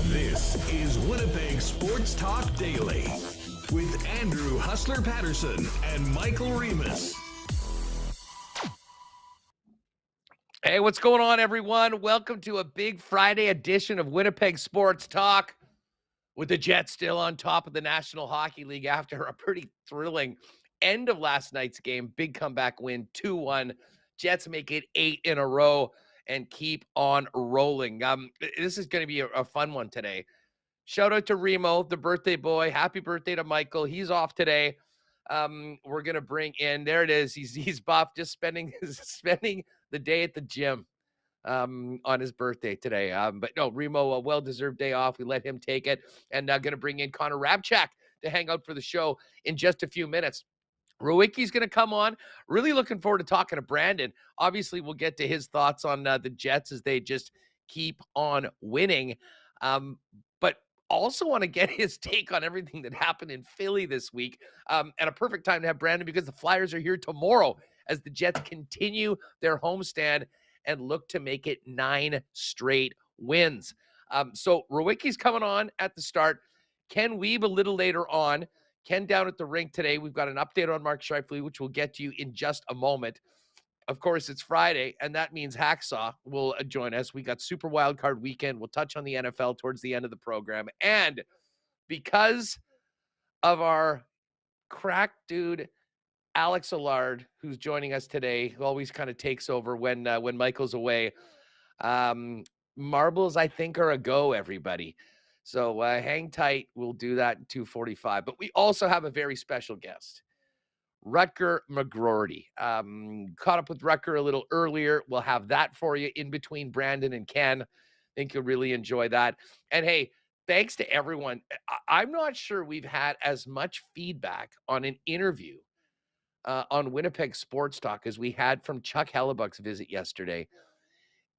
This is Winnipeg Sports Talk Daily with Andrew Hustler Paterson and Michael Remus. Hey, what's going on, everyone? Welcome to a big Friday edition of Winnipeg Sports Talk, with the Jets still on top of the National Hockey League after a pretty thrilling end of last night's game. Big comeback win, 2-1. Jets make it 8 in a row and keep on rolling. This is going to be a fun one today. Shout out to Remo, the birthday boy. Happy birthday to Michael. He's off today. We're going to bring in, there it is. He's buff, just spending the day at the gym on his birthday today. But no, Remo, a well-deserved day off. We let him take it. And going to bring in Hrabchak to hang out for the show in just a few minutes. Rewucki's going to come on. Really looking forward to talking to Brandon. Obviously, we'll get to his thoughts on the Jets as they just keep on winning. But also want to get his take on everything that happened in Philly this week. And a perfect time to have Brandon because the Flyers are here tomorrow as the Jets continue their homestand and look to make it 9 straight wins. So Rewucki's coming on at the start. Ken Wiebe a little later on. Ken down at the rink today. We've got an update on Mark Scheifele, which we'll get to you in just a moment. Of course, it's Friday, and that means Hacksaw will join us. We got Super Wildcard Weekend. We'll touch on the NFL towards the end of the program. And because of our crack dude, Alex Allard, who's joining us today, who always kind of takes over when Michael's away, marbles, I think, are a go, everybody. So hang tight. We'll do that in 2:45. But we also have a very special guest, Rutger McGroarty. Caught up with Rutger a little earlier. We'll have that for you in between Brandon and Ken. I think you'll really enjoy that. And hey, thanks to everyone. I'm not sure we've had as much feedback on an interview on Winnipeg Sports Talk as we had from Chuck Hellebuck's visit yesterday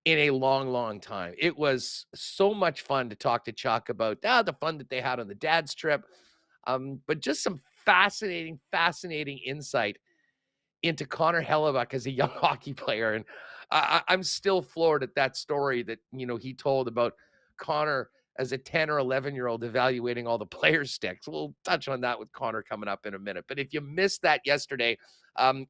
in a long, long time. It was so much fun to talk to Chuck about the fun that they had on the dad's trip, but just some fascinating insight into Connor Hellebuyck as a young hockey player. And I'm still floored at that story that, he told about Connor as a 10 or 11-year-old evaluating all the players' sticks. We'll touch on that with Connor coming up in a minute. But if you missed that yesterday,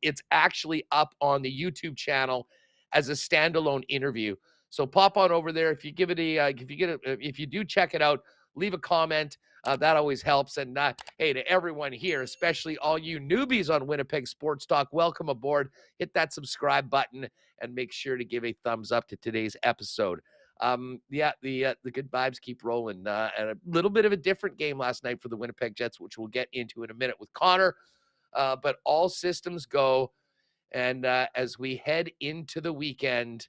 it's actually up on the YouTube channel as a standalone interview. So pop on over there. If you give it if you do check it out, leave a comment. That always helps. And hey, to everyone here, especially all you newbies on Winnipeg Sports Talk, welcome aboard. Hit that subscribe button and make sure to give a thumbs up to today's episode. The good vibes keep rolling. And a little bit of a different game last night for the Winnipeg Jets, which we'll get into in a minute with Connor. But all systems go. And as we head into the weekend,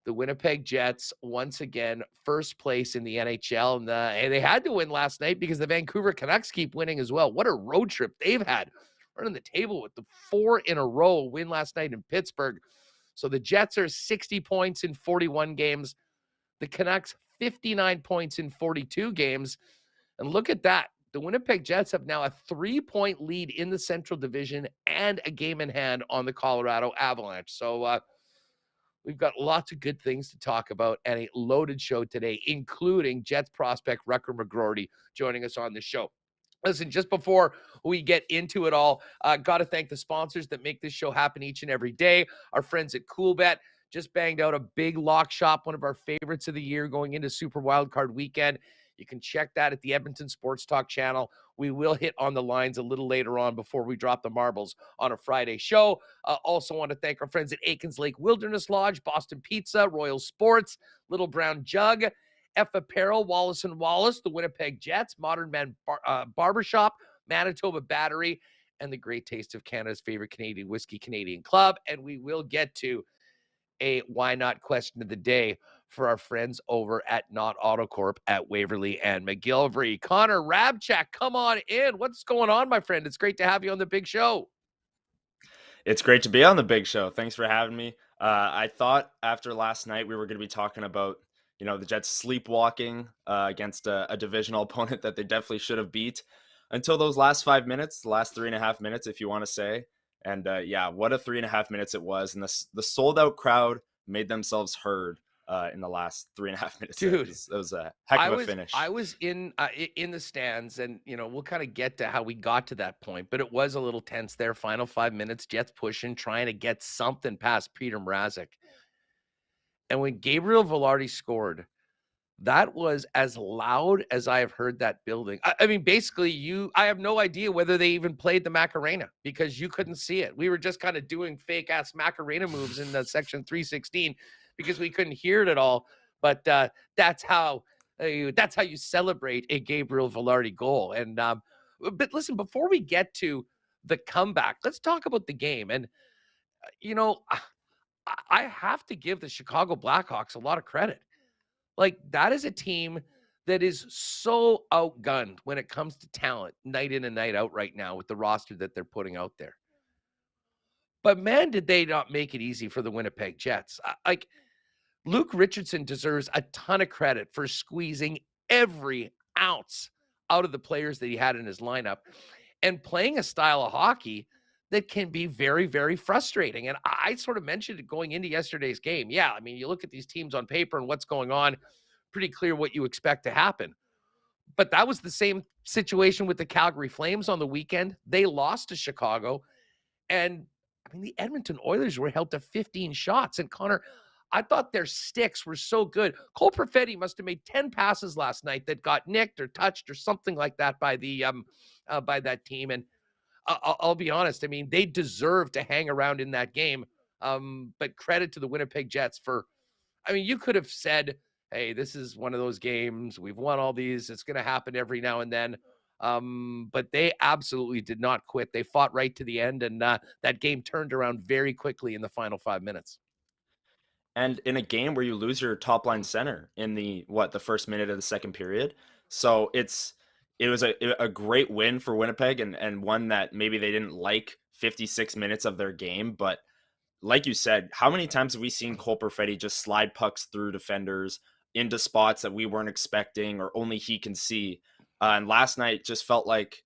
the Winnipeg Jets, once again, first place in the NHL. And they had to win last night because the Vancouver Canucks keep winning as well. What a road trip they've had. Running the table with the 4 in a row win last night in Pittsburgh. So the Jets are 60 points in 41 games. The Canucks, 59 points in 42 games. And look at that. The Winnipeg Jets have now a 3-point lead in the Central Division and a game in hand on the Colorado Avalanche. So we've got lots of good things to talk about and a loaded show today, including Jets prospect Rutger McGroarty joining us on the show. Listen, just before we get into it all, got to thank the sponsors that make this show happen each and every day. Our friends at CoolBet just banged out a big lock shop, one of our favorites of the year going into Super Wildcard Weekend. You can check that at the Edmonton Sports Talk channel. We will hit on the lines a little later on before we drop the marbles on a Friday show. Also want to thank our friends at Aitken's Lake Wilderness Lodge, Boston Pizza, Royal Sports, Little Brown Jug, F Apparel, Wallace & Wallace, the Winnipeg Jets, Modern Man Barbershop, Manitoba Battery, and the great taste of Canada's favorite Canadian whiskey, Canadian Club. And we will get to a why not question of the day for our friends over at Not Autocorp at Waverly and McGillivray. Connor Hrabchak, come on in. What's going on, my friend? It's great to have you on the big show. It's great to be on the big show. Thanks for having me. I thought after last night we were going to be talking about, the Jets sleepwalking against a divisional opponent that they definitely should have beat until those last 5 minutes, the last 3.5 minutes, if you want to say. And what a 3.5 minutes it was. And the sold out crowd made themselves heard in the last 3.5 minutes. Dude, it was a heck of a finish. I was in the stands, and we'll kind of get to how we got to that point, but it was a little tense there. Final 5 minutes, Jets pushing, trying to get something past Peter Mrazek. And when Gabriel Velarde scored, that was as loud as I have heard that building. I mean, basically, I have no idea whether they even played the Macarena because you couldn't see it. We were just kind of doing fake ass Macarena moves in the section 316 because we couldn't hear it at all. But that's how you celebrate a Gabriel Velarde goal. And but listen, before we get to the comeback, let's talk about the game. And I have to give the Chicago Blackhawks a lot of credit. Like, that is a team that is so outgunned when it comes to talent night in and night out right now with the roster that they're putting out there. But man, did they not make it easy for the Winnipeg Jets. Like, Luke Richardson deserves a ton of credit for squeezing every ounce out of the players that he had in his lineup and playing a style of hockey that can be very, very frustrating. And I sort of mentioned it going into yesterday's game. Yeah, I mean, you look at these teams on paper and what's going on, pretty clear what you expect to happen. But that was the same situation with the Calgary Flames on the weekend. They lost to Chicago. And, I mean, the Edmonton Oilers were held to 15 shots. And, Connor, I thought their sticks were so good. Cole Perfetti must have made 10 passes last night that got nicked or touched or something like that by that team. And I'll be honest. I mean, they deserve to hang around in that game. But credit to the Winnipeg Jets you could have said, hey, this is one of those games. We've won all these. It's going to happen every now and then. But they absolutely did not quit. They fought right to the end. And that game turned around very quickly in the final 5 minutes. And in a game where you lose your top line center in the first minute of the second period. So it was a great win for Winnipeg and one that maybe they didn't like 56 minutes of their game. But like you said, how many times have we seen Cole Perfetti just slide pucks through defenders into spots that we weren't expecting or only he can see? And last night just felt like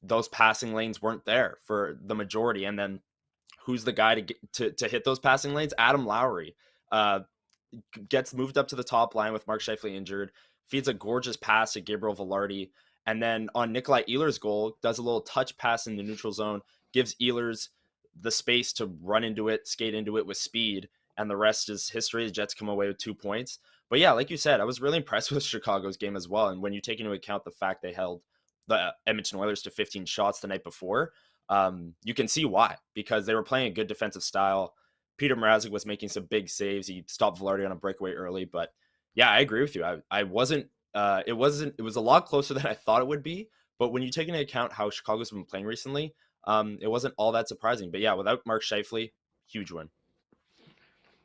those passing lanes weren't there for the majority. And then who's the guy to hit those passing lanes? Adam Lowry gets moved up to the top line with Mark Scheifele injured, feeds a gorgeous pass to Gabriel Velarde. And then on Nikolai Ehlers' goal, does a little touch pass in the neutral zone, gives Ehlers the space to run into it, skate into it with speed, and the rest is history. The Jets come away with 2 points. But yeah, like you said, I was really impressed with Chicago's game as well. And when you take into account the fact they held the Edmonton Oilers to 15 shots the night before, you can see why, because they were playing a good defensive style. Peter Mrazek was making some big saves. He stopped Velarde on a breakaway early, but yeah, I agree with you. It was a lot closer than I thought it would be, but when you take into account how Chicago's been playing recently, it wasn't all that surprising. But yeah, without Mark Scheifele, huge win.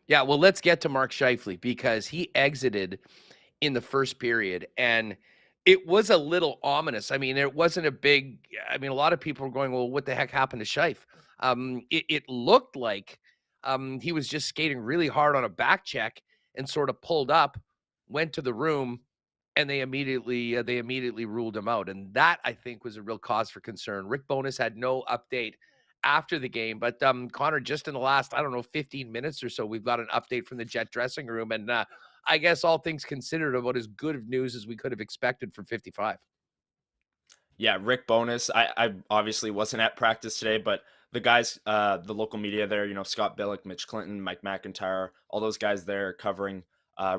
Yeah, well, let's get to Mark Scheifele because he exited in the first period, and it was a little ominous. I mean, it wasn't a lot of people were going, well, what the heck happened to Scheif? It looked like he was just skating really hard on a back check and sort of pulled up, went to the room, and they immediately ruled him out. And that, I think, was a real cause for concern. Rick Bowness had no update after the game. But Connor, just in the last, 15 minutes or so, we've got an update from the Jet dressing room. And I guess all things considered, about as good of news as we could have expected for 55. Yeah, Rick Bowness. I obviously wasn't at practice today, but the guys, the local media there, Scott Billick, Mitch Clinton, Mike McIntyre, all those guys there covering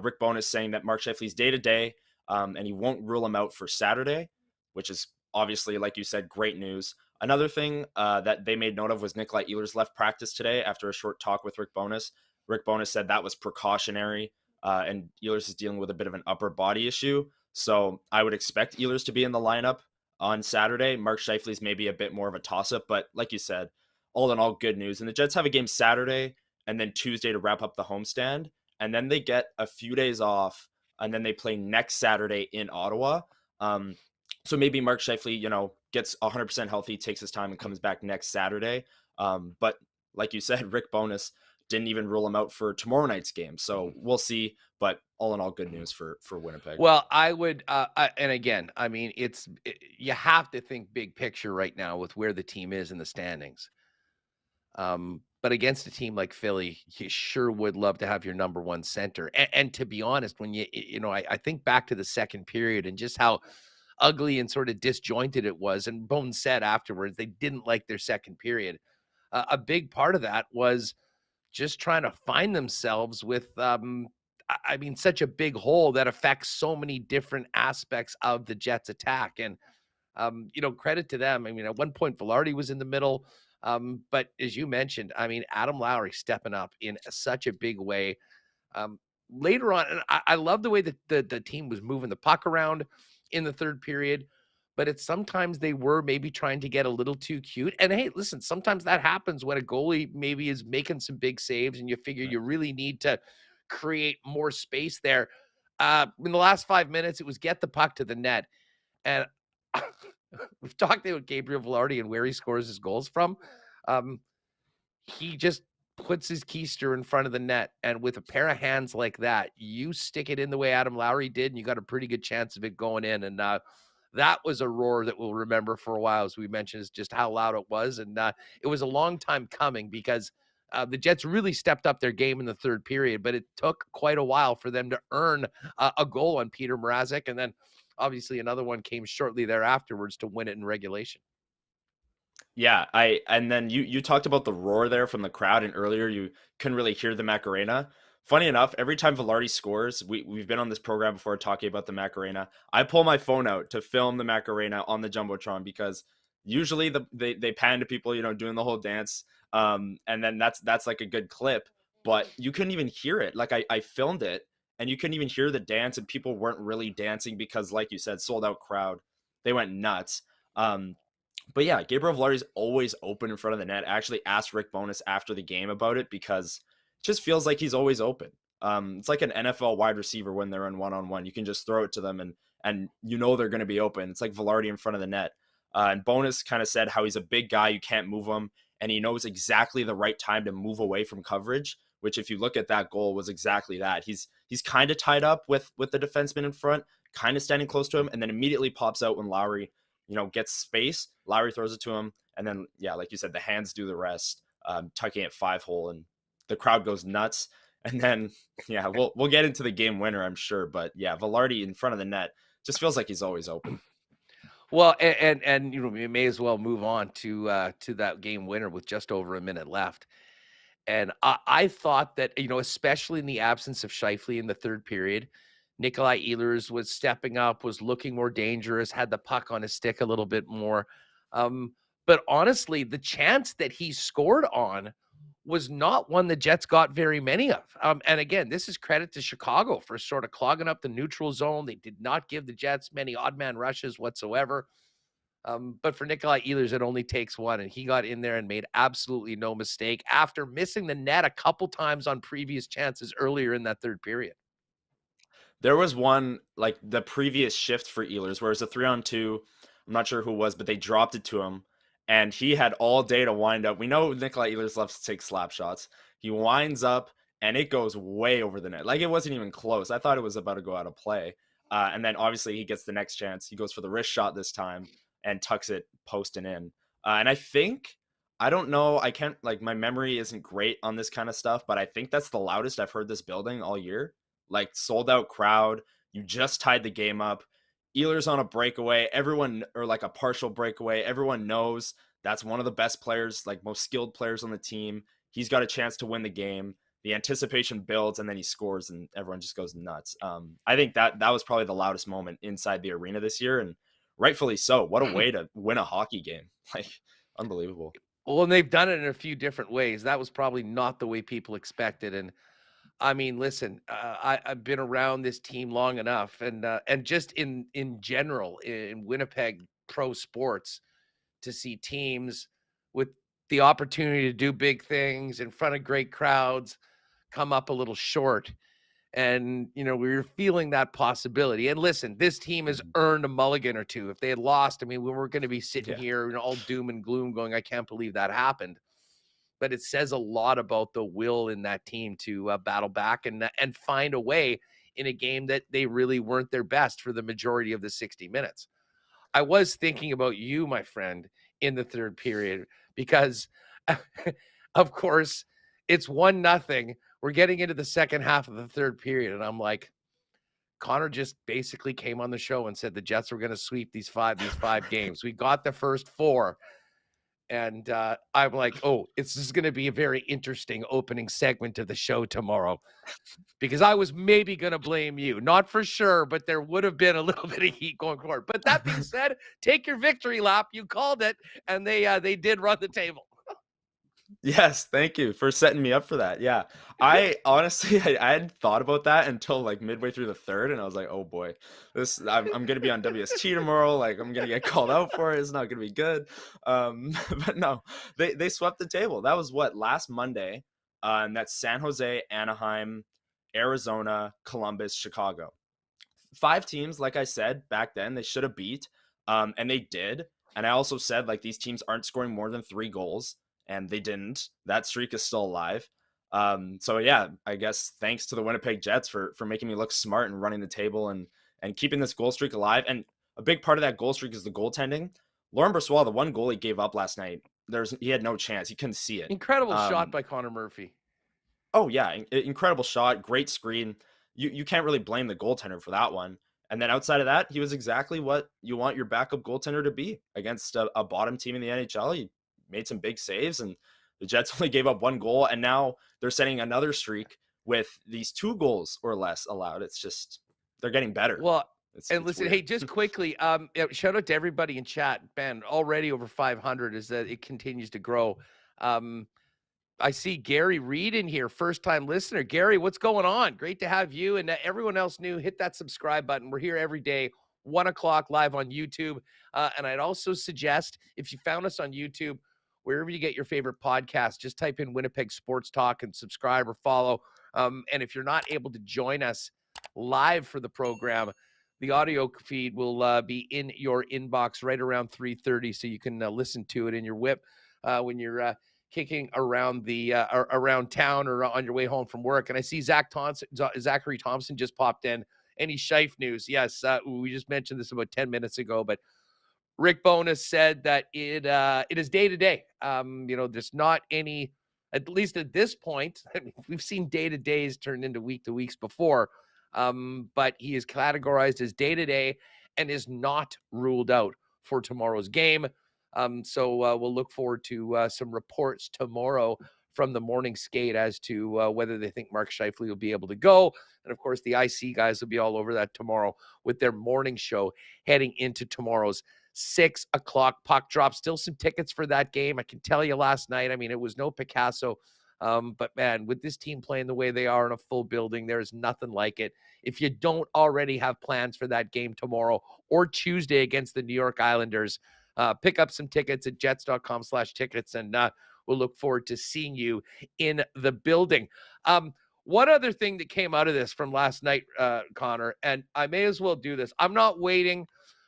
Rick Bowness saying that Mark Scheifele's day-to-day, and he won't rule him out for Saturday, which is obviously, like you said, great news. Another thing that they made note of was Nikolai Ehlers left practice today after a short talk with Rick Bowness. Rick Bowness said that was precautionary, and Ehlers is dealing with a bit of an upper body issue. So I would expect Ehlers to be in the lineup. on Saturday. Mark Scheifele's maybe a bit more of a toss-up, but like you said, all in all, good news. And the Jets have a game Saturday and then Tuesday to wrap up the homestand, and then they get a few days off, and then they play next Saturday in Ottawa. So maybe Mark Scheifele, gets 100% healthy, takes his time, and comes back next Saturday. But like you said, Rick Bowness didn't even rule him out for tomorrow night's game. So we'll see. But all in all, good news for Winnipeg. Well, I would, and again, I mean, you have to think big picture right now with where the team is in the standings. But against a team like Philly, you sure would love to have your number one center. And to be honest, when I think back to the second period and just how ugly and sort of disjointed it was. And Bones said afterwards they didn't like their second period. A big part of that was just trying to find themselves with, such a big hole that affects so many different aspects of the Jets attack. And, credit to them. I mean, at one point, Balharry was in the middle. But as you mentioned, Adam Lowry stepping up in such a big way. Later on, and I love the way that the team was moving the puck around in the third period, but it's sometimes they were maybe trying to get a little too cute. And hey, listen, sometimes that happens when a goalie maybe is making some big saves and you figure you really need to create more space there. In the last 5 minutes, it was get the puck to the net. And we've talked about Gabriel Velarde and where he scores his goals from. He just puts his keister in front of the net, and with a pair of hands like that, you stick it in the way Adam Lowry did, and you got a pretty good chance of it going in. And that was a roar that we'll remember for a while, as we mentioned, is just how loud it was. And it was a long time coming because the Jets really stepped up their game in the third period, but it took quite a while for them to earn a goal on Peter Mrazek. And then obviously another one came shortly thereafterwards to win it in regulation. Yeah, and then you talked about the roar there from the crowd, and earlier you couldn't really hear the Macarena. Funny enough, every time Velarde scores, we've been on this program before talking about the Macarena. I pull my phone out to film the Macarena on the Jumbotron because usually they pan to people, doing the whole dance, and then that's like a good clip. But you couldn't even hear it. Like I filmed it, and you couldn't even hear the dance, and people weren't really dancing because, like you said, sold out crowd. They went nuts. But yeah, Gabriel Velarde's always open in front of the net. I actually asked Rick Bowness after the game about it because it just feels like he's always open. It's like an NFL wide receiver when they're in one-on-one. You can just throw it to them and they're going to be open. It's like Velarde in front of the net. And Bowness kind of said how he's a big guy. You can't move him. And he knows exactly the right time to move away from coverage, which if you look at that goal was exactly that. He's kind of tied up with the defenseman in front, kind of standing close to him, and then immediately pops out when Lowry gets space. Lowry throws it to him. And then, yeah, like you said, the hands do the rest, tucking it 5-hole, and the crowd goes nuts. And then, yeah, we'll get into the game winner, I'm sure. But yeah, Velarde in front of the net just feels like he's always open. Well, and we may as well move on to that game winner with just over a minute left. And I thought that, especially in the absence of Scheifele in the third period, Nikolai Ehlers was stepping up, was looking more dangerous, had the puck on his stick a little bit more. But honestly, the chance that he scored on was not one the Jets got very many of. And again, this is credit to Chicago for sort of clogging up the neutral zone. They did not give the Jets many odd man rushes whatsoever. But for Nikolai Ehlers, it only takes one, and he got in there and made absolutely no mistake after missing the net a couple times on previous chances earlier in that third period. There was one, like the previous shift for Ehlers, where it was a 3-on-2. I'm not sure who it was, but they dropped it to him, and he had all day to wind up. We know Nikolai Ehlers loves to take slap shots. He winds up, and it goes way over the net. Like, it wasn't even close. I thought it was about to go out of play. And then, obviously, he gets the next chance. He goes for the wrist shot this time and tucks it posting in. And I don't know, I can't, like, my memory isn't great on this kind of stuff, but I think that's the loudest I've heard this building all year. Like, sold out crowd. You just tied the game up. Ehlers on a breakaway, or like a partial breakaway. Everyone knows that's one of the best players, like most skilled players on the team. He's got a chance to win the game. The anticipation builds, and then he scores, and everyone just goes nuts. I think that was probably the loudest moment inside the arena this year, and rightfully so. What a way to win a hockey game. Like, unbelievable. Well, and they've done it in a few different ways. That was probably not the way people expected. And I mean, listen, I've been around this team long enough, and just in general in Winnipeg pro sports, to see teams with the opportunity to do big things in front of great crowds come up a little short. And, we were feeling that possibility. And listen, this team has earned a mulligan or two. If they had lost, I mean, we weren't going to be sitting here, all doom and gloom going, I can't believe that happened. But it says a lot about the will in that team to battle back and find a way in a game that they really weren't their best for the majority of the 60 minutes. I was thinking about you, my friend, in the third period, because of course it's 1-0. We're getting into the second half of the third period. And I'm like, Connor just basically came on the show and said the Jets were going to sweep these five games. We got the first 4. And I'm like, oh, this is going to be a very interesting opening segment of the show tomorrow, because I was maybe going to blame you. Not for sure, but there would have been a little bit of heat going forward. But that being said, take your victory lap. You called it, and they did run the table. Yes, thank you for setting me up for that. Yeah, I honestly I hadn't thought about that until like midway through the third, and I was like, oh boy, I'm gonna be on WST tomorrow. Like I'm gonna get called out for it. It's not gonna be good. But no, they swept the table. That was what, last Monday, and that's San Jose, Anaheim, Arizona, Columbus, Chicago. 5 teams, like I said back then, they should have beat, and they did. And I also said like these teams aren't scoring more than 3 goals. And they didn't. That streak is still alive. So yeah, I guess thanks to the Winnipeg Jets for making me look smart and running the table and keeping this goal streak alive. And a big part of that goal streak is the goaltending. Laurent Brossoit, the one goal he gave up last night, he had no chance. He couldn't see it. Incredible shot by Connor Murphy. Oh yeah, incredible shot, great screen. You can't really blame the goaltender for that one. And then outside of that, he was exactly what you want your backup goaltender to be against a bottom team in the NHL. He made some big saves, and the Jets only gave up 1 goal, and now they're setting another streak with these 2 goals or less allowed. It's just, they're getting better. Well, it's listen, weird. hey, just quickly, shout out to everybody in chat. Ben, already over 500 is that it continues to grow. I see Gary Reed in here, first-time listener. Gary, what's going on? Great to have you, and everyone else new. Hit that subscribe button. We're here every day, 1 o'clock live on YouTube. And I'd also suggest, if you found us on YouTube, wherever you get your favorite podcast, just type in Winnipeg Sports Talk and subscribe or follow. And if you're not able to join us live for the program, the audio feed will be in your inbox right around 3:30, so you can listen to it in your whip when you're kicking around around town or on your way home from work. And I see Zachary Thompson just popped in. Any Scheif news? Yes, we just mentioned this about 10 minutes ago, but Rick Bowness said that it is day to day. There's not any, at least at this point. I mean, we've seen day to days turn into week to weeks before, but he is categorized as day to day and is not ruled out for tomorrow's game. So we'll look forward to some reports tomorrow from the morning skate as to whether they think Mark Scheifele will be able to go. And of course, the IC guys will be all over that tomorrow with their morning show heading into tomorrow's 6 o'clock puck drop. Still some tickets for that game. I can tell you last night, I mean, it was no Picasso, but man, with this team playing the way they are in a full building, there is nothing like it. If you don't already have plans for that game tomorrow or Tuesday against the New York Islanders, pick up some tickets at jets.com/tickets, and we'll look forward to seeing you in the building. One other thing that came out of this from last night, Connor, and I may as well do this. I'm not waiting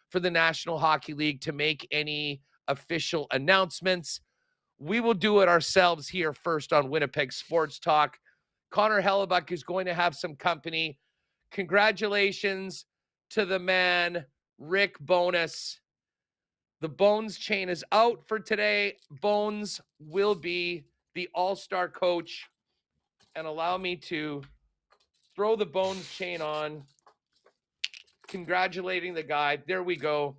for the National Hockey League to make any official announcements. We will do it ourselves here first on Winnipeg Sports Talk. Connor Hellebuyck is going to have some company. Congratulations to the man, Rick Bowness. The Bones chain is out for today. Bones will be the all-star coach. And allow me to throw the Bones chain on, congratulating the guy. There we go.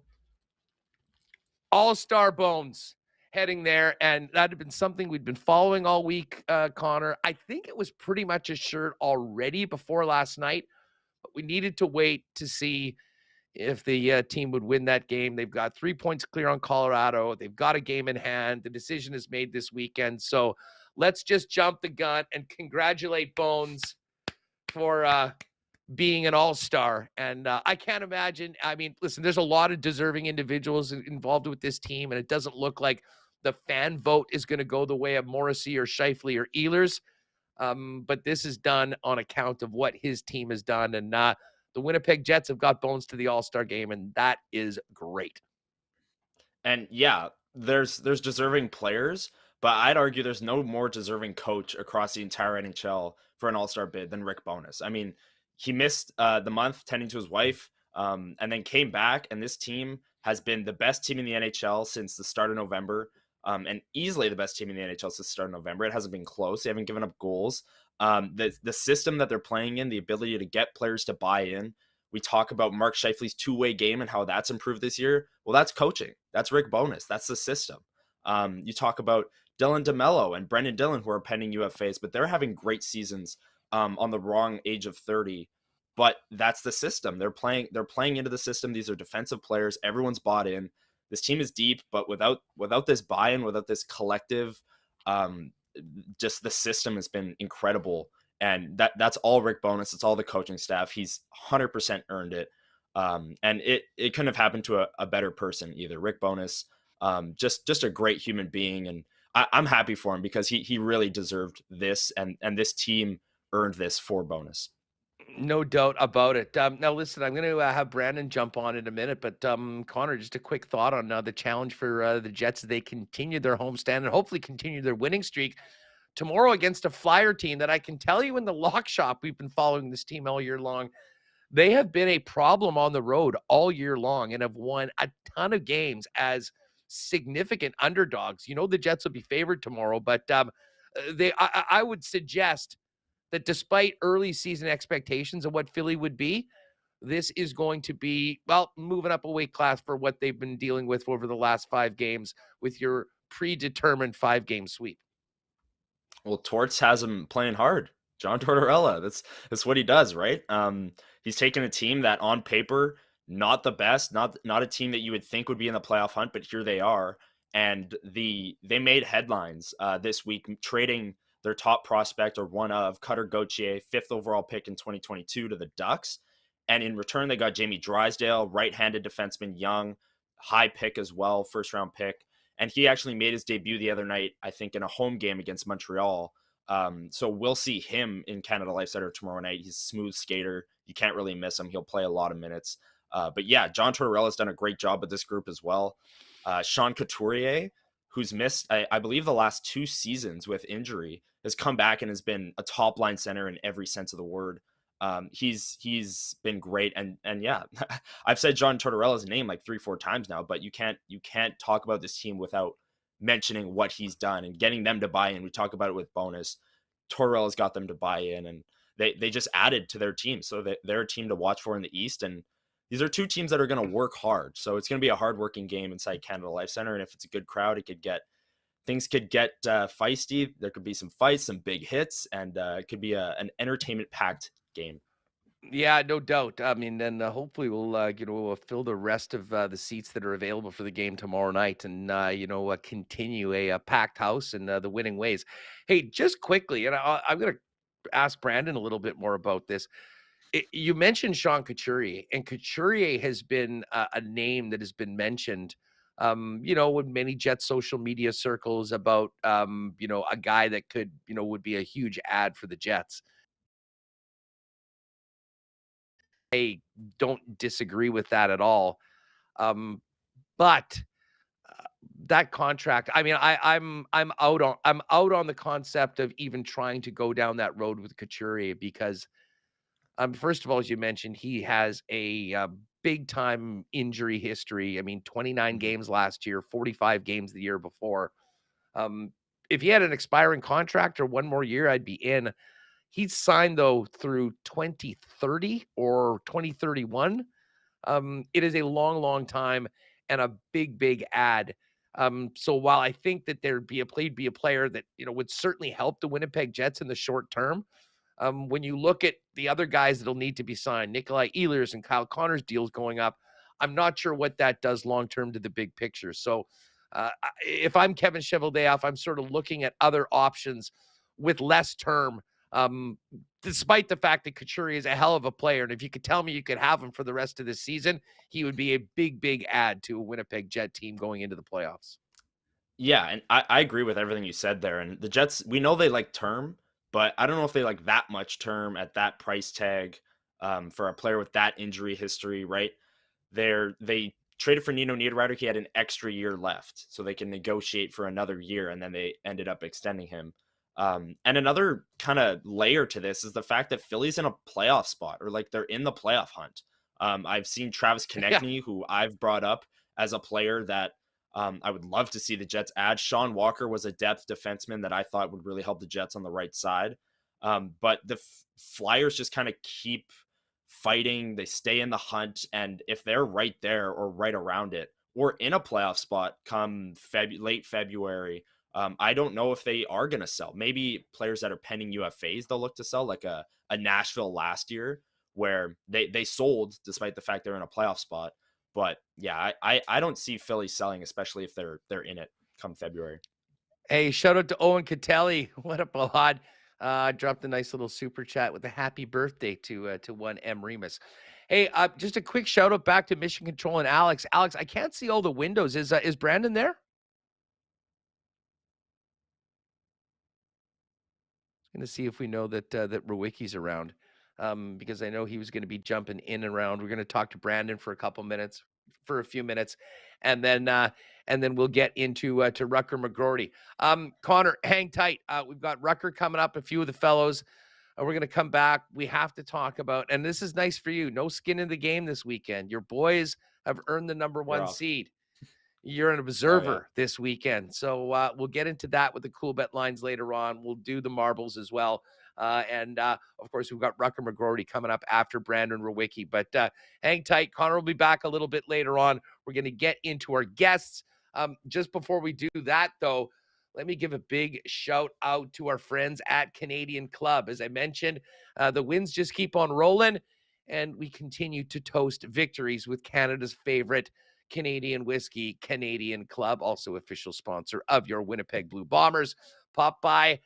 All-star Bones heading there. And that had been something we'd been following all week, Connor. I think it was pretty much assured already before last night, but we needed to wait to see if the team would win that game. They've got 3 points clear on Colorado. They've got a game in hand. The decision is made this weekend. So let's just jump the gun and congratulate Bones for being an all-star. And I can't imagine. I mean, listen, there's a lot of deserving individuals involved with this team, and it doesn't look like the fan vote is going to go the way of Morrissey or Scheifele or Ehlers. But this is done on account of what his team has done. And the Winnipeg Jets have got bones to the all-star game, and that is great. And yeah, there's deserving players, but I'd argue there's no more deserving coach across the entire NHL for an all-star bid than Rick Bowness. I mean, he missed the month tending to his wife, and then came back, and this team has been the best team in the NHL since the start of November, and easily the best team in the NHL since the start of November. It hasn't been close. They haven't given up goals. The system that they're playing in, the ability to get players to buy in. We talk about Mark Scheifele's two-way game and how that's improved this year. Well, that's coaching. That's Rick Bowness. That's the system. You talk about Dylan DeMello and Brendan Dillon, who are pending UFAs, but they're having great seasons on the wrong age of 30. But that's the system. They're playing into the system. These are defensive players. Everyone's bought in. This team is deep, but without this buy-in, without this collective, just the system has been incredible. And that's all Rick Bowness. It's all the coaching staff. He's 100% earned it. And it couldn't have happened to a better person either. Rick Bowness, just a great human being. And I'm happy for him because he really deserved this. And this team earned this for Bowness. No doubt about it. Now, listen, I'm going to have Brandon jump on in a minute, but Connor, just a quick thought on the challenge for the Jets. They continue their homestand and hopefully continue their winning streak tomorrow against a Flyer team that I can tell you in the lock shop, we've been following this team all year long. They have been a problem on the road all year long and have won a ton of games as significant underdogs. You know, the Jets will be favored tomorrow, but I would suggest that despite early season expectations of what Philly would be, this is going to be, well, moving up a weight class for what they've been dealing with over the last 5 games with your predetermined 5-game sweep. Well, Torts has him playing hard. John Tortorella, that's what he does, right? He's taken a team that on paper, not the best, not a team that you would think would be in the playoff hunt, but here they are. And they made headlines this week, trading their top prospect, or one of, Cutter Gauthier, 5th overall pick in 2022 to the Ducks. And in return, they got Jamie Drysdale, right-handed defenseman, young, high pick as well, first-round pick. And he actually made his debut the other night, I think, in a home game against Montreal. So we'll see him in Canada Life Center tomorrow night. He's a smooth skater. You can't really miss him. He'll play a lot of minutes. But yeah, John Tortorella's done a great job with this group as well. Sean Couturier, who's missed, I believe, the last 2 seasons with injury, has come back and has been a top line center in every sense of the word. He's been great. And yeah, I've said John Tortorella's name like 3-4 times now, but you can't talk about this team without mentioning what he's done and getting them to buy in. We talk about it with Bowness. Tortorella's got them to buy in, and they just added to their team. So they're a team to watch for in the East. And these are 2 teams that are going to work hard. So it's going to be a hard-working game inside Canada Life Center. And if it's a good crowd, things could get feisty. There could be some fights, some big hits, and it could be an entertainment-packed game. Yeah, no doubt. I mean, then hopefully we'll fill the rest of the seats that are available for the game tomorrow night, and continue a packed house and the winning ways. Hey, just quickly, and I'm going to ask Brandon a little bit more about this. You mentioned Sean Couturier, and Couturier has been a name that has been mentioned, with many Jets social media circles about, a guy that could, would be a huge ad for the Jets. I don't disagree with that at all. But that contract, I mean, I'm out on the concept of even trying to go down that road with Couturier because, first of all, as you mentioned, he has a big time injury history. I mean, 29 games last year, 45 games the year before. If he had an expiring contract or one more year, I'd be in. He's signed, though, through 2030 or 2031. It is a long, long time and a big, big ad. So while I think that there'd be a player that, would certainly help the Winnipeg Jets in the short term, when you look at the other guys that'll need to be signed, Nikolai Ehlers and Kyle Connor's deals going up, I'm not sure what that does long term to the big picture. So if I'm Kevin Cheveldayoff, I'm sort of looking at other options with less term Despite the fact that Couturier is a hell of a player, and if you could tell me you could have him for the rest of the season, he would be a big, big add to a Winnipeg Jet team going into the playoffs. Yeah, and I agree with everything you said there. And the Jets, we know they like term, but I don't know if they like that much term at that price tag for a player with that injury history, right? They traded for Nino Niederreiter. He had an extra year left, so they can negotiate for another year, and then they ended up extending him. And another kind of layer to this is the fact that Philly's in a playoff spot, or like they're in the playoff hunt. I've seen Travis Konechny, who I've brought up as a player that I would love to see the Jets add. Sean Walker was a depth defenseman that I thought would really help the Jets on the right side. But the Flyers just kind of keep fighting. They stay in the hunt. And if they're right there or right around it, or in a playoff spot come late February, I don't know if they are going to sell. Maybe players that are pending UFAs, they'll look to sell, like a Nashville last year, where they sold despite the fact they're in a playoff spot. But yeah, I don't see Philly selling, especially if they're in it come February. Hey, shout out to Owen Catelli. What up, Balad? Dropped a nice little super chat with a happy birthday to one M. Remus. Hey, just a quick shout out back to Mission Control and Alex. Alex, I can't see all the windows. Is Brandon there? Going to see if we know that Rewucki's around, because I know he was going to be jumping in and around. We're going to talk to Brandon for a few minutes, and then we'll get into to Rutger McGroarty. Connor, hang tight. We've got Rutger coming up, a few of the fellows. We're going to come back. We have to talk about, and this is nice for you, no skin in the game this weekend. Your boys have earned the number one seed. You're an observer this weekend. So we'll get into that with the cool bet lines later on. We'll do the marbles as well. And of course, we've got Rutger McGroarty coming up after Brandon Rewucki. But hang tight. Connor will be back a little bit later on. We're going to get into our guests. Just before we do that, though, let me give a big shout out to our friends at Canadian Club. As I mentioned, the wins just keep on rolling, and we continue to toast victories with Canada's favorite Canadian whiskey, Canadian Club, also official sponsor of your Winnipeg Blue Bombers. Pop by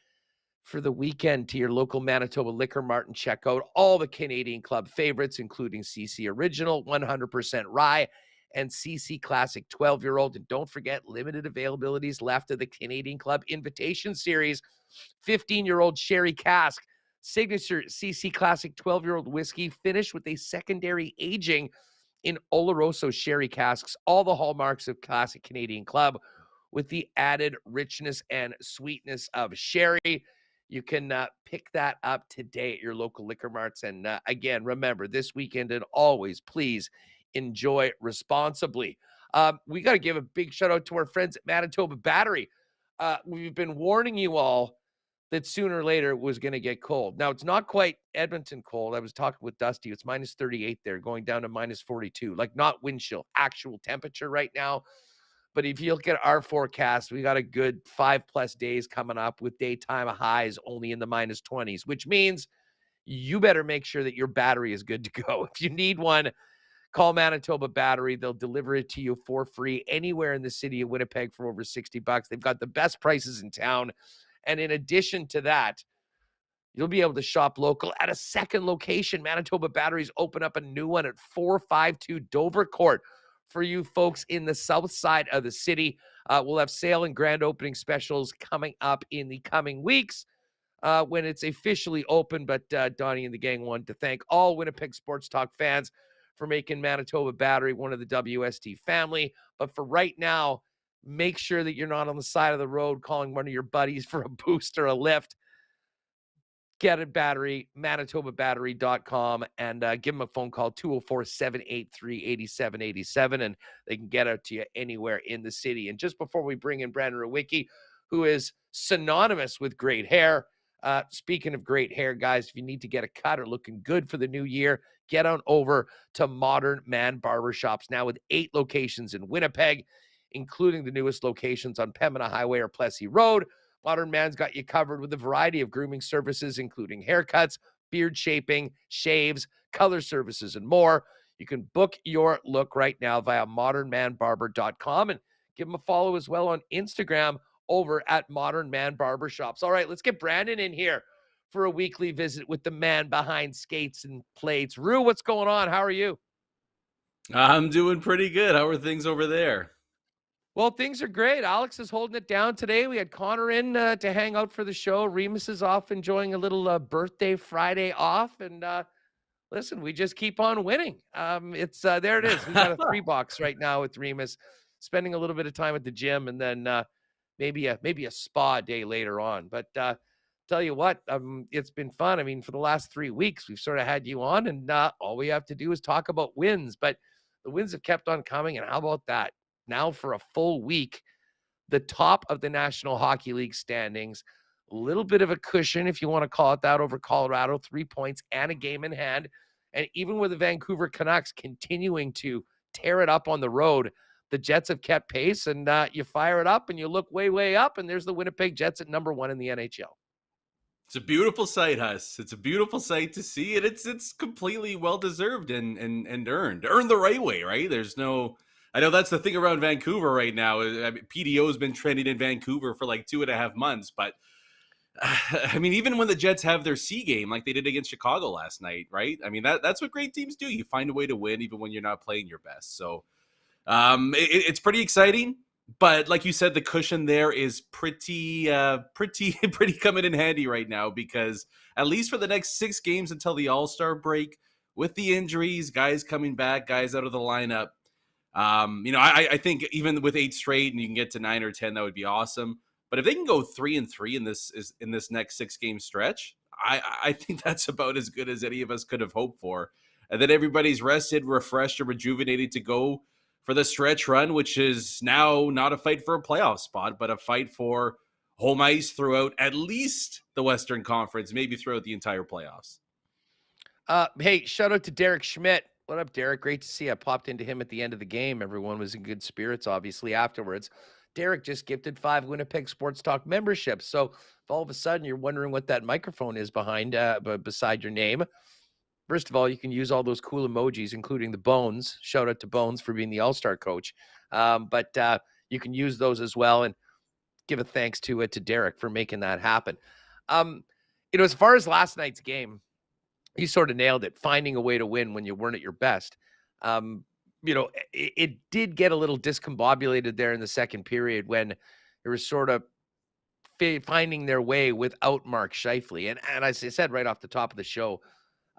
for the weekend to your local Manitoba Liquor Mart and check out all the Canadian Club favorites, including CC Original, 100% Rye, and CC Classic 12-year-old. And don't forget, limited availabilities left of the Canadian Club Invitation Series, 15-year-old Sherry Cask, signature CC Classic 12-year-old whiskey, finished with a secondary aging in Oloroso sherry casks, all the hallmarks of classic Canadian Club, with the added richness and sweetness of sherry. You can pick that up today at your local liquor marts. And again, remember, this weekend and always, please enjoy responsibly. We got to give a big shout out to our friends at Manitoba Battery. We've been warning you all that sooner or later it was going to get cold. Now, it's not quite Edmonton cold. I was talking with Dusty. It's minus 38 there, going down to minus 42. Like, not wind chill, actual temperature right now. But if you look at our forecast, we got a good 5+ days coming up with daytime highs only in the minus 20s, which means you better make sure that your battery is good to go. If you need one, call Manitoba Battery. They'll deliver it to you for free anywhere in the city of Winnipeg for over $60. They've got the best prices in town. And in addition to that, you'll be able to shop local at a second location. Manitoba Batteries open up a new one at 452 Dover Court for you folks in the south side of the city. We'll have sale and grand opening specials coming up in the coming weeks when it's officially open. But Donnie and the gang wanted to thank all Winnipeg Sports Talk fans for making Manitoba Battery one of the WST family. But for right now, make sure that you're not on the side of the road calling one of your buddies for a boost or a lift. Get a battery, manitobabattery.com, and give them a phone call, 204-783-8787, and they can get out to you anywhere in the city. And just before we bring in Brandon Rewucki, who is synonymous with great hair, speaking of great hair, guys, if you need to get a cut or looking good for the new year, get on over to Modern Man Barbershops, now with 8 locations in Winnipeg, including the newest locations on Pembina Highway or Plessis Road. Modern Man's got you covered with a variety of grooming services, including haircuts, beard shaping, shaves, color services, and more. You can book your look right now via modernmanbarber.com and give them a follow as well on Instagram over at Modern Man Barbershops. All right, let's get Brandon in here for a weekly visit with the man behind skates and plates. Rue, what's going on? How are you? I'm doing pretty good. How are things over there? Well, things are great. Alex is holding it down today. We had Connor in to hang out for the show. Remus is off enjoying a little birthday Friday off. And listen, we just keep on winning. It's there it is. We got a 3-box right now with Remus, spending a little bit of time at the gym, and then maybe a spa day later on. But tell you what, it's been fun. I mean, for the last 3 weeks, we've sort of had you on, and all we have to do is talk about wins. But the wins have kept on coming, and how about that? Now for a full week, the top of the National Hockey League standings, a little bit of a cushion, if you want to call it that, over Colorado, 3 points and a game in hand. And even with the Vancouver Canucks continuing to tear it up on the road, the Jets have kept pace, and you fire it up and you look way, way up, and there's the Winnipeg Jets at number 1 in the NHL. It's a beautiful sight, Huss. It's a beautiful sight to see, and it's completely well-deserved and earned the right way, right? There's no... I know that's the thing around Vancouver right now. I mean, PDO has been trending in Vancouver for like 2.5 months, but I mean, even when the Jets have their C game, like they did against Chicago last night, right? I mean, that's what great teams do. You find a way to win even when you're not playing your best. So it's pretty exciting, but like you said, the cushion there is pretty coming in handy right now, because at least for the next 6 games until the All-Star break, with the injuries, guys coming back, guys out of the lineup, I think even with 8 straight and you can get to 9 or 10, that would be awesome. But if they can go 3-3 in this next 6-game stretch, I think that's about as good as any of us could have hoped for. And then everybody's rested, refreshed, and rejuvenated to go for the stretch run, which is now not a fight for a playoff spot, but a fight for home ice throughout at least the Western Conference, maybe throughout the entire playoffs. Hey, shout out to Derek Schmidt. What up, Derek? Great to see you. I popped into him at the end of the game. Everyone was in good spirits, obviously, afterwards. Derek just gifted 5 Winnipeg Sports Talk memberships. So if all of a sudden you're wondering what that microphone is behind, beside your name, first of all, you can use all those cool emojis, including the Bones. Shout out to Bones for being the All-Star coach. But you can use those as well, and give a thanks to Derek for making that happen. As far as last night's game, you sort of nailed it, finding a way to win when you weren't at your best. It did get a little discombobulated there in the second period when it was sort of finding their way without Mark Scheifele. And as I said right off the top of the show,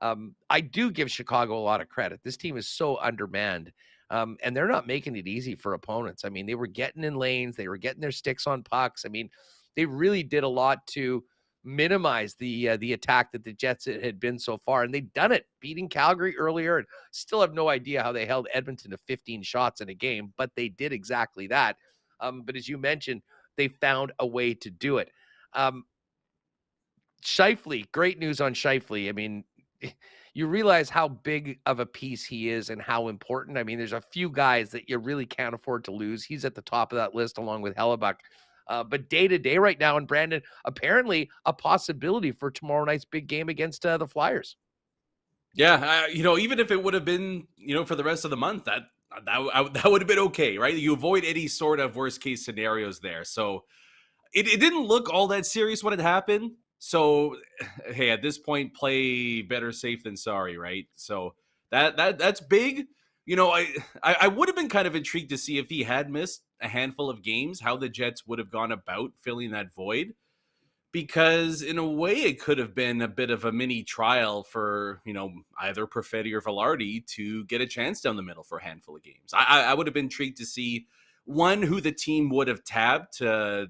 I do give Chicago a lot of credit. This team is so undermanned, and they're not making it easy for opponents. I mean, they were getting in lanes. They were getting their sticks on pucks. I mean, they really did a lot to minimize the attack that the Jets had been so far, and they've done it, beating Calgary earlier, and still have no idea how they held Edmonton to 15 shots in a game, but they did exactly that. But as you mentioned, they found a way to do it. Scheifele, great news on Scheifele. I mean, you realize how big of a piece he is and how important. I mean, there's a few guys that you really can't afford to lose. He's at the top of that list along with Hrabchak. But day-to-day right now, and Brandon, apparently a possibility for tomorrow night's big game against the Flyers. Yeah, even if it would have been, for the rest of the month, that would have been okay, right? You avoid any sort of worst-case scenarios there. So it didn't look all that serious when it happened. So, hey, at this point, play better safe than sorry, right? So that's big. I would have been kind of intrigued to see if he had missed a handful of games, how the Jets would have gone about filling that void, because in a way it could have been a bit of a mini trial for, either Perfetti or Velarde to get a chance down the middle for a handful of games. I would have been intrigued to see, one, who the team would have tabbed to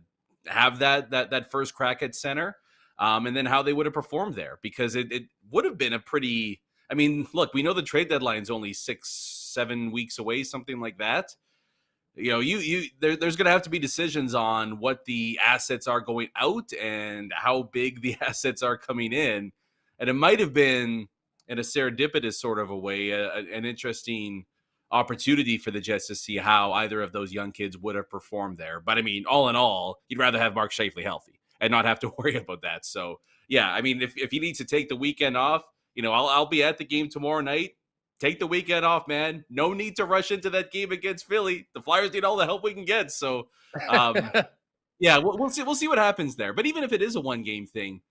have that first crack at center, and then how they would have performed there, because it would have been a pretty... I mean, look, we know the trade deadline's only 6-7 weeks away, something like that. There's going to have to be decisions on what the assets are going out and how big the assets are coming in. And it might have been, in a serendipitous sort of a way, an interesting opportunity for the Jets to see how either of those young kids would have performed there. But I mean, all in all, you'd rather have Mark Scheifele healthy and not have to worry about that. So, yeah, I mean, if he needs to take the weekend off, I'll be at the game tomorrow night. Take the weekend off, man. No need to rush into that game against Philly. The Flyers need all the help we can get. So, yeah, we'll see what happens there. But even if it is a one-game thing,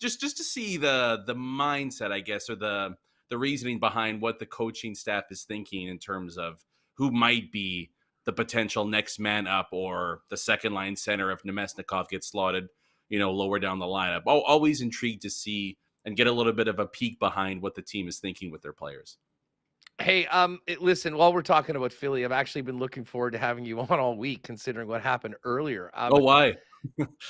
just to see the mindset, I guess, or the reasoning behind what the coaching staff is thinking in terms of who might be the potential next man up or the second line center if Nemesnikov gets slotted, lower down the lineup. Always intrigued to see and get a little bit of a peek behind what the team is thinking with their players. Hey, listen, while we're talking about Philly, I've actually been looking forward to having you on all week, considering what happened earlier. Why?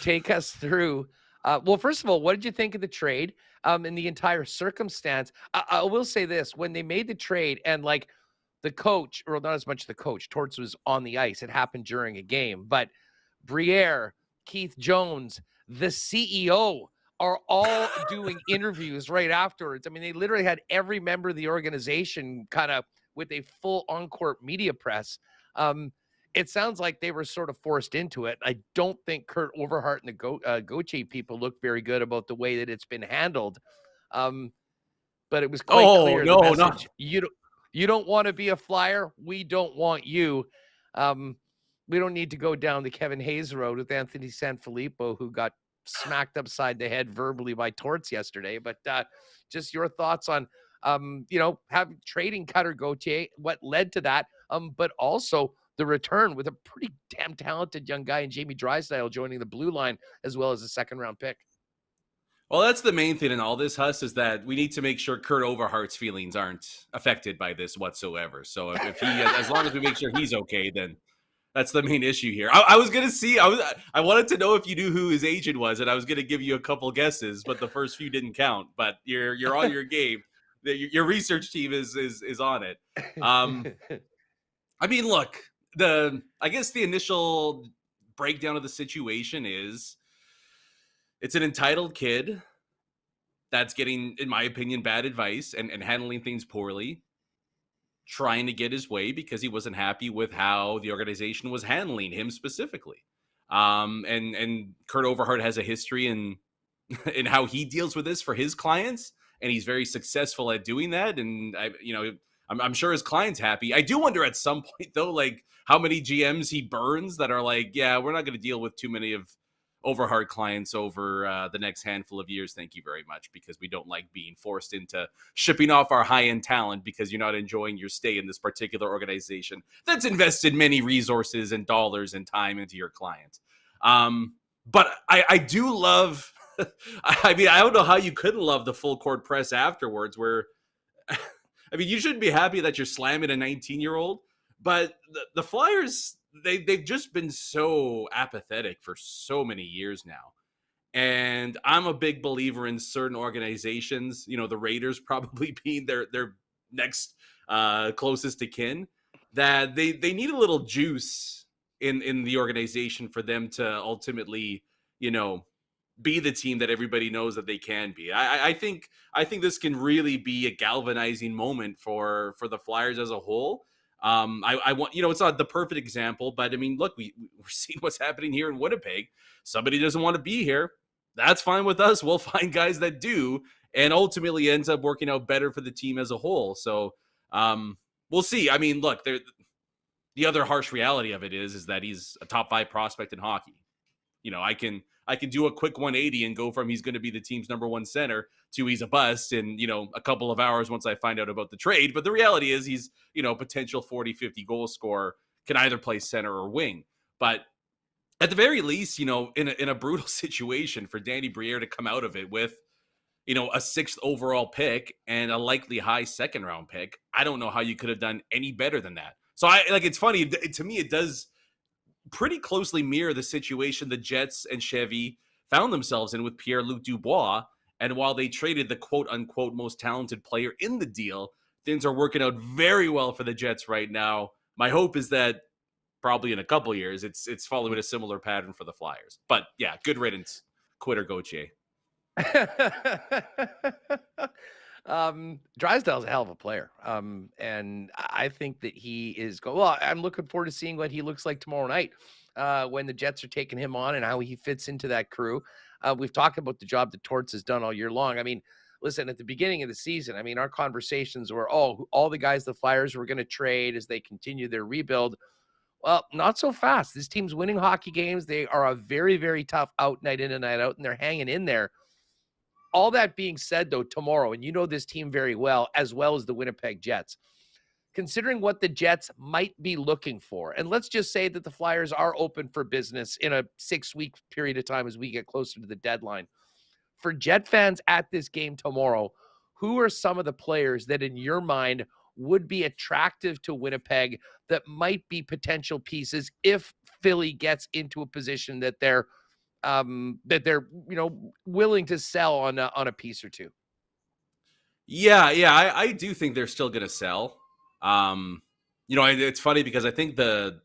Take us through. Well, first of all, what did you think of the trade and the entire circumstance? I will say this. When they made the trade and like the coach, or not as much the coach, Torts was on the ice. It happened during a game. But Briere, Keith Jones, the CEO are all doing interviews right afterwards. I mean, they literally had every member of the organization kind of with a full on-court media press. It sounds like they were sort of forced into it. I don't think Kurt Overhart and the Gauthier people look very good about the way that it's been handled. But it was quite clear. No, the message, you don't want to be a Flyer. We don't want you. We don't need to go down the Kevin Hayes road with Anthony Sanfilippo, who got smacked upside the head verbally by Torts yesterday. But just your thoughts on, trading Cutter Gauthier, what led to that, but also the return with a pretty damn talented young guy in Jamie Drysdale joining the blue line, as well as a second-round pick. Well, that's the main thing in all this, Huss, is that we need to make sure Kurt Overhart's feelings aren't affected by this whatsoever. So if he, as long as we make sure he's okay, then that's the main issue here. I was going to see, I wanted to know if you knew who his agent was, and I was going to give you a couple guesses, but the first few didn't count. But you're on your game. Your research team is on it. I mean, look, I guess the initial breakdown of the situation is it's an entitled kid that's getting, in my opinion, bad advice and handling things poorly, trying to get his way because he wasn't happy with how the organization was handling him specifically. And Kurt Overhart has a history in how he deals with this for his clients, and he's very successful at doing that. And I'm sure his client's happy. I do wonder at some point though, like how many GMs he burns that are like, yeah, we're not going to deal with too many of Overhart clients over the next handful of years. Thank you very much, because we don't like being forced into shipping off our high-end talent because you're not enjoying your stay in this particular organization that's invested many resources and dollars and time into your client. But I do love, I mean, I don't know how you couldn't love the full court press afterwards where, I mean, you shouldn't be happy that you're slamming a 19-year-old, but the Flyers, they've just been so apathetic for so many years now. And I'm a big believer in certain organizations, the Raiders probably being their next closest to kin, that they need a little juice in the organization for them to ultimately, be the team that everybody knows that they can be. I think this can really be a galvanizing moment for the Flyers as a whole. I want, it's not the perfect example, but I mean, look, we're seeing what's happening here in Winnipeg. Somebody doesn't want to be here. That's fine with us. We'll find guys that do, and ultimately ends up working out better for the team as a whole. So we'll see. I mean, look, the other harsh reality of it is that he's a top 5 prospect in hockey. I can do a quick 180 and go from he's going to be the team's number 1 center to he's a bust in, a couple of hours once I find out about the trade. But the reality is he's, potential 40, 50 goal scorer, can either play center or wing. But at the very least, in a brutal situation for Danny Briere to come out of it with, a 6th overall pick and a likely high 2nd round pick, I don't know how you could have done any better than that. So it's funny to me, it does pretty closely mirror the situation the Jets and Chevy found themselves in with Pierre-Luc Dubois. And while they traded the quote-unquote most talented player in the deal, things are working out very well for the Jets right now. My hope is that probably in a couple years, it's following a similar pattern for the Flyers. But yeah, good riddance, Quitter Gauthier. Drysdale's a hell of a player. And I think that he is well, I'm looking forward to seeing what he looks like tomorrow night when the Jets are taking him on and how he fits into that crew. We've talked about the job that Torts has done all year long. I mean, listen, at the beginning of the season, I mean, our conversations were, all the guys the Flyers were going to trade as they continue their rebuild. Well, not so fast. This team's winning hockey games. They are a very, very tough out night in and night out, and they're hanging in there. All that being said, though, tomorrow, and you know this team very well as the Winnipeg Jets, considering what the Jets might be looking for, and let's just say that the Flyers are open for business in a 6-week period of time as we get closer to the deadline. For Jet fans at this game tomorrow, who are some of the players that in your mind would be attractive to Winnipeg that might be potential pieces if Philly gets into a position that they're willing to sell on a piece or two? Yeah, I do think they're still going to sell. It's funny because I think the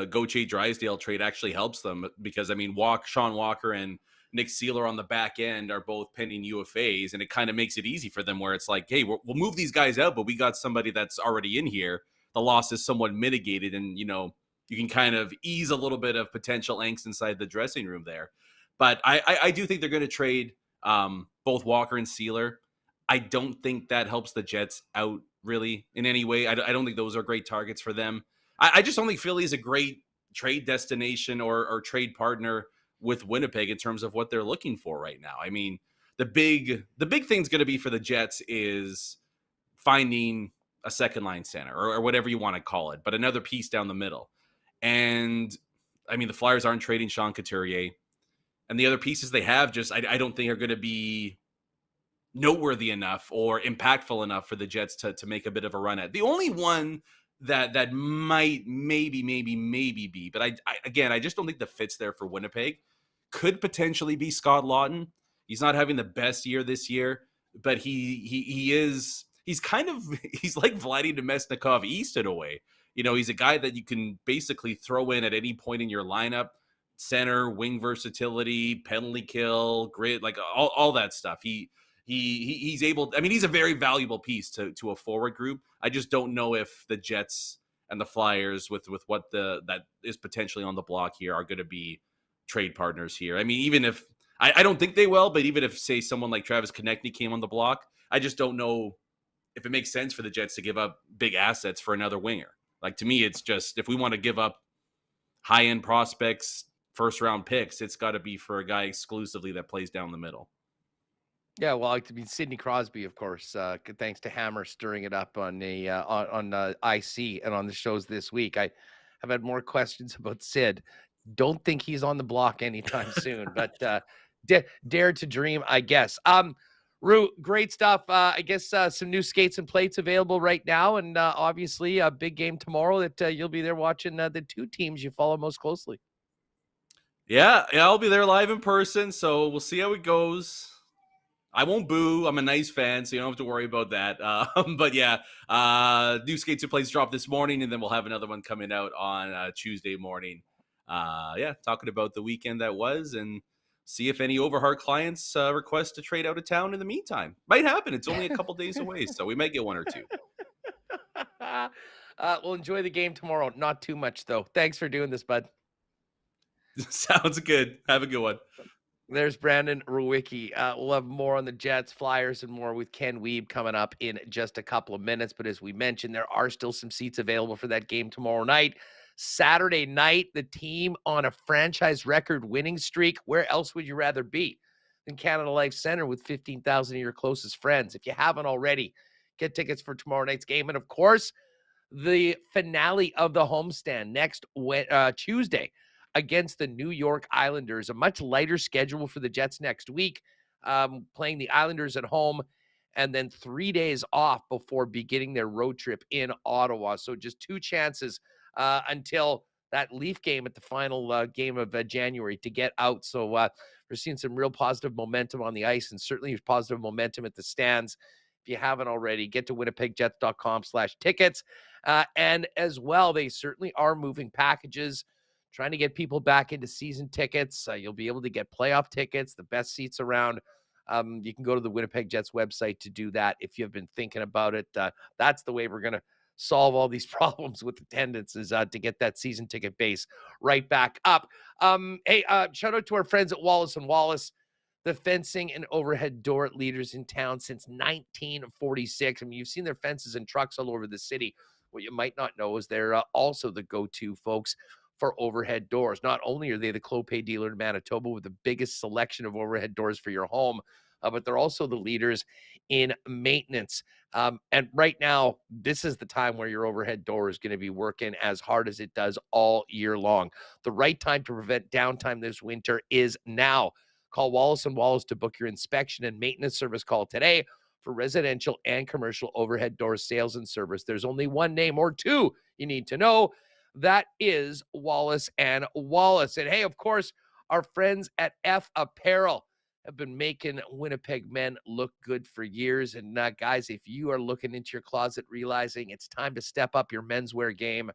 Gauthier Drysdale trade actually helps them because, I mean, Sean Walker and Nick Seeler on the back end are both pending UFAs, and it kind of makes it easy for them where it's like, hey, we'll move these guys out, but we got somebody that's already in here. The loss is somewhat mitigated, and, you can kind of ease a little bit of potential angst inside the dressing room there. But I do think they're going to trade both Walker and Seeler. I don't think that helps the Jets out really in any way. I don't think those are great targets for them. I just don't think Philly is a great trade destination or trade partner with Winnipeg in terms of what they're looking for right now. I mean, the big thing's going to be for the Jets is finding a second line center or whatever you want to call it, but another piece down the middle. And I mean, the Flyers aren't trading Sean Couturier, and the other pieces they have just I don't think are going to be noteworthy enough or impactful enough for the Jets to make a bit of a run at. The only one that might maybe be, but I just don't think the fit's there for Winnipeg, could potentially be Scott Lawton. He's not having the best year this year, but he's kind of he's like Vladimir Nemesnikov East in a way. He's a guy that you can basically throw in at any point in your lineup. Center, wing versatility, penalty kill, grit, like all that stuff. He's able. I mean, he's a very valuable piece to a forward group. I just don't know if the Jets and the Flyers, with what that is potentially on the block here, are going to be trade partners here. I mean, even if I don't think they will, but even if, say, someone like Travis Konechny came on the block, I just don't know if it makes sense for the Jets to give up big assets for another winger. Like, to me, it's just, if we want to give up high-end prospects, first-round picks, it's got to be for a guy exclusively that plays down the middle. Yeah, well, I mean, Sidney Crosby, of course, thanks to Hammer stirring it up on IC and on the shows this week. I have had more questions about Sid. Don't think he's on the block anytime soon, but dare to dream, I guess. Ru, great stuff. I guess some new skates and plates available right now, and obviously a big game tomorrow that you'll be there watching the two teams you follow most closely. Yeah, I'll be there live in person, so we'll see how it goes. I won't boo. I'm a nice fan, so you don't have to worry about that. But yeah, new skates and plates dropped this morning, and then we'll have another one coming out on Tuesday morning. Talking about the weekend that was, and see if any Overheart clients request to trade out of town in the meantime. Might happen. It's only a couple days away, so we might get one or two. We'll enjoy the game tomorrow. Not too much, though. Thanks for doing this, bud. Sounds good. Have a good one. There's Brandon Rewucki. We'll have more on the Jets, Flyers, and more with Ken Wiebe coming up in just a couple of minutes. But as we mentioned, there are still some seats available for that game tomorrow night. Saturday night, the team on a franchise record winning streak. Where else would you rather be than Canada Life Center with 15,000 of your closest friends? If you haven't already, get tickets for tomorrow night's game. And of course, the finale of the homestand next Tuesday against the New York Islanders. A much lighter schedule for the Jets next week, playing the Islanders at home and then 3 days off before beginning their road trip in Ottawa. So just two chances until that Leaf game at the final game of January to get out. So we're seeing some real positive momentum on the ice, and certainly positive momentum at the stands. If you haven't already, get to winnipegjets.com/tickets. And as well, they certainly are moving packages, trying to get people back into season tickets. You'll be able to get playoff tickets, the best seats around. You can go to the Winnipeg Jets website to do that if you've been thinking about it. That's the way we're going to solve all these problems with attendance, is to get that season ticket base right back up. Hey, shout out to our friends at Wallace & Wallace, the fencing and overhead door leaders in town since 1946. I mean, you've seen their fences and trucks all over the city. What you might not know is they're also the go-to folks for overhead doors. Not only are they the Clopay dealer in Manitoba with the biggest selection of overhead doors for your home, but they're also the leaders in maintenance. And right now, this is the time where your overhead door is going to be working as hard as it does all year long. The right time to prevent downtime this winter is now. Call Wallace & Wallace to book your inspection and maintenance service. Call today for residential and commercial overhead door sales and service. There's only one name or two you need to know. That is Wallace & Wallace. And hey, of course, our friends at F Apparel have been making Winnipeg men look good for years. And guys, if you are looking into your closet realizing it's time to step up your menswear game,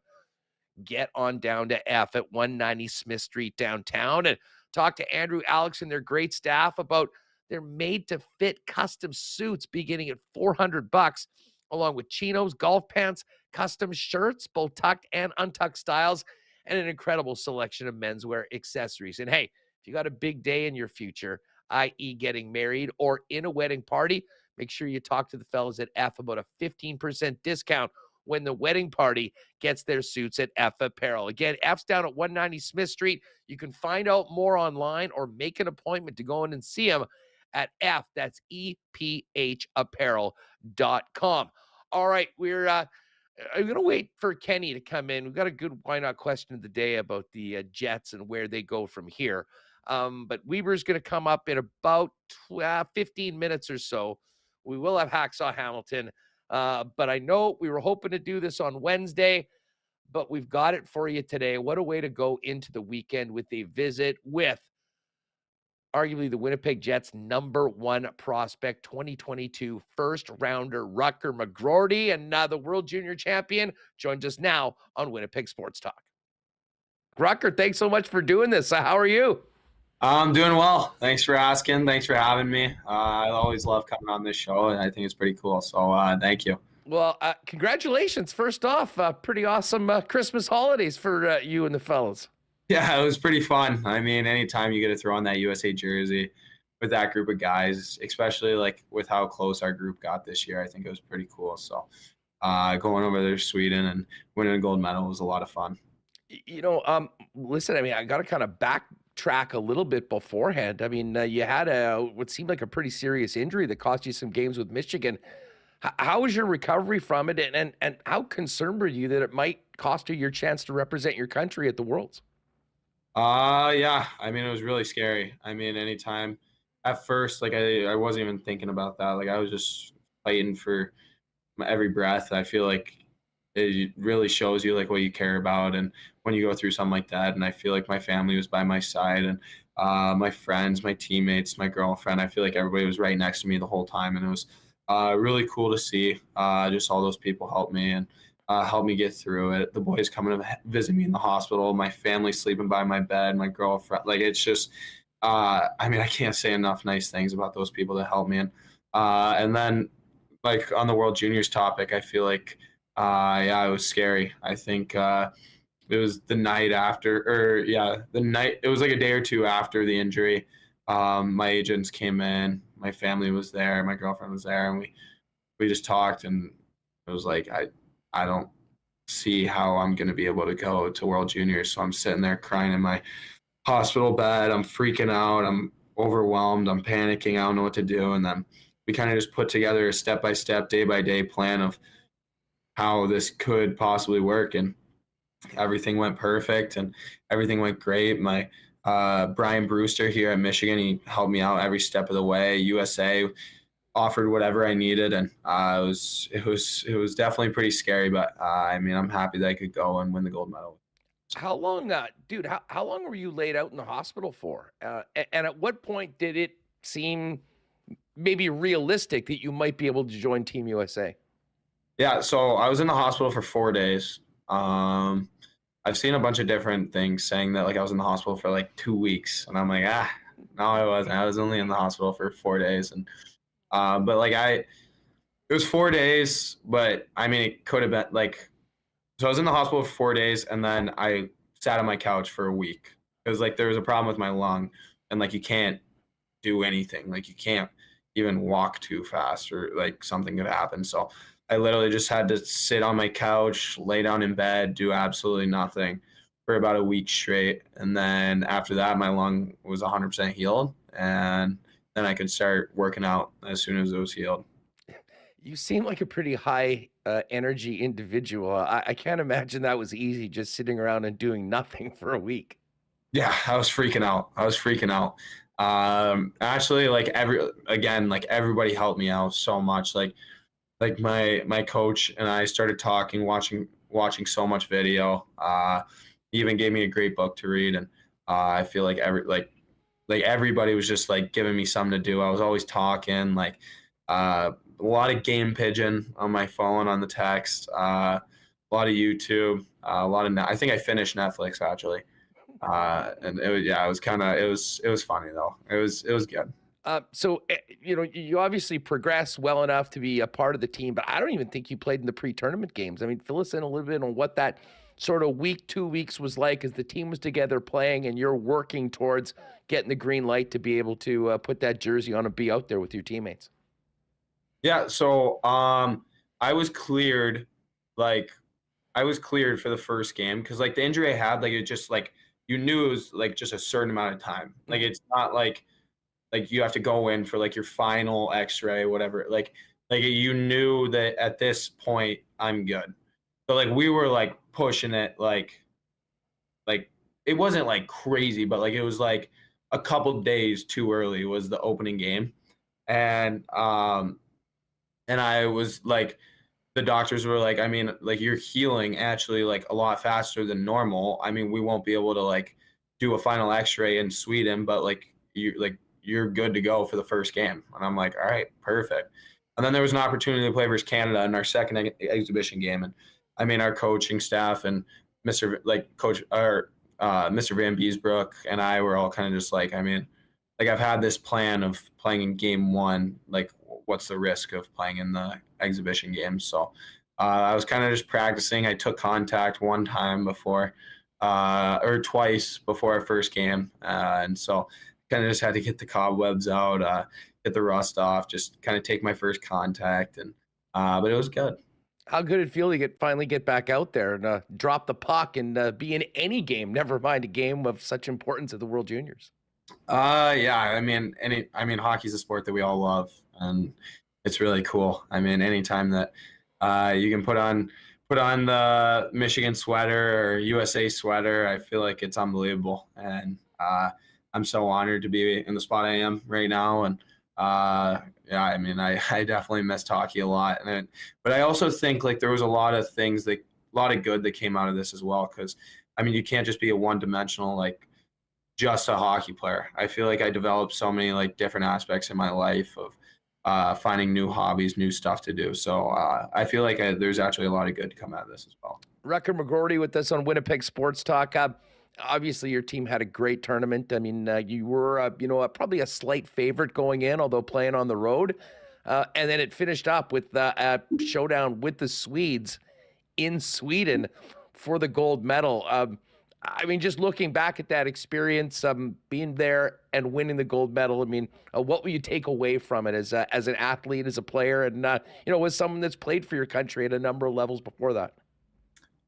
get on down to F at 190 Smith Street downtown and talk to Andrew, Alex, and their great staff about their made-to-fit custom suits beginning at $400, along with chinos, golf pants, custom shirts, both tucked and untucked styles, and an incredible selection of menswear accessories. And hey, if you got a big day in your future, i.e. getting married or in a wedding party, make sure you talk to the fellas at F about a 15% discount when the wedding party gets their suits at F Apparel. Again, F's down at 190 Smith Street. You can find out more online or make an appointment to go in and see them at F. That's EPHapparel.com. All right, I'm going to wait for Kenny to come in. We've got a good why not question of the day about the Jets and where they go from here. But Wieber's going to come up in about 15 minutes or so. We will have Hacksaw Hamilton. But I know we were hoping to do this on Wednesday, but we've got it for you today. What a way to go into the weekend with a visit with arguably the Winnipeg Jets' #1 prospect, 2022 first-rounder Rutger McGroarty, and the World Junior Champion joins us now on Winnipeg Sports Talk. Rutger, thanks so much for doing this. How are you? I'm doing well. Thanks for asking. Thanks for having me. I always love coming on this show, and I think it's pretty cool. So thank you. Well, congratulations. First off, pretty awesome Christmas holidays for you and the fellas. Yeah, it was pretty fun. I mean, anytime you get to throw on that USA jersey with that group of guys, especially like with how close our group got this year, I think it was pretty cool. So going over there to Sweden and winning a gold medal was a lot of fun. Listen, I mean, I got to kind of backtrack a little bit beforehand. I mean, you had what seemed like a pretty serious injury that cost you some games with Michigan. How was your recovery from it, and how concerned were you that it might cost you your chance to represent your country at the Worlds? Yeah, I mean, it was really scary. I mean, anytime at first, like I wasn't even thinking about that. Like I was just fighting for every breath. I feel like it really shows you like what you care about, and when you go through something like that. And I feel like my family was by my side, and my friends, my teammates, my girlfriend. I feel like everybody was right next to me the whole time, and it was really cool to see just all those people help me and help me get through it. The boys coming to visit me in the hospital, my family sleeping by my bed, my girlfriend. Like it's just, I mean, I can't say enough nice things about those people that helped me. And then, like on the World Juniors topic, I feel like, it was scary. I think it was the night after, it was like a day or two after the injury. My agents came in, my family was there, my girlfriend was there, and we just talked, and it was like, I don't see how I'm going to be able to go to World Juniors. So I'm sitting there crying in my hospital bed. I'm freaking out. I'm overwhelmed. I'm panicking. I don't know what to do. And then we kind of just put together a step-by-step, day-by-day plan of how this could possibly work. And everything went perfect and everything went great. My Brian Brewster here at Michigan, he helped me out every step of the way. USA offered whatever I needed, and it was definitely pretty scary, but I mean, I'm happy that I could go and win the gold medal. How long, dude? How long were you laid out in the hospital for? And at what point did it seem maybe realistic that you might be able to join Team USA? Yeah, so I was in the hospital for 4 days. I've seen a bunch of different things saying that like I was in the hospital for like 2 weeks, and I'm like, no, I wasn't. I was only in the hospital for 4 days, and but like it was 4 days, but I mean, it could have been like, so I was in the hospital for 4 days, and then I sat on my couch for a week because like there was a problem with my lung, and like you can't do anything, like you can't even walk too fast, or like something could happen. So I literally just had to sit on my couch, lay down in bed, do absolutely nothing for about a week straight. And then after that, my lung was 100% healed, and then I could start working out as soon as it was healed. You seem like a pretty high energy individual. I can't imagine that was easy just sitting around and doing nothing for a week. Yeah, I was freaking out. Actually, like everybody helped me out so much. Like my coach and I started talking, watching so much video. He even gave me a great book to read, and I feel like everybody was just like giving me something to do. I was always talking, like a lot of game pigeon on my phone, on the text, a lot of YouTube, I think I finished Netflix actually. And it was funny though. It was good. So, you obviously progressed well enough to be a part of the team, but I don't even think you played in the pre-tournament games. I mean, fill us in a little bit on what that sort of week, 2 weeks was like as the team was together playing and you're working towards getting the green light to be able to put that jersey on and be out there with your teammates. Yeah. So, I was cleared for the first game because like the injury I had, like it just like you knew it was like just a certain amount of time. Like it's not like you have to go in for like your final x-ray, whatever. Like you knew that at this point I'm good. So like we were like pushing it like it wasn't like crazy, but like it was like a couple days too early was the opening game. And I was like, the doctors were like, I mean, like you're healing actually like a lot faster than normal. I mean, we won't be able to like do a final x-ray in Sweden, but you're good to go for the first game. And I'm like, all right, perfect. And then there was an opportunity to play versus Canada in our second exhibition game. And I mean, our coaching staff and Mr. Van Beesbrook and I were all kind of just like, I mean, like I've had this plan of playing in game one, like what's the risk of playing in the exhibition game? So I was kind of just practicing. I took contact one time before or twice before our first game. And so kind of just had to get the cobwebs out, get the rust off, just kind of take my first contact. And but it was good. How good it feel to finally get back out there and drop the puck and be in any game, never mind a game of such importance at the World Juniors? Yeah, I mean, hockey's a sport that we all love, and it's really cool. I mean, anytime that you can put on the Michigan sweater or USA sweater, I feel like it's unbelievable. And I'm so honored to be in the spot I am right now. And yeah, I mean, I definitely missed hockey a lot. But I also think like there was a lot of things a lot of good that came out of this as well. Because I mean, you can't just be a one-dimensional like just a hockey player. I feel like I developed so many like different aspects in my life of finding new hobbies, new stuff to do. So I feel like there's actually a lot of good to come out of this as well. Rutger McGroarty with us on Winnipeg Sports Talk. Obviously, your team had a great tournament. I mean, you were, probably a slight favorite going in, although playing on the road. And then it finished up with a showdown with the Swedes in Sweden for the gold medal. I mean, just looking back at that experience, being there and winning the gold medal, I mean, what will you take away from it as an athlete, as a player, and, as someone that's played for your country at a number of levels before that?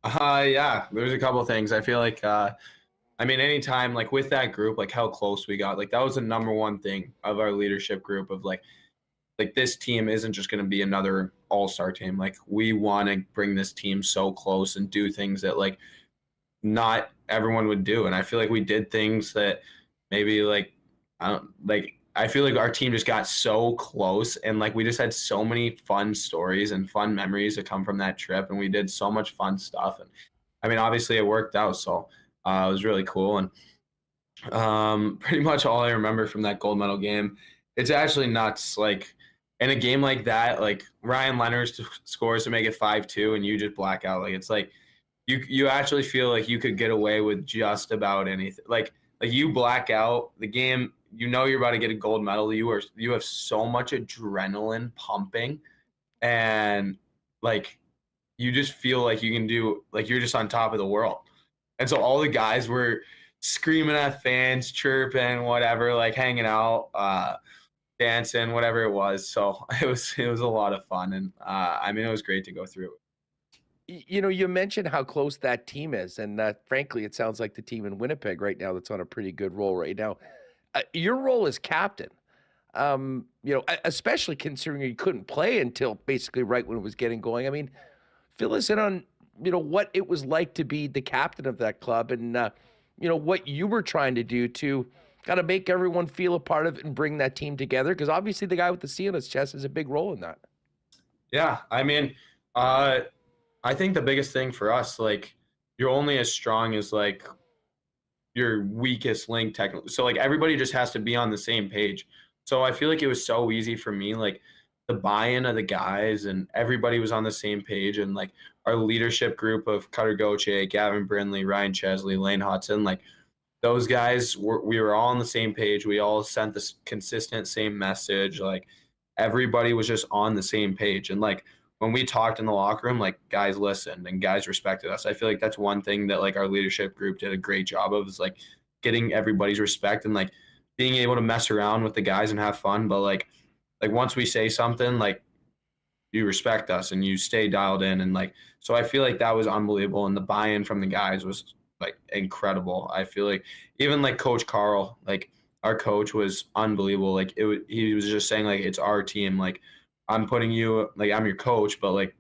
Yeah, there's a couple of things. I feel like, anytime, like with that group, like how close we got, like that was the number one thing of our leadership group of like this team isn't just going to be another all-star team. Like we want to bring this team so close and do things that like not everyone would do. And I feel like we did things that maybe I feel like our team just got so close and like we just had so many fun stories and fun memories that come from that trip. And we did so much fun stuff. And I mean, obviously it worked out. So it was really cool. And pretty much all I remember from that gold medal game, it's actually nuts. Like in a game like that, like Ryan Leonard scores to make it 5-2 and you just black out. Like it's like, you actually feel like you could get away with just about anything. Like you black out the game, you're about to get a gold medal. You have so much adrenaline pumping, and like you just feel like you can do like you're just on top of the world. And so all the guys were screaming at fans, chirping, whatever, like hanging out, dancing, whatever it was. So it was a lot of fun, and it was great to go through. You mentioned how close that team is, and frankly, it sounds like the team in Winnipeg right now that's on a pretty good roll right now. Your role as captain, Especially considering you couldn't play until basically right when it was getting going. I mean, fill us in on, what it was like to be the captain of that club and, what you were trying to do to kind of make everyone feel a part of it and bring that team together. Because obviously the guy with the C on his chest has a big role in that. Yeah. I mean, I think the biggest thing for us, like, you're only as strong as, like, your weakest link technically. So, like, everybody just has to be on the same page. So I feel like it was so easy for me, like, the buy-in of the guys and everybody was on the same page. And, like, our leadership group of Cutter Gauthier, Gavin Brindley, Ryan Chesley, Lane Hudson, like, those guys, we were all on the same page. We all sent this consistent same message. Like, everybody was just on the same page. And, like, when we talked in the locker room, like, guys listened and guys respected us. I feel like that's one thing that, like, our leadership group did a great job of, is, like, getting everybody's respect and, like, being able to mess around with the guys and have fun. But, like once we say something, like, you respect us and you stay dialed in. And, like, so I feel like that was unbelievable. And the buy-in from the guys was, like, incredible. I feel like even, like, Coach Carl, like, our coach was unbelievable. Like, he was just saying, like, it's our team. Like, I'm putting you, like, I'm your coach, but, like,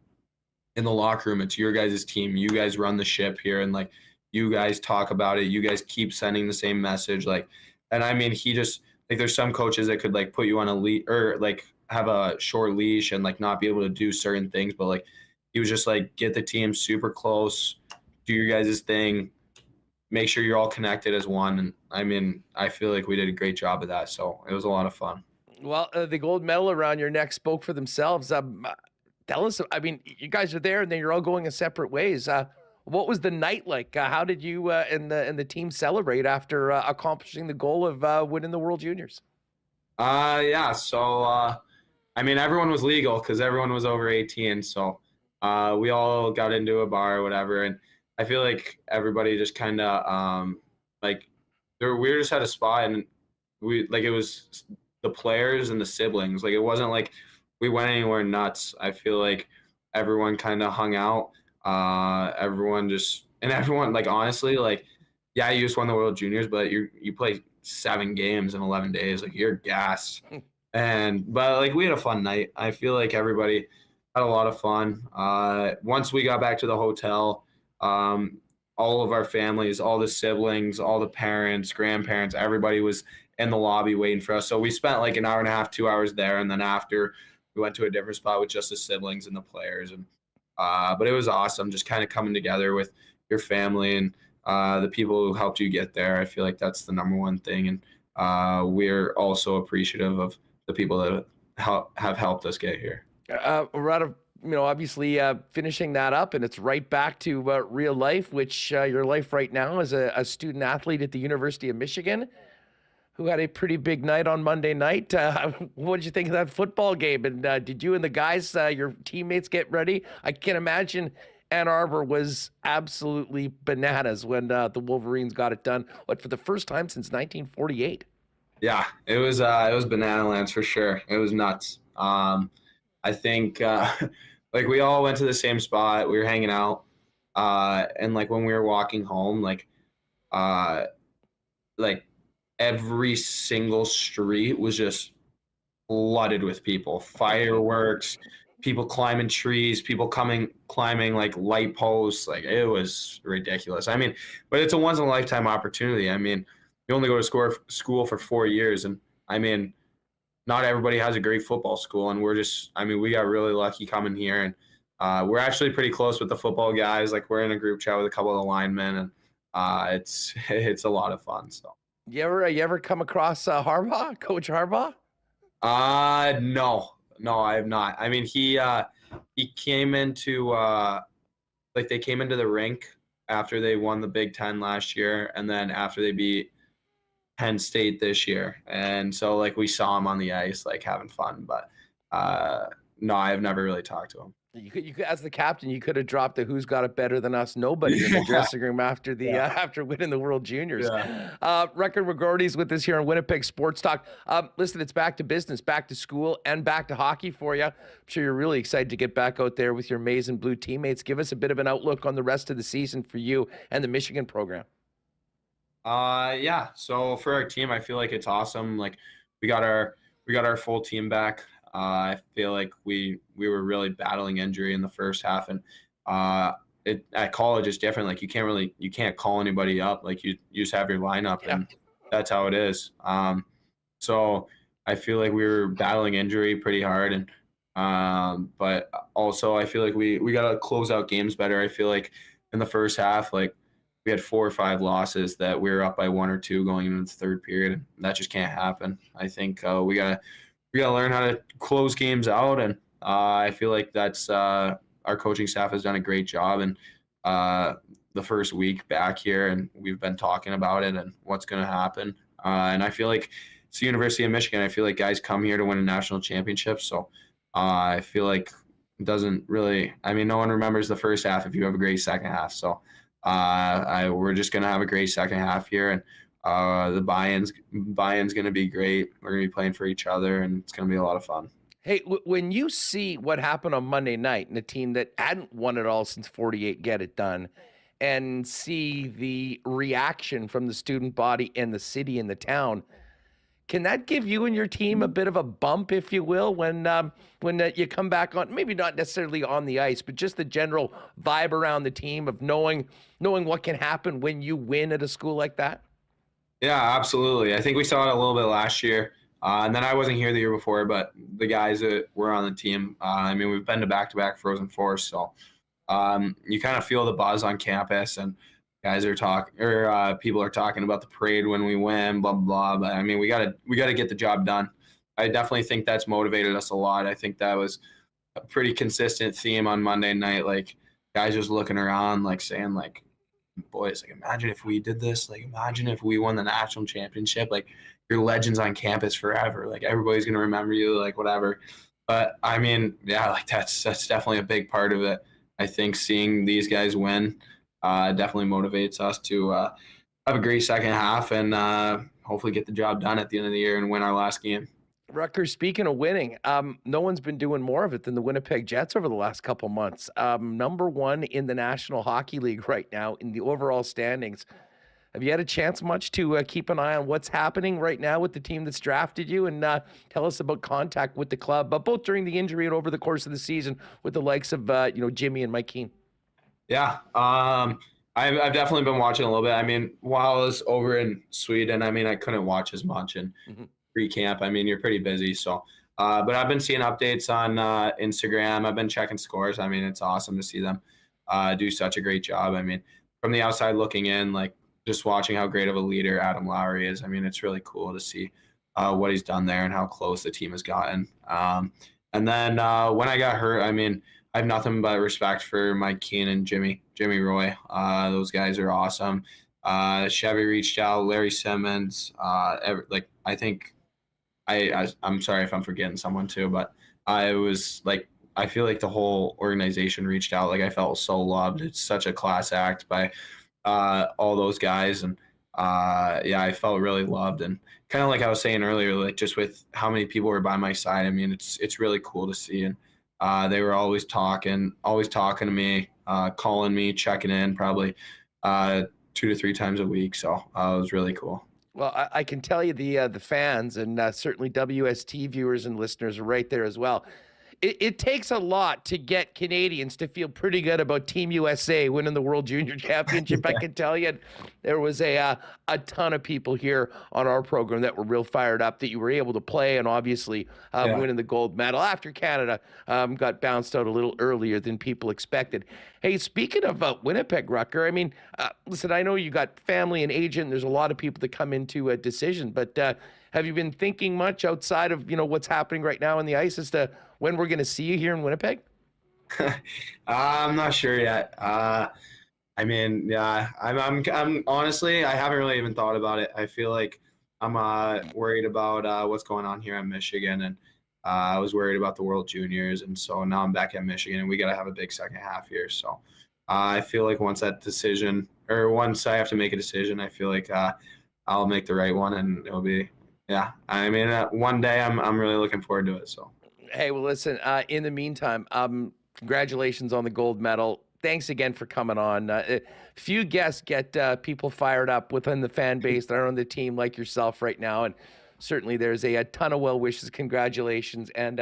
in the locker room, it's your guys' team. You guys run the ship here. And, like, you guys talk about it. You guys keep sending the same message. Like, and I mean, he just, like, there's some coaches that could, like, put you on a leash or, like, have a short leash and, like, not be able to do certain things. But, like, he was just like, get the team super close, do your guys' thing, make sure you're all connected as one. And I mean, I feel like we did a great job of that. So it was a lot of fun. Well, the gold medal around your neck spoke for themselves. Tell us, I mean, you guys are there and then you're all going in separate ways. What was the night like? How did you and the team celebrate after accomplishing the goal of winning the World Juniors? Yeah. So, I mean, everyone was legal because everyone was over 18. So we all got into a bar or whatever. And I feel like everybody just kind of, like, we just had a spot and it was the players and the siblings. Like, it wasn't like we went anywhere nuts. I feel like everyone kind of hung out. Everyone, like, honestly, like, yeah, you just won the World Juniors, but you play 7 games in 11 days. Like, you're gassed. But like, we had a fun night. I feel like everybody had a lot of fun. Once we got back to the hotel, all of our families, all the siblings, all the parents, grandparents, everybody was in the lobby waiting for us. So we spent like an hour and a half, 2 hours there. And then after, we went to a different spot with just the siblings and the players. And but it was awesome just kind of coming together with your family and the people who helped you get there. I feel like that's the number one thing. And we're also appreciative of the people that have helped us get here. We're out of, obviously finishing that up, and it's right back to real life, which your life right now as a student athlete at the University of Michigan, who had a pretty big night on Monday night. What did you think of that football game? And did you and the guys, your teammates, get ready? I can imagine Ann Arbor was absolutely bananas when the Wolverines got it done. What, for the first time since 1948? Yeah, it was banana lands for sure. It was nuts. I think like we all went to the same spot. We were hanging out, and like when we were walking home, like every single street was just flooded with people. Fireworks, people climbing trees, people climbing like light posts. Like, it was ridiculous. I mean, but it's a once in a lifetime opportunity. I mean, you only go to school for 4 years, and I mean, not everybody has a great football school, and we got really lucky coming here, and we're actually pretty close with the football guys. Like, we're in a group chat with a couple of the linemen, and it's a lot of fun. So, you ever come across Harbaugh, Coach Harbaugh? No, I have not. I mean, he came into they came into the rink after they won the Big Ten last year, and then after they beat Penn State this year, and so like we saw him on the ice like having fun, but no, I've never really talked to him. You could, as the captain, you could have dropped the "Who's got it better than us?" Nobody in the dressing room after the after winning the World Juniors. Yeah. Rutger McGroarty's with us here on Winnipeg Sports Talk. Listen, it's back to business, back to school, and back to hockey for you. I'm sure you're really excited to get back out there with your maize and blue teammates. Give us a bit of an outlook on the rest of the season for you and the Michigan program. Yeah. So for our team, I feel like it's awesome. Like, we got our got our full team back. I feel like we were really battling injury in the first half, and at college it's different. Like you can't call anybody up. Like you just have your lineup, and that's how it is. So I feel like we were battling injury pretty hard, and but also I feel like we got to close out games better. I feel like in the first half, like we had 4 or 5 losses that we were up by 1 or 2 going into the third period. And that just can't happen. I think we gotta learn how to close games out, and I feel like that's our coaching staff has done a great job. And the first week back here, and we've been talking about it and what's going to happen. And I feel like it's the University of Michigan. I feel like guys come here to win a national championship. So I feel like it doesn't really. I mean, no one remembers the first half if you have a great second half. So. We're just going to have a great second half here, and the buy-in's going to be great. We're going to be playing for each other, and it's going to be a lot of fun. Hey, when you see what happened on Monday night and a team that hadn't won it all since 48 get it done, and see the reaction from the student body and the city and the town, can that give you and your team a bit of a bump, if you will, when you come back on, maybe not necessarily on the ice, but just the general vibe around the team of knowing what can happen when you win at a school like that? Yeah, absolutely. I think we saw it a little bit last year. And then I wasn't here the year before, but the guys that were on the team, I mean, we've been to back-to-back Frozen Fours, so you kind of feel the buzz on campus, and guys are talking, or people are talking about the parade when we win, blah, blah, blah. But I mean, we gotta get the job done. I definitely think that's motivated us a lot. I think that was a pretty consistent theme on Monday night. Like guys just looking around, like saying, like, boys, like imagine if we did this. Like imagine if we won the national championship. Like you're legends on campus forever. Like everybody's gonna remember you. Like whatever. But I mean, yeah, like that's definitely a big part of it. I think seeing these guys win. Definitely motivates us to have a great second half and hopefully get the job done at the end of the year and win our last game. Rutger, speaking of winning, no one's been doing more of it than the Winnipeg Jets over the last couple months. Number 1 in the National Hockey League right now in the overall standings. Have you had a chance much to keep an eye on what's happening right now with the team that's drafted you, and tell us about contact with the club, both during the injury and over the course of the season with the likes of Jimmy and Mike Keane? Yeah, I've definitely been watching a little bit. I mean, while I was over in Sweden, I mean, I couldn't watch as much in pre-camp. I mean, you're pretty busy, so. But I've been seeing updates on Instagram. I've been checking scores. I mean, it's awesome to see them do such a great job. I mean, from the outside looking in, like just watching how great of a leader Adam Lowry is. I mean, it's really cool to see what he's done there and how close the team has gotten. And then when I got hurt, I mean, I have nothing but respect for Mike Keane and Jimmy Roy. Those guys are awesome. Chevy reached out, Larry Simmons. I think I'm sorry if I'm forgetting someone too, but I was like, I feel like the whole organization reached out. Like I felt so loved. It's such a class act by all those guys, and yeah, I felt really loved. And kind of like I was saying earlier, like just with how many people were by my side, I mean, it's really cool to see. And they were always talking to me, calling me, checking in probably 2 to 3 times a week. So it was really cool. Well, I can tell you the fans and certainly WST viewers and listeners are right there as well. It takes a lot to get Canadians to feel pretty good about Team USA winning the World Junior Championship. I can tell you there was a ton of people here on our program that were real fired up that you were able to play and obviously winning the gold medal after Canada got bounced out a little earlier than people expected. Hey, speaking of Winnipeg, Rutger, I mean, listen, I know you got family and agent. There's a lot of people that come into a decision, but have you been thinking much outside of, what's happening right now on the ice as to when we're going to see you here in Winnipeg? I'm not sure yet. I mean, yeah, I'm honestly, I haven't really even thought about it. I feel like I'm worried about what's going on here in Michigan, and I was worried about the World Juniors, and so now I'm back at Michigan, and we got to have a big second half here. So I feel like once I have to make a decision, I feel like I'll make the right one, and it'll be, yeah. I mean, one day I'm really looking forward to it. So. Hey, well, listen, in the meantime, congratulations on the gold medal. Thanks again for coming on. Few guests get people fired up within the fan base that are on the team like yourself right now. And certainly there's a ton of well wishes, congratulations, and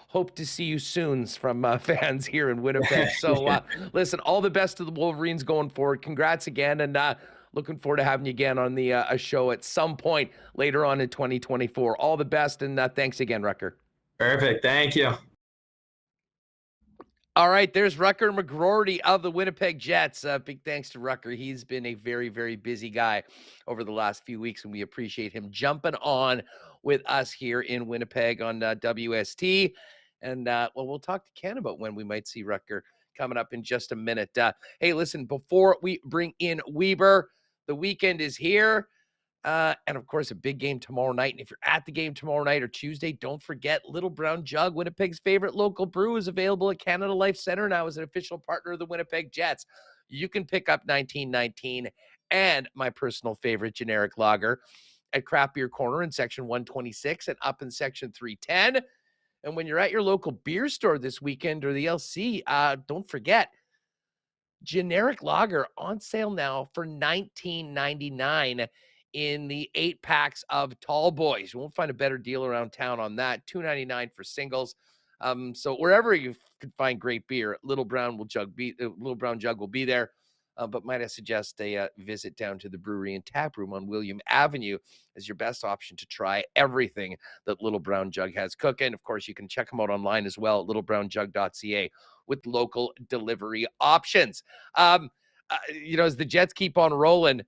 hope to see you soon from fans here in Winnipeg. So listen, all the best to the Wolverines going forward. Congrats again, and looking forward to having you again on the a show at some point later on in 2024. All the best, and thanks again, Rutger. Perfect. Thank you. All right, there's Rutger McGroarty of the Winnipeg Jets. Big thanks to Rutger. He's been a very, very busy guy over the last few weeks, and we appreciate him jumping on with us here in Winnipeg on WST. And, well, we'll talk to Ken about when we might see Rutger coming up in just a minute. Hey, listen, before we bring in Wiebe, the weekend is here. And of course, a big game tomorrow night. And if you're at the game tomorrow night or Tuesday, don't forget Little Brown Jug, Winnipeg's favorite local brew, is available at Canada Life Center now as an official partner of the Winnipeg Jets. You can pick up 1919 and my personal favorite generic lager at Craft Beer Corner in section 126 and up in section 310. And when you're at your local beer store this weekend or the LC, don't forget generic lager on sale now for $19.99 in the 8 packs of Tall Boys. You won't find a better deal around town on that. $2.99 for singles. So wherever you can find great beer, Little Brown Jug will be there. But might I suggest a visit down to the brewery and tap room on William Avenue as your best option to try everything that Little Brown Jug has cooking. Of course, you can check them out online as well at littlebrownjug.ca with local delivery options. As the Jets keep on rolling,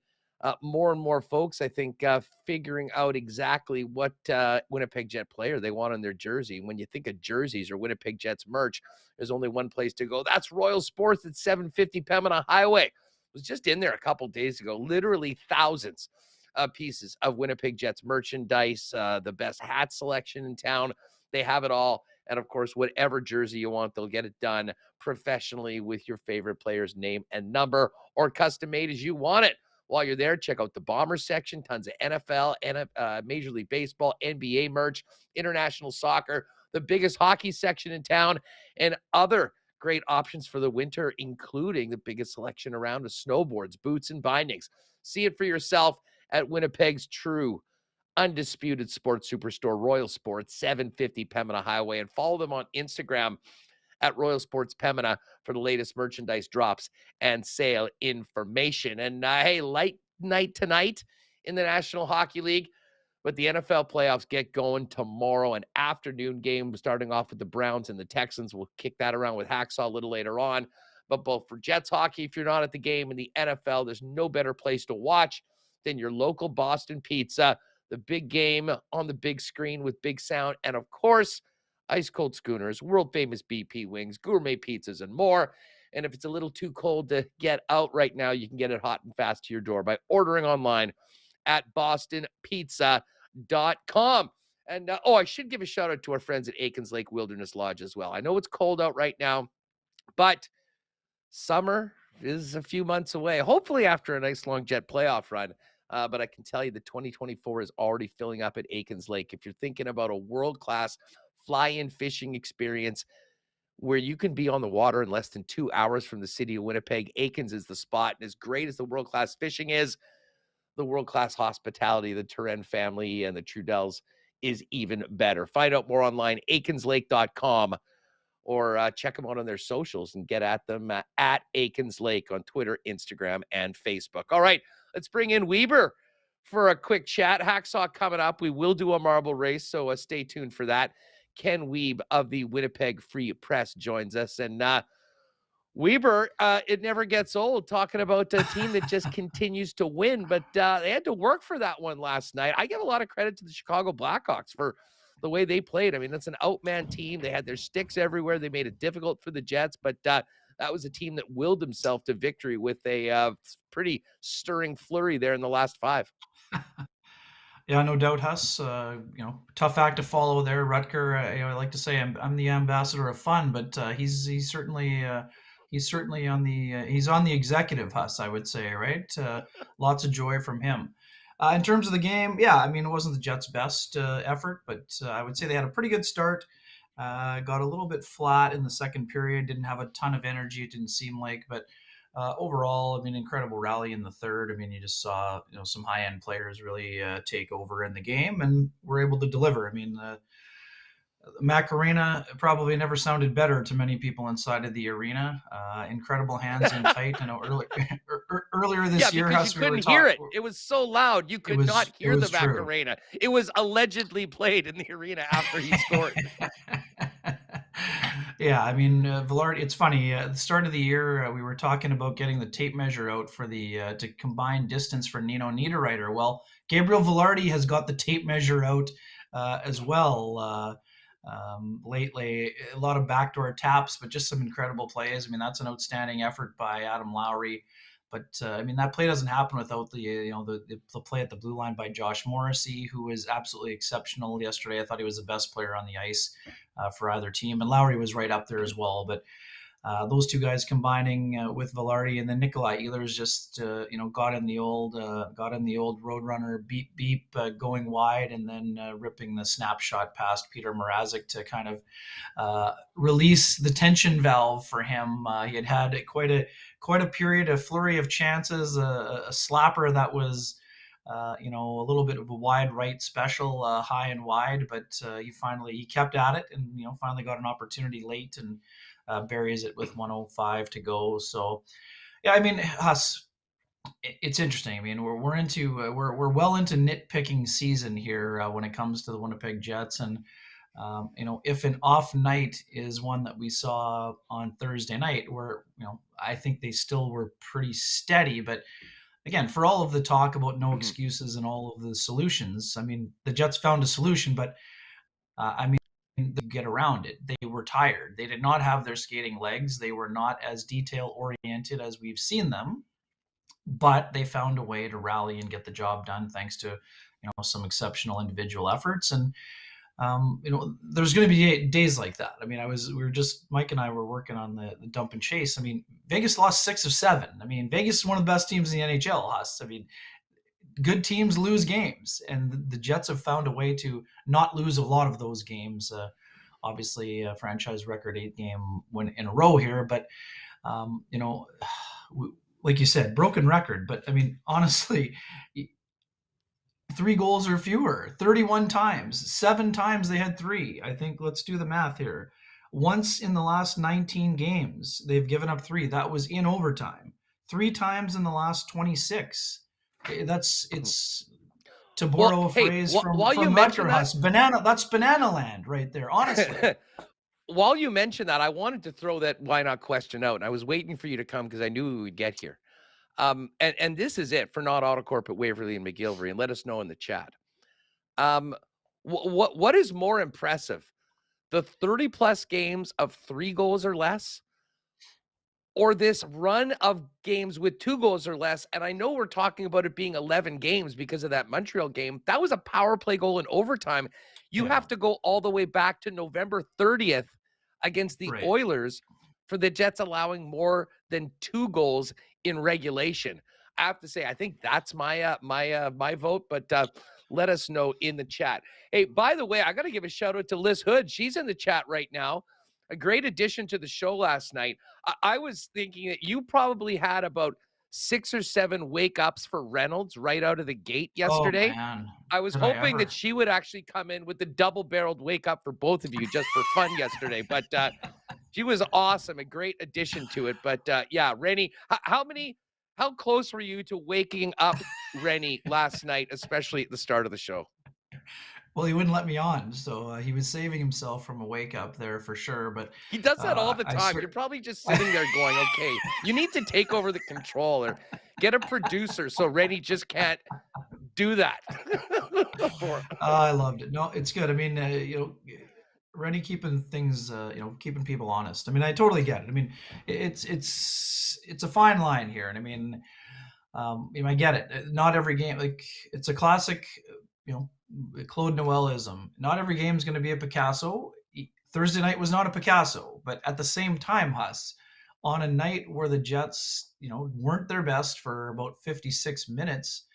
more and more folks, I think, figuring out exactly what Winnipeg Jet player they want on their jersey. When you think of jerseys or Winnipeg Jets merch, there's only one place to go. That's Royal Sports at 750 Pembina Highway. Was just in there a couple days ago. Literally thousands of pieces of Winnipeg Jets merchandise, the best hat selection in town. They have it all. And, of course, whatever jersey you want, they'll get it done professionally with your favorite player's name and number or custom made as you want it. While you're there, check out the Bombers section, tons of NFL, Major League Baseball, NBA merch, international soccer, the biggest hockey section in town, and other great options for the winter, including the biggest selection around with snowboards, boots, and bindings. See it for yourself at Winnipeg's true, undisputed sports superstore, Royal Sports, 750 Pembina Highway, and follow them on Instagram at Royal Sports Pembina for the latest merchandise drops and sale information. And hey, light night tonight in the National Hockey League, but the NFL playoffs get going tomorrow. An afternoon game starting off with the Browns and the Texans. We'll kick that around with Hacksaw a little later on. But both for Jets hockey, if you're not at the game, in the NFL, there's no better place to watch than your local Boston Pizza. The big game on the big screen with big sound. And of course, ice cold schooners, world famous BP wings, gourmet pizzas, and more. And if it's a little too cold to get out right now, you can get it hot and fast to your door by ordering online at bostonpizza.com. And I should give a shout out to our friends at Aitken's Lake Wilderness Lodge as well. I know it's cold out right now, but summer is a few months away, hopefully after a nice long Jet playoff run. But I can tell you the 2024 is already filling up at Aitken's Lake. If you're thinking about a world-class fly-in fishing experience where you can be on the water in less than 2 hours from the city of Winnipeg, Aitken's is the spot. And as great as the world-class fishing is, the world-class hospitality, the Terrence family and the Trudells is even better. Find out more online, aikenslake.com, or check them out on their socials and get at them at Aitken's Lake on Twitter, Instagram, and Facebook. All right, let's bring in Wiebe for a quick chat. Hacksaw coming up. We will do a marble race, so stay tuned for that. Ken Wiebe of the Winnipeg Free Press joins us. And Wiebe, it never gets old talking about a team that just continues to win, but they had to work for that one last night. I give a lot of credit to the Chicago Blackhawks for the way they played. I mean, that's an outman team. They had their sticks everywhere. They made it difficult for the Jets, but that was a team that willed himself to victory with a pretty stirring flurry there in the last 5. Yeah, no doubt, Huss. Tough act to follow there, Rutger. I like to say I'm the ambassador of fun, but he's certainly on the executive, Huss, I would say, right? Lots of joy from him. In terms of the game, yeah, I mean, it wasn't the Jets' best effort, but I would say they had a pretty good start. Got a little bit flat in the second period. Didn't have a ton of energy, it didn't seem like, but overall, I mean, incredible rally in the third. I mean, you just saw, some high-end players really take over in the game and were able to deliver. I mean, Macarena probably never sounded better to many people inside of the arena. Incredible hands in tight. I know earlier this year, because you couldn't hear it. It was so loud you could not hear the Macarena. It was allegedly played in the arena after he scored. Yeah, I mean, Villardi, it's funny. At the start of the year, we were talking about getting the tape measure out for the to combine distance for Nino Niederreiter. Well, Gabriel Villardi has got the tape measure out as well. Lately, a lot of backdoor taps, but just some incredible plays. I mean, that's an outstanding effort by Adam Lowry. But I mean, that play doesn't happen without the play at the blue line by Josh Morrissey, who was absolutely exceptional yesterday. I thought he was the best player on the ice for either team, and Lowry was right up there as well. But those two guys combining with Villardi, and then Nikolai Ehlers just got in the old Roadrunner beep going wide, and then ripping the snapshot past Peter Mrazek to kind of release the tension valve for him. He had quite a period, a flurry of chances, a slapper that was a little bit of a wide right special, high and wide, but he kept at it, and finally got an opportunity late and buries it with 1:05 to go. So, yeah, I mean, Huss, it's interesting. I mean, we're well into nitpicking season here when it comes to the Winnipeg Jets, and if an off night is one that we saw on Thursday night, where I think they still were pretty steady, but again, for all of the talk about no excuses and all of the solutions, I mean, the Jets found a solution, but I mean, they get around it. They were tired. They did not have their skating legs. They were not as detail oriented as we've seen them, but they found a way to rally and get the job done thanks to some exceptional individual efforts. And there's going to be days like that. I mean, Mike and I were working on the dump and chase. I mean, Vegas lost 6 of 7. I mean, Vegas is one of the best teams in the NHL, Huss. I mean, good teams lose games, and the Jets have found a way to not lose a lot of those games. Obviously, a franchise record 8-game win in a row here, but like you said, broken record. But I mean, honestly, 3 goals or fewer, 31 times, 7 times they had 3. I think, let's do the math here. Once in the last 19 games, they've given up 3. That was in overtime. 3 times in the last 26. It's to borrow a phrase from Rutger Huss, banana. That's banana land right there, honestly. While you mentioned that, I wanted to throw that why not question out, and I was waiting for you to come because I knew we would get here. And this is it for Not Autocorp at Waverly and McGillivray, and let us know in the chat. What is more impressive, the 30-plus games of 3 goals or less, or this run of games with 2 goals or less? And I know we're talking about it being 11 games because of that Montreal game. That was a power play goal in overtime. You have to go all the way back to November 30th against the Oilers for the Jets allowing more than 2 goals in regulation. I have to say, I think that's my my vote, but let us know in the chat. Hey, by the way, I got to give a shout out to Liz Hood. She's in the chat right now. A great addition to the show last night. I was thinking that you probably had about 6 or 7 wake-ups for Reynolds right out of the gate yesterday. Oh, man. I was hoping that she would actually come in with the double-barreled wake-up for both of you just for fun yesterday. But she was awesome, a great addition to it. But, yeah, Rennie, how close were you to waking up Rennie last night, especially at the start of the show? Well, he wouldn't let me on, so he was saving himself from a wake-up there for sure. But he does that all the time. You're probably just sitting there going, okay, you need to take over the control or get a producer so Rennie just can't do that. I loved it. No, it's good. I mean, Rennie keeping things, keeping people honest. I mean, I totally get it. I mean, it's a fine line here. And I mean, I get it. Not every game, it's a classic, Claude Noëlism. Not every game is going to be a Picasso. Thursday night was not a Picasso, but at the same time, Huss, on a night where the Jets, weren't their best for about 56 minutes,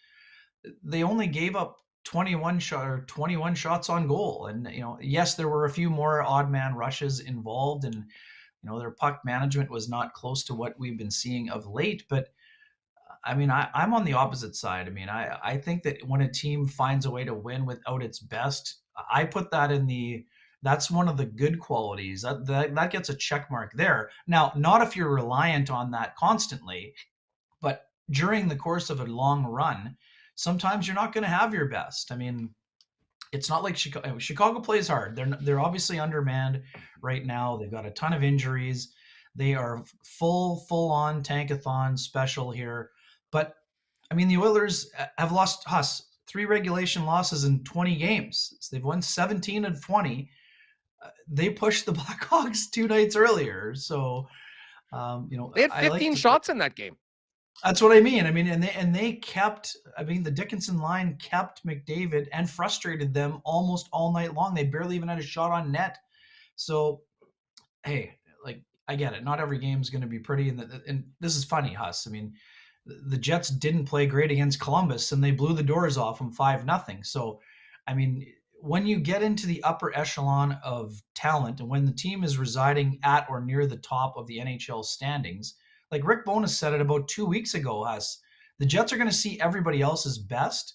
they only gave up 21 shots on goal. And, yes, there were a few more odd man rushes involved, and their puck management was not close to what we've been seeing of late. But I mean, I'm on the opposite side. I mean, I think that when a team finds a way to win without its best, I put that that's one of the good qualities. That gets a check mark there. Now, not if you're reliant on that constantly, but during the course of a long run, sometimes you're not going to have your best. I mean, it's not like Chicago plays hard. They're obviously undermanned right now. They've got a ton of injuries. They are full on tankathon special here. But I mean, the Oilers have lost 3 regulation losses in 20 games. So they've won 17 of 20. They pushed the Blackhawks 2 nights earlier. So, they had 15 shots in that game. That's what I mean. I mean, and they kept, the Dickinson line kept McDavid and frustrated them almost all night long. They barely even had a shot on net. So, hey, like, I get it. Not every game is going to be pretty. And this is funny, Huss. I mean, the Jets didn't play great against Columbus and they blew the doors off them 5-0. So, I mean, when you get into the upper echelon of talent and when the team is residing at or near the top of the NHL standings, like Rick Bowness said it about 2 weeks ago, the Jets are going to see everybody else's best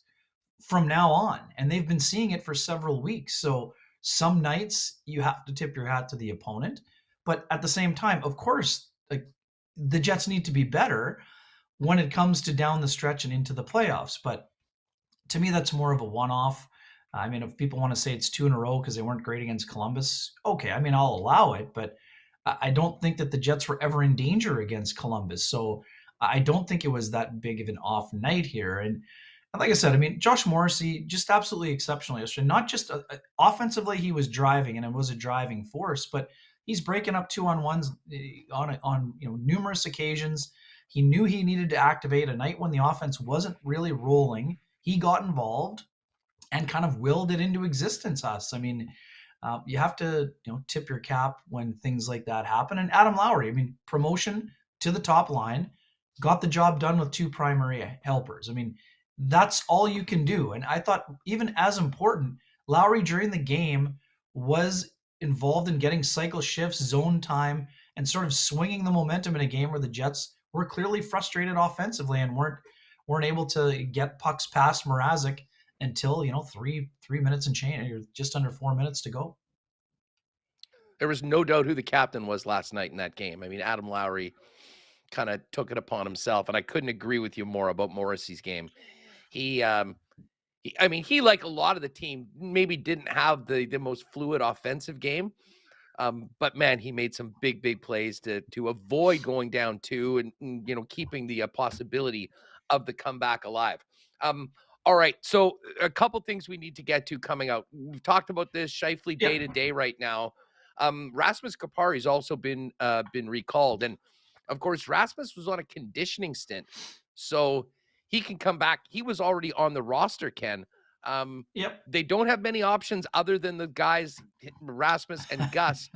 from now on. And they've been seeing it for several weeks. So some nights you have to tip your hat to the opponent. But at the same time, of course, like the Jets need to be better when it comes to down the stretch and into the playoffs. But to me, that's more of a one-off. I mean, if people want to say it's 2 in a row because they weren't great against Columbus, okay, I mean, I'll allow it. But I don't think that the Jets were ever in danger against Columbus. So I don't think it was that big of an off night here. And like I said, I mean, Josh Morrissey, just absolutely exceptional yesterday. Not just offensively, he was driving and it was a driving force, but he's breaking up 2-on-1s on numerous occasions. He knew he needed to activate a night when the offense wasn't really rolling. He got involved and kind of willed it into existence. I mean, you have to tip your cap when things like that happen. And Adam Lowry, I mean, promotion to the top line, got the job done with 2 primary helpers. I mean, that's all you can do. And I thought even as important, Lowry during the game was involved in getting cycle shifts, zone time, and sort of swinging the momentum in a game where the Jets were clearly frustrated offensively and weren't able to get pucks past Mrazek until 3 minutes and change, or just under 4 minutes to go. There was no doubt who the captain was last night in that game. I mean, Adam Lowry kind of took it upon himself, and I couldn't agree with you more about Morrissey's game. He, like a lot of the team, maybe didn't have the most fluid offensive game, but man, he made some big plays to avoid going down 2 and keeping the possibility of the comeback alive. All right, so a couple things we need to get to coming out. We've talked about this Scheifele day to day right now. Rasmus Kupari's also been recalled, and of course Rasmus was on a conditioning stint, so he can come back. He was already on the roster, Ken. They don't have many options other than the guys Rasmus and Gus,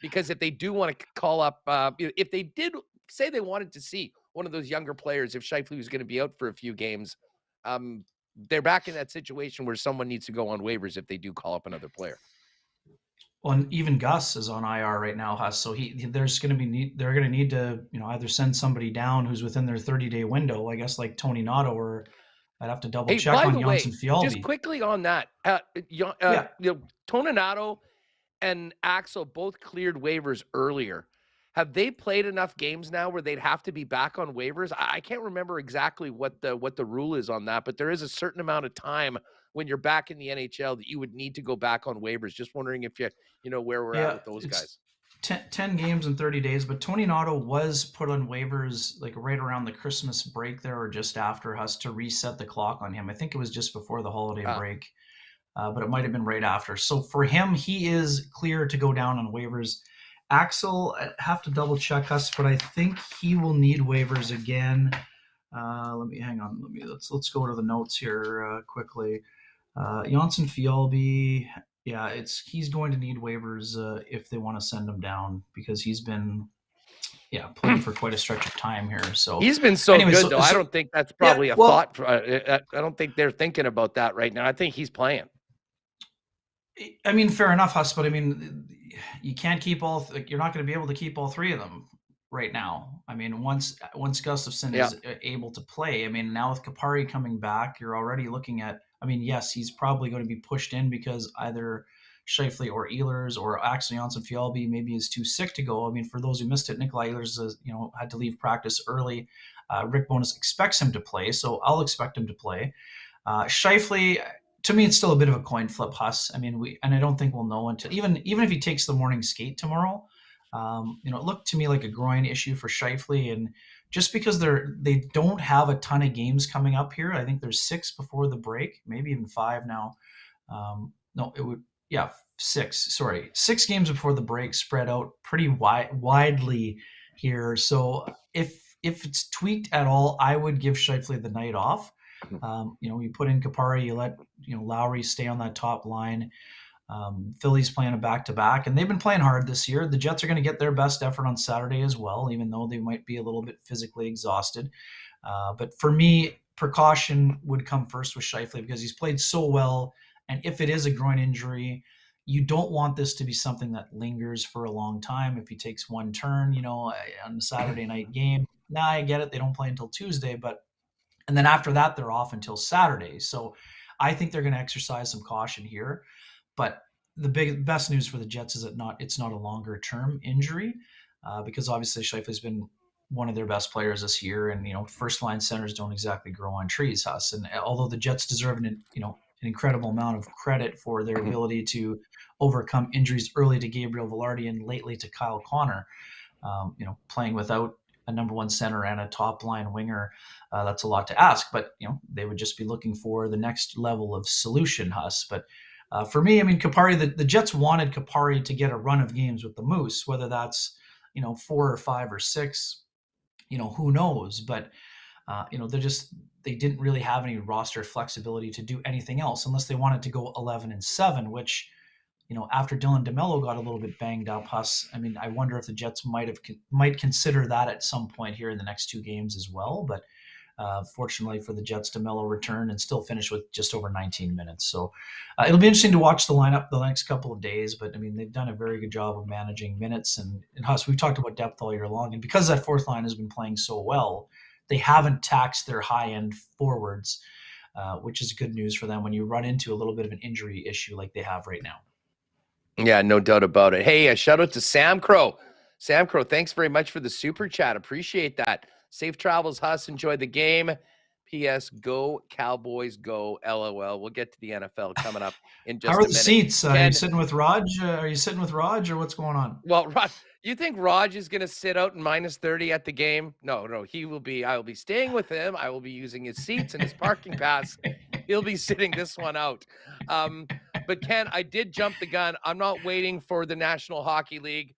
because if they do want to call up, if they did say they wanted to see one of those younger players, if Scheifele was going to be out for a few games, they're back in that situation where someone needs to go on waivers if they do call up another player. Well, and even Gus is on IR right now, Huss. So they're going to need to, either send somebody down who's within their 30-day window, I guess, like Tony Nato, or I'd have to double check on Janssen Fjallby. Just quickly on that, Tony Nato and Axel both cleared waivers earlier. Have they played enough games now where they'd have to be back on waivers? I can't remember exactly what the rule is on that, but there is a certain amount of time when you're back in the NHL that you would need to go back on waivers. Just wondering if you know where we're at with those guys. 10 games in 30 days, but Tony Nato was put on waivers like right around the Christmas break there, or just after us, to reset the clock on him. I think it was just before the holiday break, but it might have been right after. So for him, he is clear to go down on waivers. Axel, I have to double check us, but I think he will need waivers again. Let's go to the notes here quickly. Janssen Fjallby, he's going to need waivers if they want to send him down, because he's been playing for quite a stretch of time here. So he's been good though. I don't think that's probably a thought. I don't think they're thinking about that right now. I think he's playing. I mean, fair enough, Huss, but I mean, you can't keep you're not going to be able to keep all three of them right now. I mean, once Gustafsson Yeah. is able to play, I mean, now with Kapari coming back, you're already looking at, I mean, yes, he's probably going to be pushed in because either Scheifele or Ehlers or actually Janssen Fjallby maybe is too sick to go. I mean, for those who missed it, Nikolai Ehlers, had to leave practice early. Rick Bowness expects him to play, so I'll expect him to play. Scheifele, to me, it's still a bit of a coin flip, Huss. I mean, I don't think we'll know until even if he takes the morning skate tomorrow. It looked to me like a groin issue for Scheifele, and just because they don't have a ton of games coming up here, I think there's 6 before the break, maybe even 5 now. No, it would, yeah, 6. Sorry, 6 games before the break, spread out pretty widely here. So if it's tweaked at all, I would give Scheifele the night off. You put in Kapari, you let Lowry stay on that top line. Philly's playing a back-to-back, and they've been playing hard this year. The Jets are going to get their best effort on Saturday as well, even though they might be a little bit physically exhausted. But for me, precaution would come first with Scheifele because he's played so well, and if it is a groin injury, you don't want this to be something that lingers for a long time. If he takes one turn, on the Saturday night game, I get it. They don't play until Tuesday, and then after that, they're off until Saturday. So I think they're going to exercise some caution here. But the best news for the Jets is that it's not a longer term injury because obviously Scheifele's been one of their best players this year, and first line centers don't exactly grow on trees, Huss. And although the Jets deserve an incredible amount of credit for their ability to overcome injuries early to Gabriel Velarde and lately to Kyle Connor, playing without a number one center and a top line winger, that's a lot to ask. But they would just be looking for the next level of solution, Huss. But for me, I mean, Kapari, the Jets wanted Kapari to get a run of games with the Moose, whether that's 4 or 5 or 6, who knows? But they didn't really have any roster flexibility to do anything else unless they wanted to go 11-7, which after Dylan DeMello got a little bit banged up, Huss, I mean, I wonder if the Jets might consider that at some point here in the next 2 games as well. But fortunately for the Jets, DeMello returned and still finished with just over 19 minutes. So it'll be interesting to watch the lineup the next couple of days. But I mean, they've done a very good job of managing minutes. And Huss, we've talked about depth all year long. And because that fourth line has been playing so well, they haven't taxed their high-end forwards, which is good news for them when you run into a little bit of an injury issue like they have right now. Yeah, no doubt about it. Hey, a shout out to Sam Crow. Sam Crow, thanks very much for the super chat. Appreciate that. Safe travels, Huss. Enjoy the game. P.S. Go Cowboys, go. LOL. We'll get to the NFL coming up in just a minute. How are the seats? Are you sitting with Raj? Are you sitting with Raj, or what's going on? Well, Raj, you think Raj is going to sit out in -30 at the game? No. He will be. I will be staying with him. I will be using his seats and his parking pass. He'll be sitting this one out. But Ken, I did jump the gun. I'm not waiting for the National Hockey League.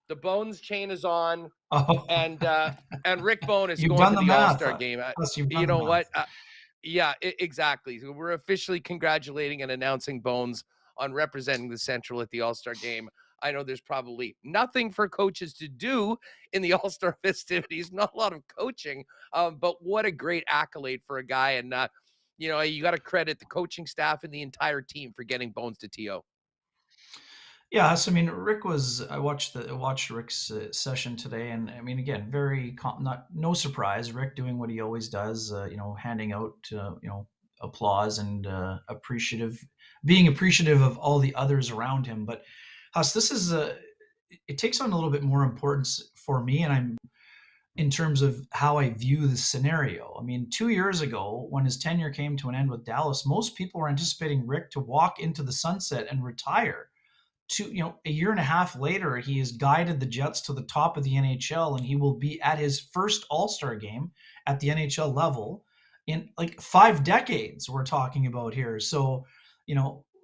The Bones chain is on, and Rick Bone is going to the All-Star game. You know what? Exactly. So we're officially congratulating and announcing Bones on representing the Central at the All-Star game. I know there's probably nothing for coaches to do in the All-Star festivities, not a lot of coaching, but what a great accolade for a guy. And, you got to credit the coaching staff and the entire team for getting Bones to TO. Yeah, so I mean, I watched Rick's session today, and I mean, again, no surprise, Rick doing what he always does, handing out, applause and being appreciative of all the others around him. But Huss, it takes on a little bit more importance for me, and I'm in terms of how I view the scenario. I mean, 2 years ago, when his tenure came to an end with Dallas, most people were anticipating Rick to walk into the sunset and retire. A year and a half later, he has guided the Jets to the top of the NHL, and he will be at his first All-Star game at the NHL level in like 5 decades we're talking about here. So,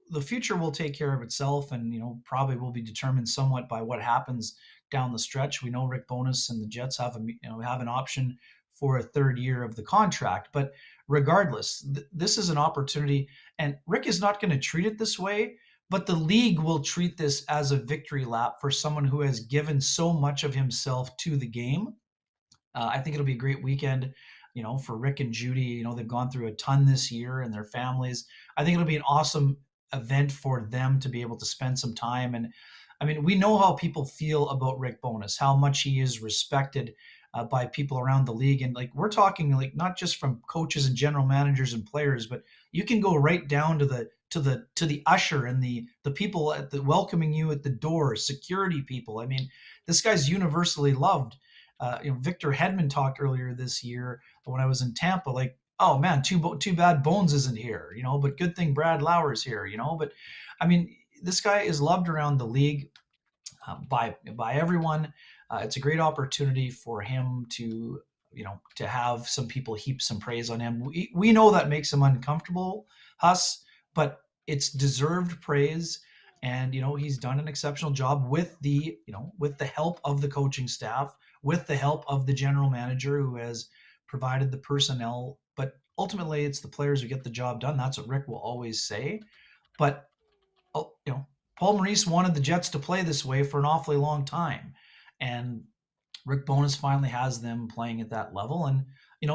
the future will take care of itself, and, probably will be determined somewhat by what happens down the stretch. We know Rick Bowness and the Jets have an option for a 3rd year of the contract, but regardless, this is an opportunity, and Rick is not going to treat it this way. But the league will treat this as a victory lap for someone who has given so much of himself to the game. I think it'll be a great weekend, for Rick and Judy. They've gone through a ton this year and their families. I think it'll be an awesome event for them to be able to spend some time. And I mean, we know how people feel about Rick Bowness, how much he is respected by people around the league. And like, we're talking like not just from coaches and general managers and players, but you can go right down to the usher and the people at the welcoming you at the door, security people. I mean, this guy's universally loved. Victor Hedman talked earlier this year when I was in Tampa, like, oh man, too bad Bones isn't here, but good thing Brad Lauer's here, But I mean, this guy is loved around the league by everyone. It's a great opportunity for him to have some people heap some praise on him. We know that makes him uncomfortable, Huss, but it's deserved praise. And he's done an exceptional job with the help of the coaching staff, with the help of the general manager who has provided the personnel. But ultimately, it's the players who get the job done. That's what Rick will always say. But Paul Maurice wanted the Jets to play this way for an awfully long time, and Rick Bowness finally has them playing at that level. And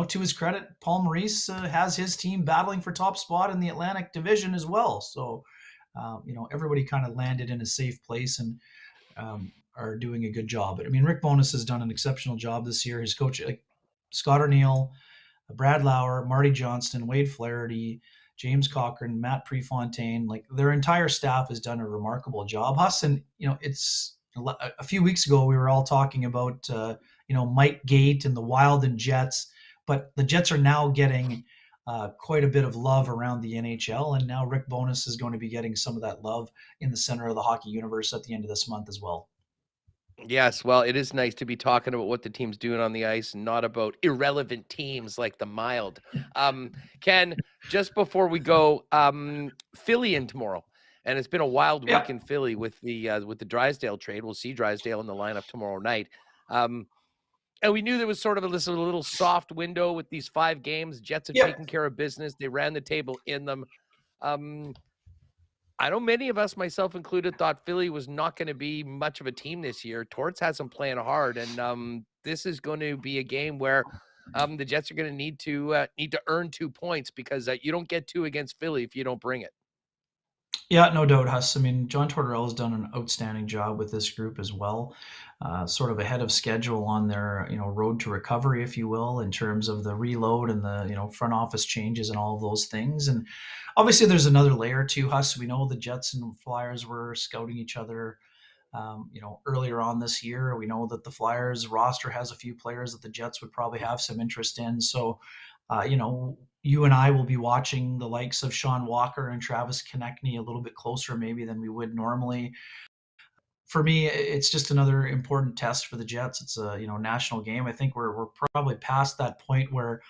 to his credit, Paul Maurice has his team battling for top spot in the Atlantic Division as well. So everybody kind of landed in a safe place and are doing a good job. But I mean, Rick Bowness has done an exceptional job this year. His coach, like Scott O'Neill, Brad Lauer, Marty Johnston, Wade Flaherty, James Cochran, Matt Prefontaine, like their entire staff has done a remarkable job. Huss, and it's a few weeks ago we were all talking about Mike Gate and the Wild and Jets, but the Jets are now getting quite a bit of love around the NHL, and now Rick Bowness is going to be getting some of that love in the center of the hockey universe at the end of this month as well. Yes, well, it is nice to be talking about what the team's doing on the ice and not about irrelevant teams like the Mild. Ken, just before we go, Philly in tomorrow, and it's been a wild week in Philly with the Drysdale trade. We'll see Drysdale in the lineup tomorrow night. And we knew there was sort of a little soft window with these 5 games. Jets have taken care of business. They ran the table in them. I know many of us, myself included, thought Philly was not going to be much of a team this year. Torts has them playing hard, and this is going to be a game where the Jets are going to need to earn 2 points, because you don't get 2 against Philly if you don't bring it. Yeah, no doubt, Huss. I mean, John Tortorella has done an outstanding job with this group as well, sort of ahead of schedule on their road to recovery, if you will, in terms of the reload and the front office changes and all of those things. And obviously, there's another layer to Huss. We know the Jets and Flyers were scouting each other, earlier on this year. We know that the Flyers roster has a few players that the Jets would probably have some interest in. So, you and I will be watching the likes of Sean Walker and Travis Konechny a little bit closer maybe than we would normally. For me, it's just another important test for the Jets. It's a national game. I think we're probably past that point where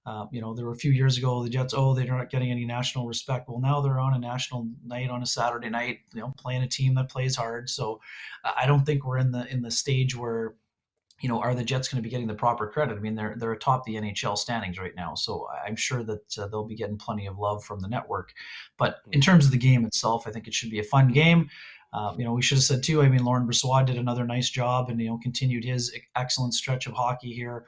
there were a few years ago the Jets, they're not getting any national respect. Well, now they're on a national night on a Saturday night, playing a team that plays hard. So I don't think we're in the stage where are the Jets going to be getting the proper credit? I mean, they're atop the NHL standings right now, so I'm sure that they'll be getting plenty of love from the network. But in terms of the game itself, I think it should be a fun game. We should have said too, I mean, Lauren Brossoit did another nice job and, continued his excellent stretch of hockey here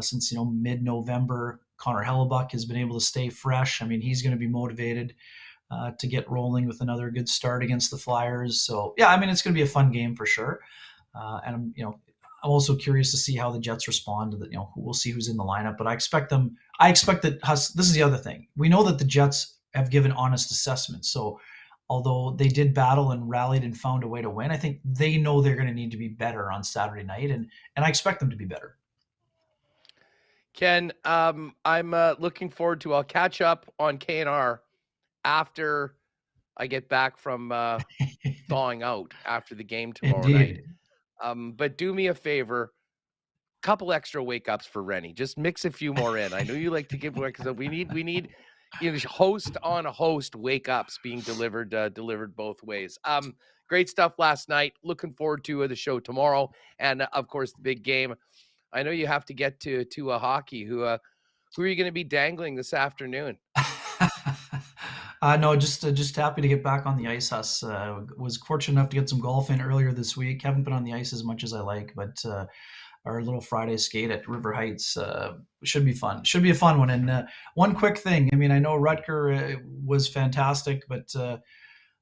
since, mid-November. Connor Hellebuck has been able to stay fresh. I mean, he's going to be motivated to get rolling with another good start against the Flyers. So, yeah, I mean, it's going to be a fun game for sure. And, I'm also curious to see how the Jets respond to that. We'll see who's in the lineup, but I expect that this is the other thing. We know that the Jets have given honest assessments. So although they did battle and rallied and found a way to win, I think they know they're going to need to be better on Saturday night. And I expect them to be better. Ken, I'm looking forward to, I'll catch up on KNR after I get back from thawing out after the game tomorrow night. But do me a favor, couple extra wake ups for Rennie. Just mix a few more in. I know you like to give away, because we need host on host wake ups being delivered both ways. Great stuff last night. Looking forward to the show tomorrow, and of course the big game. I know you have to get to a hockey. Who are you going to be dangling this afternoon? No, just happy to get back on the ice. Huss was fortunate enough to get some golf in earlier this week. Haven't been on the ice as much as I like, but our little Friday skate at River Heights should be fun. Should be a fun one. And one quick thing. I mean, I know Rutger was fantastic, but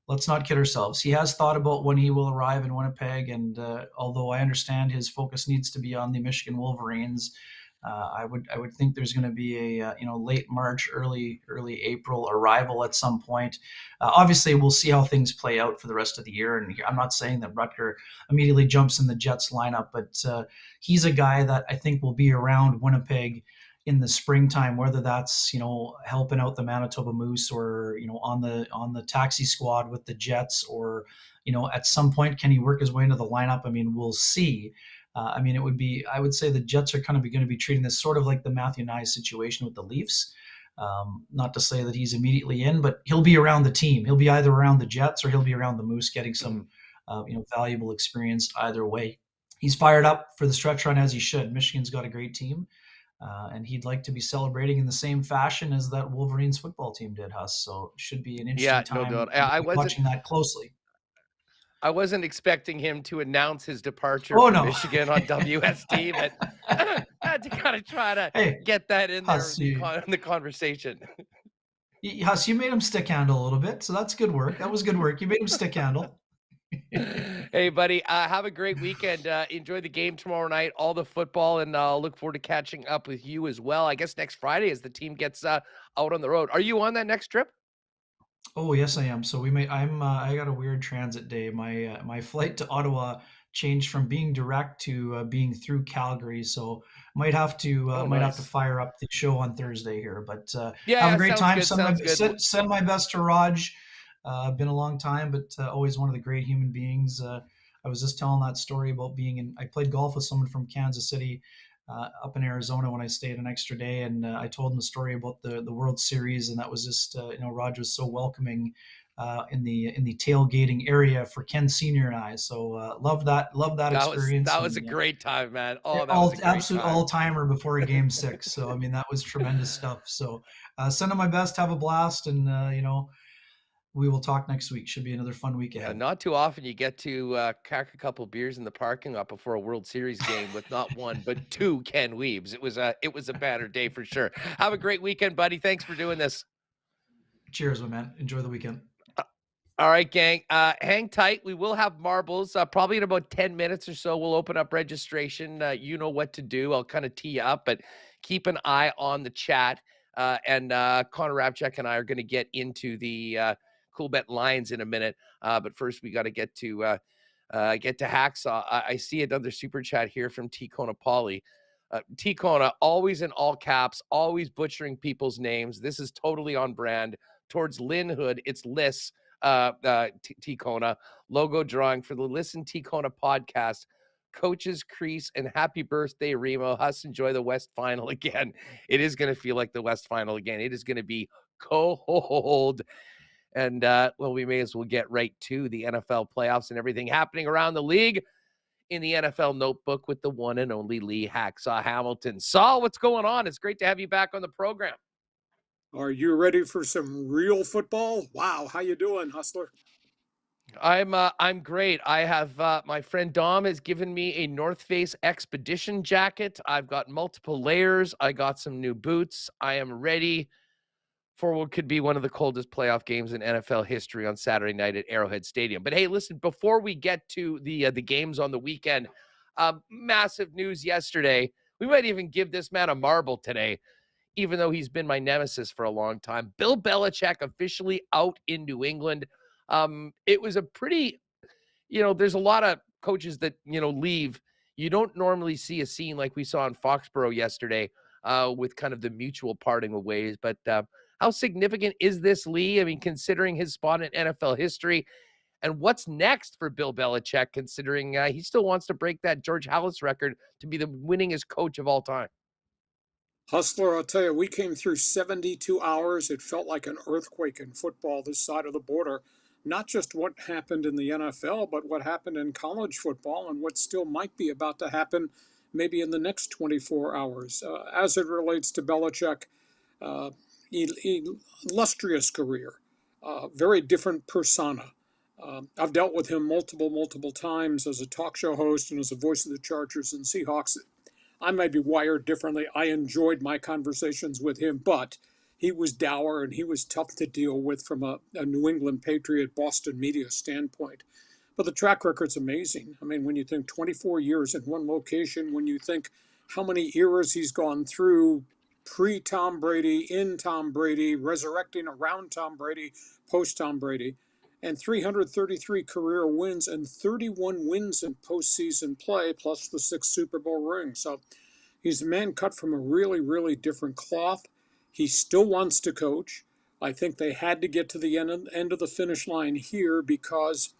let's not kid ourselves. He has thought about when he will arrive in Winnipeg, and although I understand his focus needs to be on the Michigan Wolverines, I would think there's going to be a late March, early April arrival at some point. Obviously, we'll see how things play out for the rest of the year. And I'm not saying that Rutger immediately jumps in the Jets lineup, but he's a guy that I think will be around Winnipeg in the springtime, whether that's helping out the Manitoba Moose or on the taxi squad with the Jets, or at some point can he work his way into the lineup? I mean, we'll see. I would say the Jets are kind of going to be treating this sort of like the Matthew Nye situation with the Leafs. Not to say that he's immediately in, but he'll be around the team. He'll be either around the Jets or he'll be around the Moose, getting some valuable experience either way. He's fired up for the stretch run, as he should. Michigan's got a great team. And he'd like to be celebrating in the same fashion as that Wolverines football team did, Huss. So it should be an interesting time. No doubt. I wasn't watching that closely. I wasn't expecting him to announce his departure from Michigan on WST, but I had to kind of try to get that in there in the conversation. Huss, you made him stick handle a little bit, so that's good work. That was good work. You made him stick handle. Hey, buddy, have a great weekend. Enjoy the game tomorrow night, all the football, and I'll look forward to catching up with you as well. I guess next Friday as the team gets out on the road. Are you on that next trip? Oh, yes, I am. So I got a weird transit day. My flight to Ottawa changed from being direct to being through Calgary. So might have to fire up the show on Thursday here. But have a great time. Send my best to Raj. Been a long time, but always one of the great human beings. I was just telling that story about I played golf with someone from Kansas City up in Arizona when I stayed an extra day, and I told him the story about the World Series, and that was just Raj was so welcoming in the tailgating area for Ken Senior and I. So love that experience. That was a great time, man. Oh, that was absolute all timer before a Game 6. So I mean, that was tremendous stuff. So send him my best. Have a blast, and we will talk next week. Should be another fun week ahead. Not too often you get to crack a couple beers in the parking lot before a World Series game with not one but two Ken Wiebes. It was a banner day for sure. Have a great weekend, buddy. Thanks for doing this. Cheers, my man. Enjoy the weekend. All right, gang. Hang tight. We will have marbles. Probably in about 10 minutes or so, we'll open up registration. You know what to do. I'll kind of tee you up, but keep an eye on the chat. And Connor Hrabchak and I are going to get into the Cool Bet lines in a minute. But first, we got to get to Hacksaw. I see another super chat here from T. Kona Pauly. T. Kona, always in all caps, always butchering people's names. This is totally on brand. Towards Lynn Hood, it's Liss. T. Kona logo drawing for the Listen T. Kona podcast. Coaches Crease and happy birthday, Remo. Huss, enjoy the West Final again. It is going to feel like the West Final again. It is going to be cold. And, we may as well get right to the NFL playoffs and everything happening around the league in the NFL Notebook with the one and only Lee Hacksaw Hamilton. Saul, what's going on? It's great to have you back on the program. Are you ready for some real football? Wow, how you doing, Hustler? I'm great. I have my friend Dom has given me a North Face Expedition jacket. I've got multiple layers. I got some new boots. I am ready for what could be one of the coldest playoff games in NFL history on Saturday night at Arrowhead Stadium. But hey, listen, before we get to the games on the weekend, massive news yesterday. We might even give this man a marble today, even though he's been my nemesis for a long time. Bill Belichick officially out in New England. It was a pretty, there's a lot of coaches that, leave. You don't normally see a scene like we saw in Foxborough yesterday with kind of the mutual parting of ways. But how significant is this, Lee? I mean, considering his spot in NFL history, and what's next for Bill Belichick, considering he still wants to break that George Halas record to be the winningest coach of all time? Hustler, I'll tell you, we came through 72 hours. It felt like an earthquake in football this side of the border. Not just what happened in the NFL, but what happened in college football and what still might be about to happen maybe in the next 24 hours. As it relates to Belichick, illustrious career, very different persona. I've dealt with him multiple times as a talk show host and as a voice of the Chargers and Seahawks. I may be wired differently. I enjoyed my conversations with him, but he was dour and he was tough to deal with from a New England Patriot, Boston media standpoint. But the track record's amazing. I mean, when you think 24 years in one location, when you think how many eras he's gone through, pre-Tom Brady, in Tom Brady, resurrecting around Tom Brady, post-Tom Brady, and 333 career wins and 31 wins in postseason play, plus the 6 Super Bowl rings. So he's a man cut from a really, really different cloth. He still wants to coach. I think they had to get to the end of the finish line here, because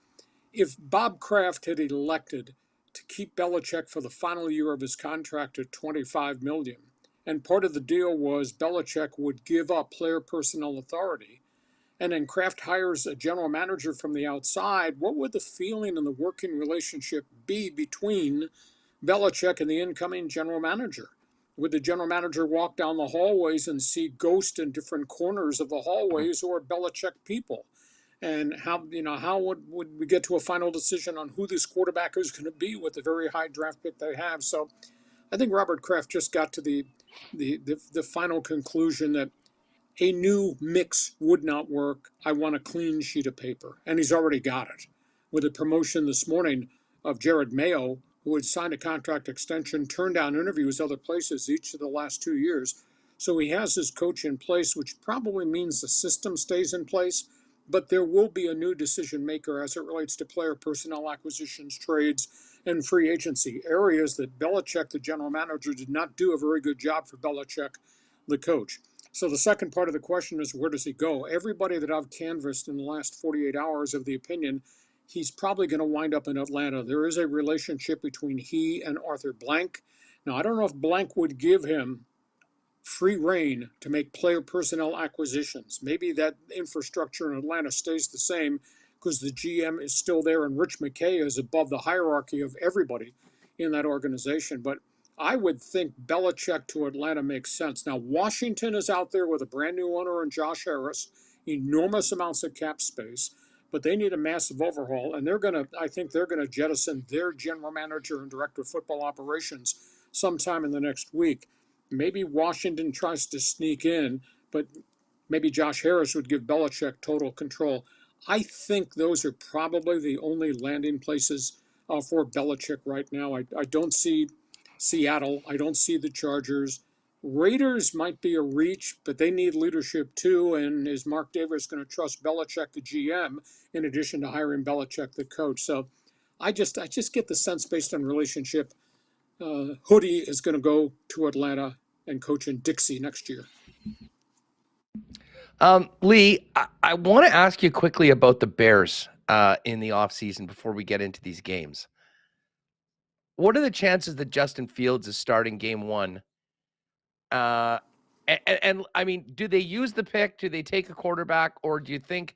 if Bob Kraft had elected to keep Belichick for the final year of his contract at $25 million, and part of the deal was Belichick would give up player personnel authority, and then Kraft hires a general manager from the outside, what would the feeling and the working relationship be between Belichick and the incoming general manager? Would the general manager walk down the hallways and see ghosts in different corners of the hallways, or Belichick people? And how would we get to a final decision on who this quarterback is going to be with the very high draft pick they have? So I think Robert Kraft just got to the final conclusion that a new mix would not work. I want a clean sheet of paper. And he's already got it with a promotion this morning of Jared Mayo, who had signed a contract extension, turned down interviews other places each of the last 2 years. So he has his coach in place, which probably means the system stays in place, but there will be a new decision maker as it relates to player personnel acquisitions, trades, and free agency, areas that Belichick, the general manager, did not do a very good job for Belichick, the coach. So the second part of the question is, where does he go? Everybody that I've canvassed in the last 48 hours of the opinion, he's probably going to wind up in Atlanta. There is a relationship between he and Arthur Blank. Now, I don't know if Blank would give him free reign to make player personnel acquisitions. Maybe that infrastructure in Atlanta stays the same because the GM is still there and Rich McKay is above the hierarchy of everybody in that organization. But I would think Belichick to Atlanta makes sense. Now, Washington is out there with a brand new owner in Josh Harris, enormous amounts of cap space, but they need a massive overhaul. And I think they're going to jettison their general manager and director of football operations sometime in the next week. Maybe Washington tries to sneak in, but maybe Josh Harris would give Belichick total control. I think those are probably the only landing places for Belichick right now. I don't see Seattle. I don't see the Chargers. Raiders might be a reach, but they need leadership too. And is Mark Davis going to trust Belichick, the GM, in addition to hiring Belichick, the coach? So I just get the sense based on relationship, Hoodie is going to go to Atlanta and coach in Dixie next year. Lee, I want to ask you quickly about the Bears in the offseason before we get into these games. What are the chances that Justin Fields is starting game 1? And I mean, do they use the pick? Do they take a quarterback? Or do you think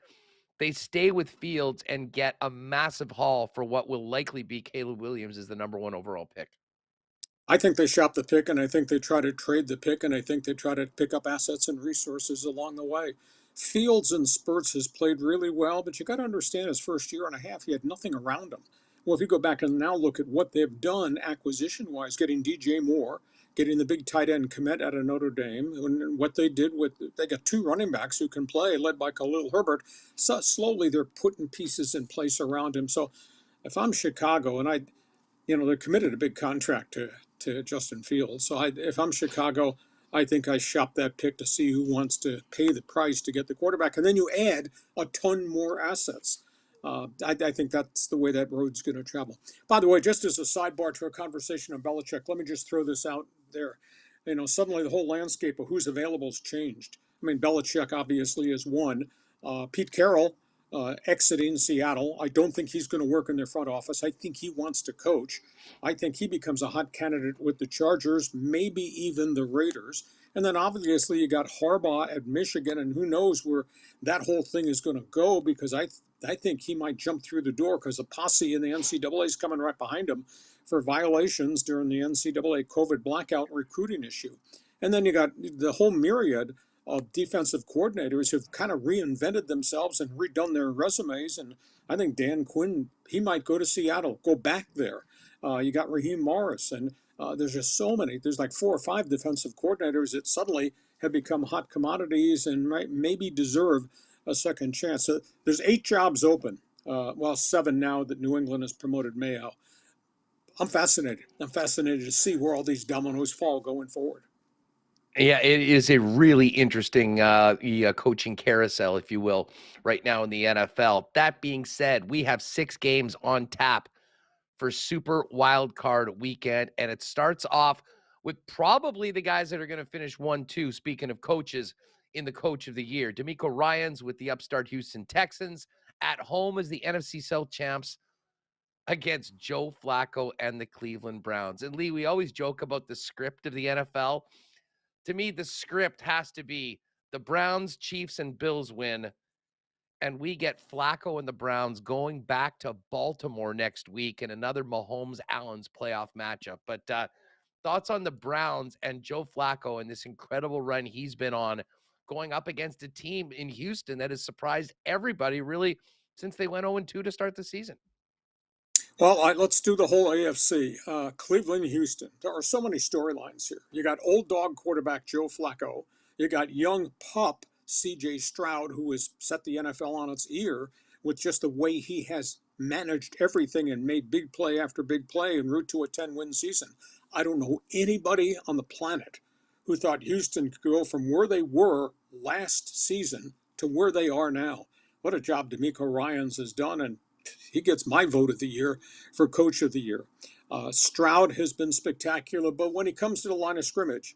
they stay with Fields and get a massive haul for what will likely be Caleb Williams as the number 1 overall pick? I think they shop the pick, and I think they try to trade the pick, and I think they try to pick up assets and resources along the way. Fields in spurts has played really well, but you got to understand his first year and a half, he had nothing around him. Well, if you go back and now look at what they've done acquisition-wise, getting DJ Moore, getting the big tight end commit out of Notre Dame, and what they did they got 2 running backs who can play, led by Khalil Herbert. So slowly they're putting pieces in place around him. So if I'm Chicago, and they're committed a big contract to Justin Fields. So if I'm Chicago, I think I shop that pick to see who wants to pay the price to get the quarterback. And then you add a ton more assets. I think that's the way that road's going to travel. By the way, just as a sidebar to a conversation on Belichick, let me just throw this out there. Suddenly the whole landscape of who's available has changed. I mean, Belichick obviously is one. Pete Carroll exiting Seattle. I don't think he's going to work in their front office. I think he wants to coach. I think he becomes a hot candidate with the Chargers, maybe even the Raiders. And then obviously you got Harbaugh at Michigan, and who knows where that whole thing is going to go, because I think he might jump through the door because the posse in the NCAA is coming right behind him for violations during the NCAA COVID blackout recruiting issue. And then you got the whole myriad of defensive coordinators who've kind of reinvented themselves and redone their resumes. And I think Dan Quinn, he might go to Seattle, go back there. You got Raheem Morris, and there's just so many. There's like 4 or 5 defensive coordinators that suddenly have become hot commodities and might maybe deserve a second chance. So there's 8 jobs open. 7 now that New England has promoted Mayo. I'm fascinated. I'm fascinated to see where all these dominoes fall going forward. Yeah, it is a really interesting coaching carousel, if you will, right now in the NFL. That being said, we have 6 games on tap for Super Wild Card Weekend, and it starts off with probably the guys that are going to finish 1-2, speaking of coaches, in the Coach of the Year. D'Amico Ryans with the upstart Houston Texans, at home as the NFC South champs against Joe Flacco and the Cleveland Browns. And Lee, we always joke about the script of the NFL. To me, the script has to be the Browns, Chiefs, and Bills win, and we get Flacco and the Browns going back to Baltimore next week in another Mahomes-Allen's playoff matchup. But thoughts on the Browns and Joe Flacco and this incredible run he's been on going up against a team in Houston that has surprised everybody really since they went 0-2 to start the season? Well, let's do the whole AFC. Cleveland, Houston. There are so many storylines here. You got old dog quarterback Joe Flacco. You got young pup C.J. Stroud, who has set the NFL on its ear with just the way he has managed everything and made big play after big play en route to a 10-win season. I don't know anybody on the planet who thought Houston could go from where they were last season to where they are now. What a job D'Amico Ryans has done, and he gets my vote of the year for Coach of the Year. Stroud has been spectacular, but when he comes to the line of scrimmage,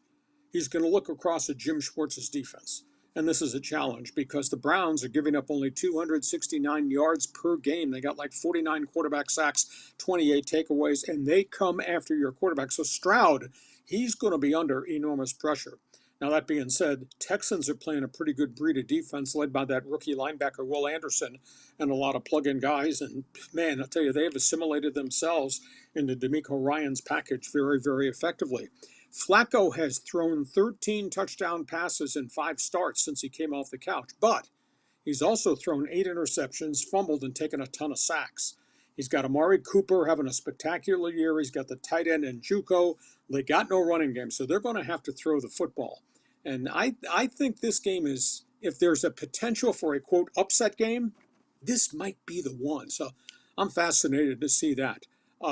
he's going to look across at Jim Schwartz's defense. And this is a challenge because the Browns are giving up only 269 yards per game. They got like 49 quarterback sacks, 28 takeaways, and they come after your quarterback. So Stroud, he's going to be under enormous pressure. Now, that being said, Texans are playing a pretty good breed of defense led by that rookie linebacker, Will Anderson, and a lot of plug-in guys. And, man, I'll tell you, they have assimilated themselves into D'Amico Ryans' package very, very effectively. Flacco has thrown 13 touchdown passes in 5 starts since he came off the couch, but he's also thrown 8 interceptions, fumbled, and taken a ton of sacks. He's got Amari Cooper having a spectacular year. He's got the tight end and JUCO. They got no running game, so they're going to have to throw the football. And I think this game is, if there's a potential for a, quote, upset game, this might be the one. So I'm fascinated to see that.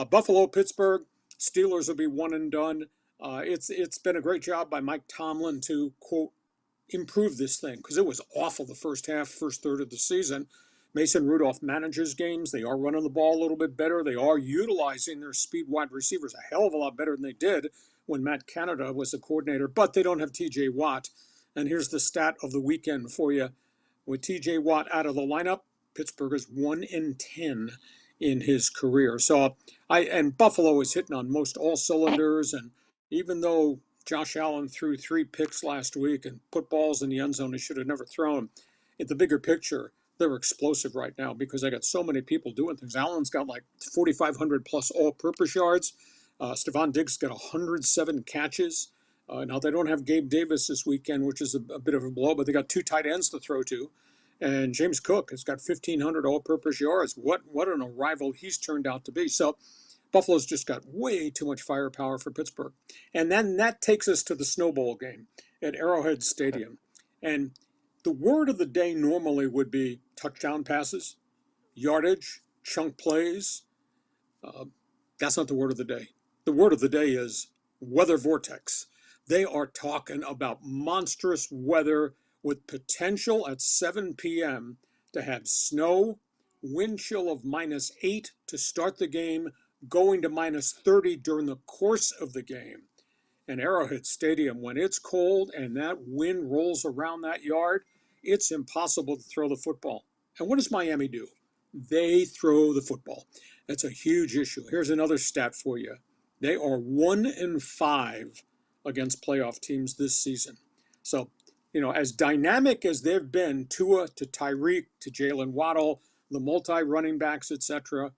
Buffalo, Pittsburgh, Steelers will be one and done. It's been a great job by Mike Tomlin to, quote, improve this thing because it was awful the first third of the season. Mason Rudolph manages games. They are running the ball a little bit better. They are utilizing their speed wide receivers a hell of a lot better than they did when Matt Canada was the coordinator, but they don't have T.J. Watt. And here's the stat of the weekend for you. With T.J. Watt out of the lineup, Pittsburgh is 1-10 in his career. So and Buffalo is hitting on most all cylinders. And even though Josh Allen threw 3 picks last week and put balls in the end zone he should have never thrown, in the bigger picture, they're explosive right now because they got so many people doing things. Allen's got like 4,500 plus all-purpose yards. Stephon Diggs got 107 catches. Now, they don't have Gabe Davis this weekend, which is a bit of a blow, but they got 2 tight ends to throw to. And James Cook has got 1,500 all-purpose yards. What an arrival he's turned out to be. So Buffalo's just got way too much firepower for Pittsburgh. And then that takes us to the Snowball game at Arrowhead Stadium. And the word of the day normally would be touchdown passes, yardage, chunk plays. That's not the word of the day. The word of the day is weather vortex. They are talking about monstrous weather with potential at 7 p.m. to have snow, wind chill of -8 to start the game, going to -30 during the course of the game. And Arrowhead Stadium, when it's cold and that wind rolls around that yard, it's impossible to throw the football. And what does Miami do? They throw the football. That's a huge issue. Here's another stat for you. They are 1-5 against playoff teams this season. So, as dynamic as they've been, Tua to Tyreek to Jalen Waddle, the multi-running backs, etc.,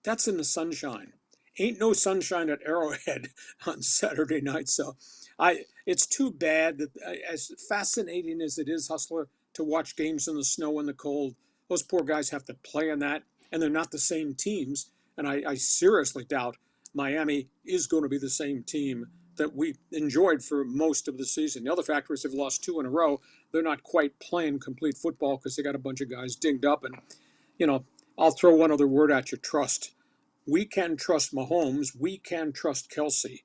that's in the sunshine. Ain't no sunshine at Arrowhead on Saturday night. So it's too bad that, as fascinating as it is, Hustler, to watch games in the snow and the cold, those poor guys have to play in that, and they're not the same teams. And I seriously doubt Miami is going to be the same team that we enjoyed for most of the season. The other factor is they've lost 2 in a row. They're not quite playing complete football because they got a bunch of guys dinged up. And, I'll throw one other word at you, trust. We can trust Mahomes. We can trust Kelsey.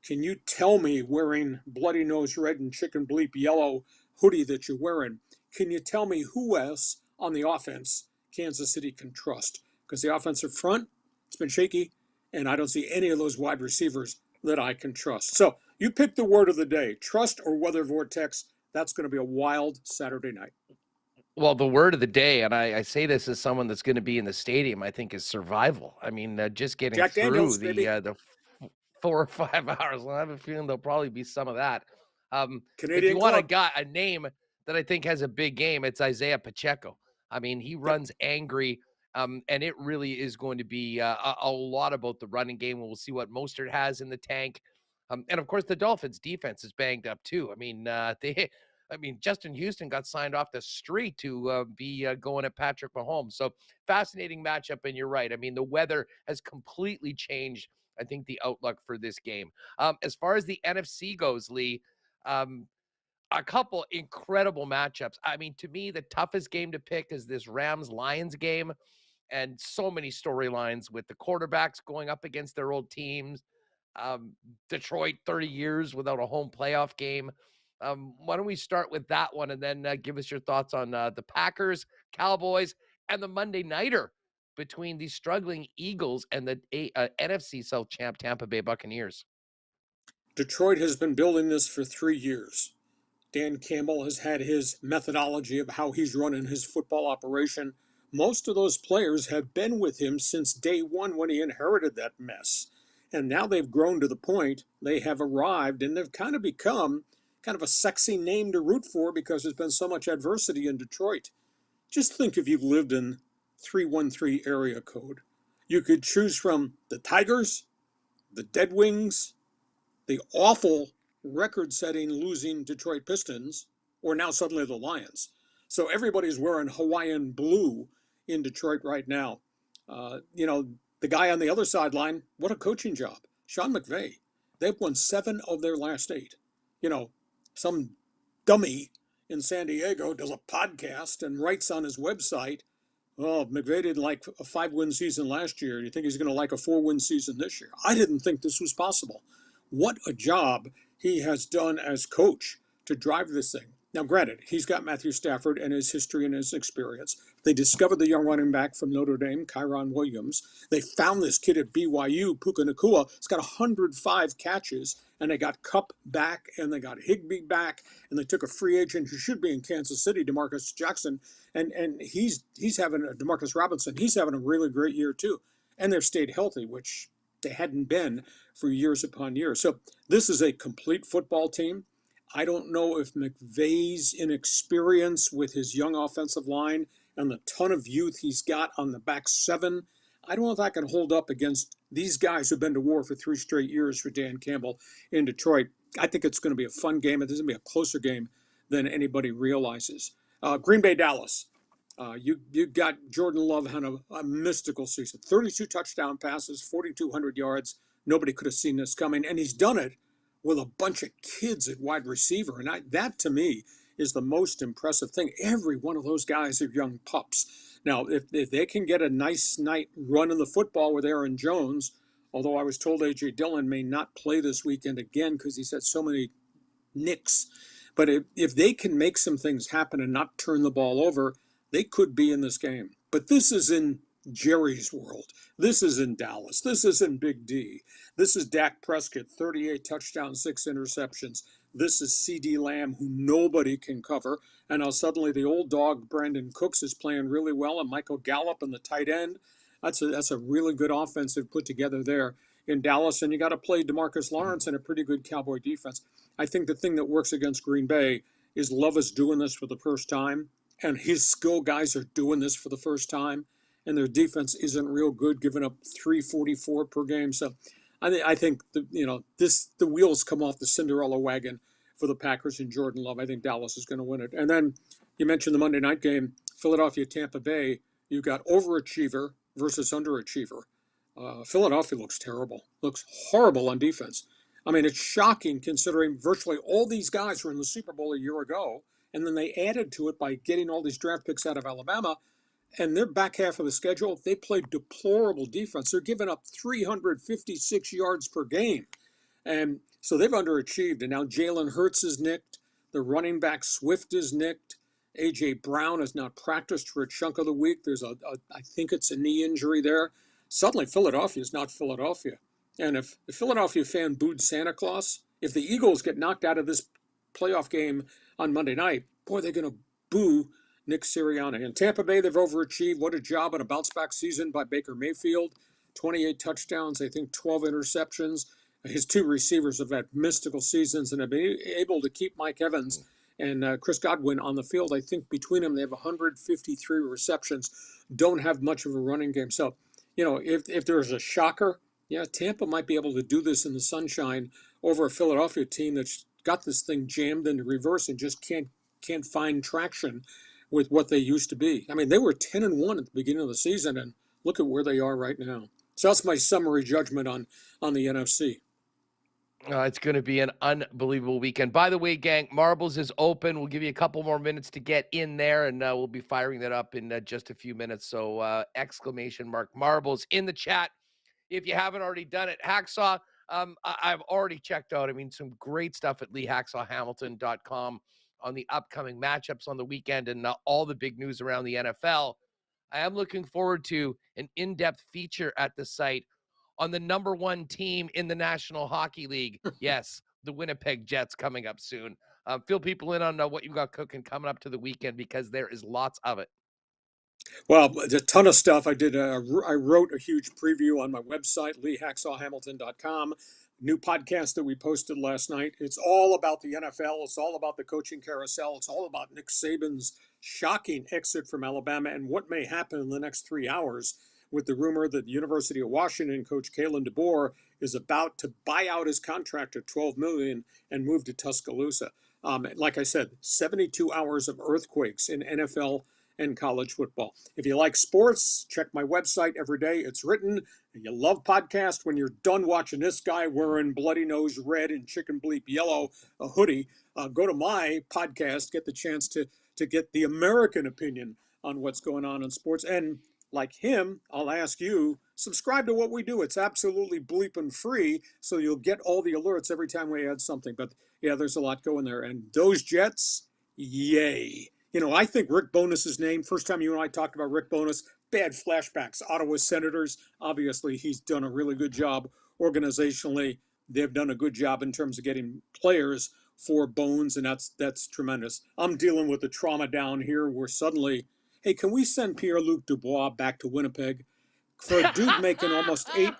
Can you tell me, wearing bloody nose red and chicken bleep yellow hoodie that you're wearing, can you tell me who else on the offense Kansas City can trust? Because the offensive front, it's been shaky, and I don't see any of those wide receivers that I can trust. So you pick the word of the day, trust or weather vortex. That's going to be a wild Saturday night. Well, the word of the day, and I say this as someone that's going to be in the stadium, I think is survival. I mean, just getting Jack through Daniels, the 4 or 5 hours. I have a feeling there'll probably be some of that. If Canadian you want club. a name that I think has a big game, it's Isaiah Pacheco. I mean, he runs angry, and it really is going to be a lot about the running game. We'll see what Mostert has in the tank. And, of course, the Dolphins' defense is banged up, too. I mean, Justin Houston got signed off the street to be going at Patrick Mahomes. So fascinating matchup, and you're right. I mean, the weather has completely changed, I think, the outlook for this game. As far as the NFC goes, Lee, a couple incredible matchups. I mean, to me, the toughest game to pick is this Rams-Lions game, and so many storylines with the quarterbacks going up against their old teams. Detroit 30 years without a home playoff game. Why don't we start with that one and then give us your thoughts on the Packers, Cowboys, and the Monday Nighter between the struggling Eagles and the NFC South champ Tampa Bay Buccaneers. Detroit has been building this for 3 years. Dan Campbell has had his methodology of how he's running his football operation. Most of those players have been with him since day one when he inherited that mess. And now they've grown to the point they have arrived, and they've kind of become kind of a sexy name to root for because there's been so much adversity in Detroit. Just think if you lived in 313 area code. You could choose from the Tigers, the Dead Wings, the awful record-setting losing Detroit Pistons, or now suddenly the Lions. So everybody's wearing Hawaiian blue in Detroit right now. The guy on the other sideline, what a coaching job. Sean McVay. They've won 7 of their last 8. Some dummy in San Diego does a podcast and writes on his website, oh, McVay didn't like a 5-win season last year. Do you think he's going to like a 4-win season this year? I didn't think this was possible. What a job he has done as coach to drive this thing. Now, granted, he's got Matthew Stafford and his history and his experience. They discovered the young running back from Notre Dame, Kyron Williams. They found this kid at BYU, Puka Nacua. He's got 105 catches, and they got Kupp back, and they got Higbee back, and they took a free agent who should be in Kansas City, DeMarcus Jackson, and he's having DeMarcus Robinson. He's having a really great year too, and they've stayed healthy, which they hadn't been for years upon years. So this is a complete football team. I don't know if McVay's inexperience with his young offensive line and the ton of youth he's got on the back 7, I don't know if that can hold up against these guys who've been to war for 3 straight years for Dan Campbell in Detroit. I think it's going to be a fun game. It's going to be a closer game than anybody realizes. Green Bay, Dallas. You got Jordan Love had a mystical season. 32 touchdown passes, 4,200 yards. Nobody could have seen this coming, and he's done it with a bunch of kids at wide receiver. And that, to me, is the most impressive thing. Every one of those guys are young pups. Now, if they can get a nice night running the football with Aaron Jones, although I was told A.J. Dillon may not play this weekend again because he's had so many nicks. But if they can make some things happen and not turn the ball over, they could be in this game. But this is in Jerry's world. This is in Dallas. This is in Big D. This is Dak Prescott, 38 touchdowns, 6 interceptions. This is C.D. Lamb, who nobody can cover. And now suddenly the old dog, Brandon Cooks, is playing really well, and Michael Gallup in the tight end. That's a really good offense they've put together there in Dallas. And you got to play DeMarcus Lawrence and a pretty good Cowboy defense. I think the thing that works against Green Bay is Love is doing this for the first time, and his skill guys are doing this for the first time, and their defense isn't real good, giving up 344 per game. So I think the wheels come off the Cinderella wagon for the Packers and Jordan Love. I think Dallas is going to win it. And then you mentioned the Monday night game, Philadelphia, Tampa Bay. You've got overachiever versus underachiever. Philadelphia looks terrible, looks horrible on defense. I mean, it's shocking considering virtually all these guys were in the Super Bowl a year ago, and then they added to it by getting all these draft picks out of Alabama. And their back half of the schedule, they played deplorable defense. They're giving up 356 yards per game. And so they've underachieved. And now Jalen Hurts is nicked. The running back Swift is nicked. A.J. Brown has not practiced for a chunk of the week. There's I think it's a knee injury there. Suddenly, Philadelphia is not Philadelphia. And if the Philadelphia fan booed Santa Claus, if the Eagles get knocked out of this playoff game on Monday night, boy, they're going to boo Nick Sirianni. In Tampa Bay, they've overachieved. What a job on a bounce-back season by Baker Mayfield. 28 touchdowns, I think 12 interceptions. His two receivers have had mystical seasons and have been able to keep Mike Evans and Chris Godwin on the field. I think between them, they have 153 receptions, don't have much of a running game. So, if there's a shocker, yeah, Tampa might be able to do this in the sunshine over a Philadelphia team that's got this thing jammed into reverse and just can't find traction with what they used to be. I mean, they were 10-1 at the beginning of the season, and look at where they are right now. So that's my summary judgment on the NFC. It's going to be an unbelievable weekend. By the way, gang, Marbles is open. We'll give you a couple more minutes to get in there, and we'll be firing that up in just a few minutes. So exclamation mark Marbles in the chat if you haven't already done it. Hacksaw, I've already checked out. I mean, some great stuff at leehacksawhamilton.com on the upcoming matchups on the weekend and all the big news around the NFL. I am looking forward to an in-depth feature at the site on the number one team in the National Hockey League. Yes, the Winnipeg Jets coming up soon. Fill people in on what you've got cooking coming up to the weekend because there is lots of it. Well, there's a ton of stuff. I wrote a huge preview on my website, leehacksawhamilton.com. New podcast that we posted last night. It's all about the NFL. It's all about the coaching carousel. It's all about Nick Saban's shocking exit from Alabama and what may happen in the next 3 hours with the rumor that the University of Washington coach Kalen DeBoer is about to buy out his contract at $12 million and move to Tuscaloosa. Like I said, 72 hours of earthquakes in NFL and college football. If you like sports, check my website every day. It's written. And you love podcasts, when you're done watching this guy wearing bloody nose red and chicken bleep yellow a hoodie, go to my podcast, get the chance to get the American opinion on what's going on in sports. And like him, I'll ask you, subscribe to what we do. It's absolutely bleeping free, so you'll get all the alerts every time we add something. But yeah, there's a lot going there. And those Jets, yay. I think Rick Bonus's name, first time you and I talked about Rick Bonus, bad flashbacks. Ottawa Senators, obviously he's done a really good job organizationally. They've done a good job in terms of getting players for Bones, and that's tremendous. I'm dealing with the trauma down here where suddenly, hey, can we send Pierre-Luc Dubois back to Winnipeg? For a dude making almost $8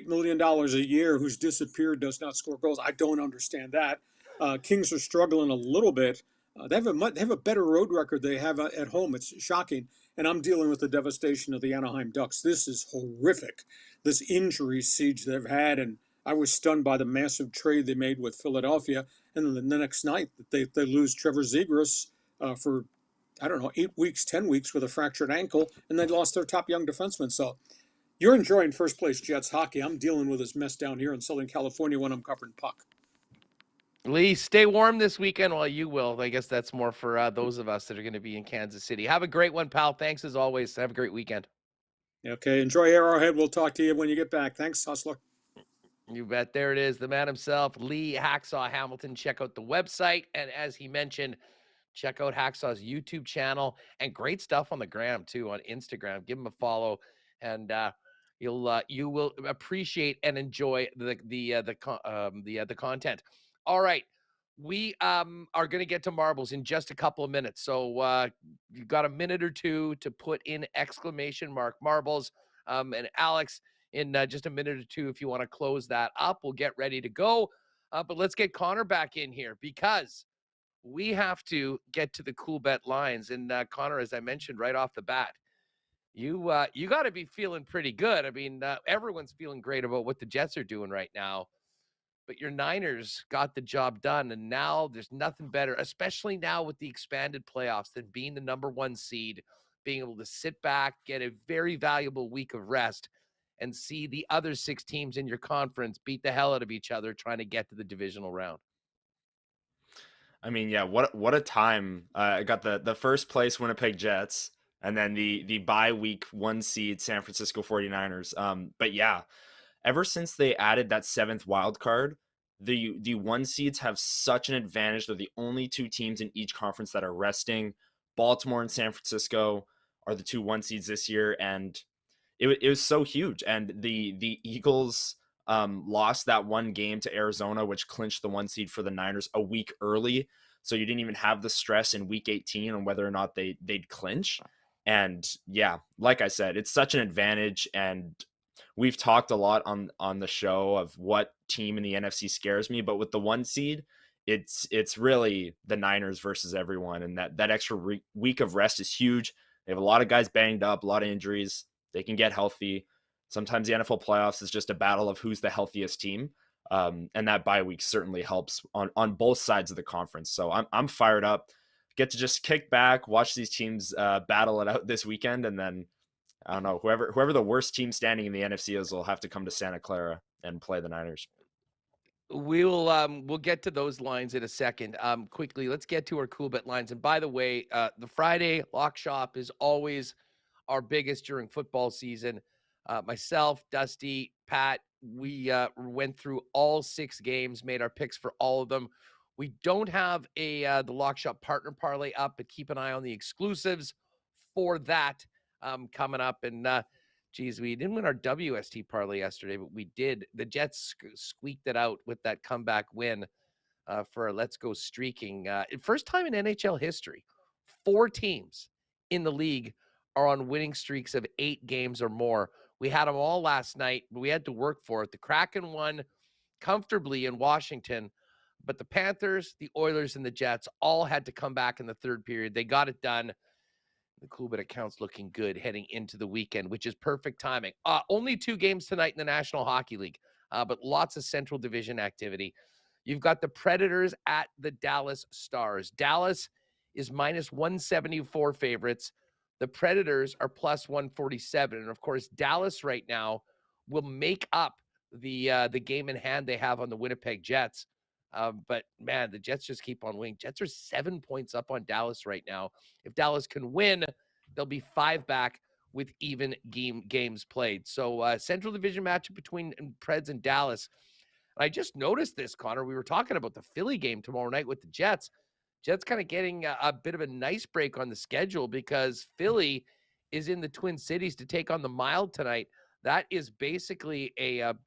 million a year who's disappeared, does not score goals. I don't understand that. Kings are struggling a little bit. They have a better road record they have at home. It's shocking. And I'm dealing with the devastation of the Anaheim Ducks. This is horrific, this injury siege they've had. And I was stunned by the massive trade they made with Philadelphia. And then the next night, they lose Trevor Zegras for, 8 weeks, 10 weeks with a fractured ankle. And they lost their top young defenseman. So you're enjoying first place Jets hockey. I'm dealing with this mess down here in Southern California when I'm covering puck. Lee, stay warm this weekend. Well, you will. I guess that's more for those of us that are going to be in Kansas City. Have a great one, pal. Thanks as always. Have a great weekend. Okay, enjoy Arrowhead. We'll talk to you when you get back. Thanks, Hustler. You bet. There it is. The man himself, Lee Hacksaw Hamilton. Check out the website. And as he mentioned, check out Hacksaw's YouTube channel and great stuff on the gram too, on Instagram. Give him a follow, and you will appreciate and enjoy the content. All right, we are going to get to marbles in just a couple of minutes, so you've got a minute or two to put in exclamation mark marbles, and Alex, in just a minute or two, if you want to close that up, we'll get ready to go. But let's get Connor back in here because we have to get to the cool bet lines. And Connor, as I mentioned right off the bat, you got to be feeling pretty good. I mean, everyone's feeling great about what the Jets are doing right now, but your Niners got the job done. And now there's nothing better, especially now with the expanded playoffs, than being the number one seed, being able to sit back, get a very valuable week of rest, and see the other 6 teams in your conference beat the hell out of each other trying to get to the divisional round. I mean, yeah, what a time. I got the first place Winnipeg Jets, and then the bye week 1 seed San Francisco 49ers. But yeah, ever since they added that 7th wild card, the 1 seeds have such an advantage. They're the only 2 teams in each conference that are resting. Baltimore and San Francisco are the 2 1 seeds this year, and it was so huge. And the Eagles lost that 1 game to Arizona, which clinched the 1 seed for the Niners a week early. So you didn't even have the stress in week 18 on whether or not they'd clinch. And yeah, like I said, it's such an advantage. And we've talked a lot on the show of what team in the NFC scares me, but with the 1 seed, it's really the Niners versus everyone. And that extra week of rest is huge. They have a lot of guys banged up, a lot of injuries. They can get healthy. Sometimes the NFL playoffs is just a battle of who's the healthiest team. And that bye week certainly helps on both sides of the conference. So I'm fired up. Get to just kick back, watch these teams battle it out this weekend. And then, I don't know, whoever the worst team standing in the NFC is will have to come to Santa Clara and play the Niners. We'll get to those lines in a second. Quickly, let's get to our cool bet lines. And by the way, the Friday lock shop is always our biggest during football season. Myself, Dusty, Pat, we went through all 6 games, made our picks for all of them. We don't have the lock shop partner parlay up, but keep an eye on the exclusives for that coming up. And geez, we didn't win our WST parlay yesterday, but we did. The Jets squeaked it out with that comeback win for a Let's Go Streaking. First time in NHL history, 4 teams in the league are on winning streaks of 8 games or more. We had them all last night, but we had to work for it. The Kraken won comfortably in Washington, but the Panthers, the Oilers, and the Jets all had to come back in the 3rd period. They got it done. The cool bet account's looking good heading into the weekend, which is perfect timing. Only 2 games tonight in the National Hockey League, but lots of Central Division activity. You've got the Predators at the Dallas Stars. Dallas is minus 174 favorites. The Predators are plus 147. And, of course, Dallas right now will make up the game in hand they have on the Winnipeg Jets. But, man, the Jets just keep on winning. Jets are 7 points up on Dallas right now. If Dallas can win, they'll be 5 back with even games played. So, Central Division matchup between Preds and Dallas. I just noticed this, Connor. We were talking about the Philly game tomorrow night with the Jets. Jets kind of getting a bit of a nice break on the schedule because Philly is in the Twin Cities to take on the Mild tonight. That is basically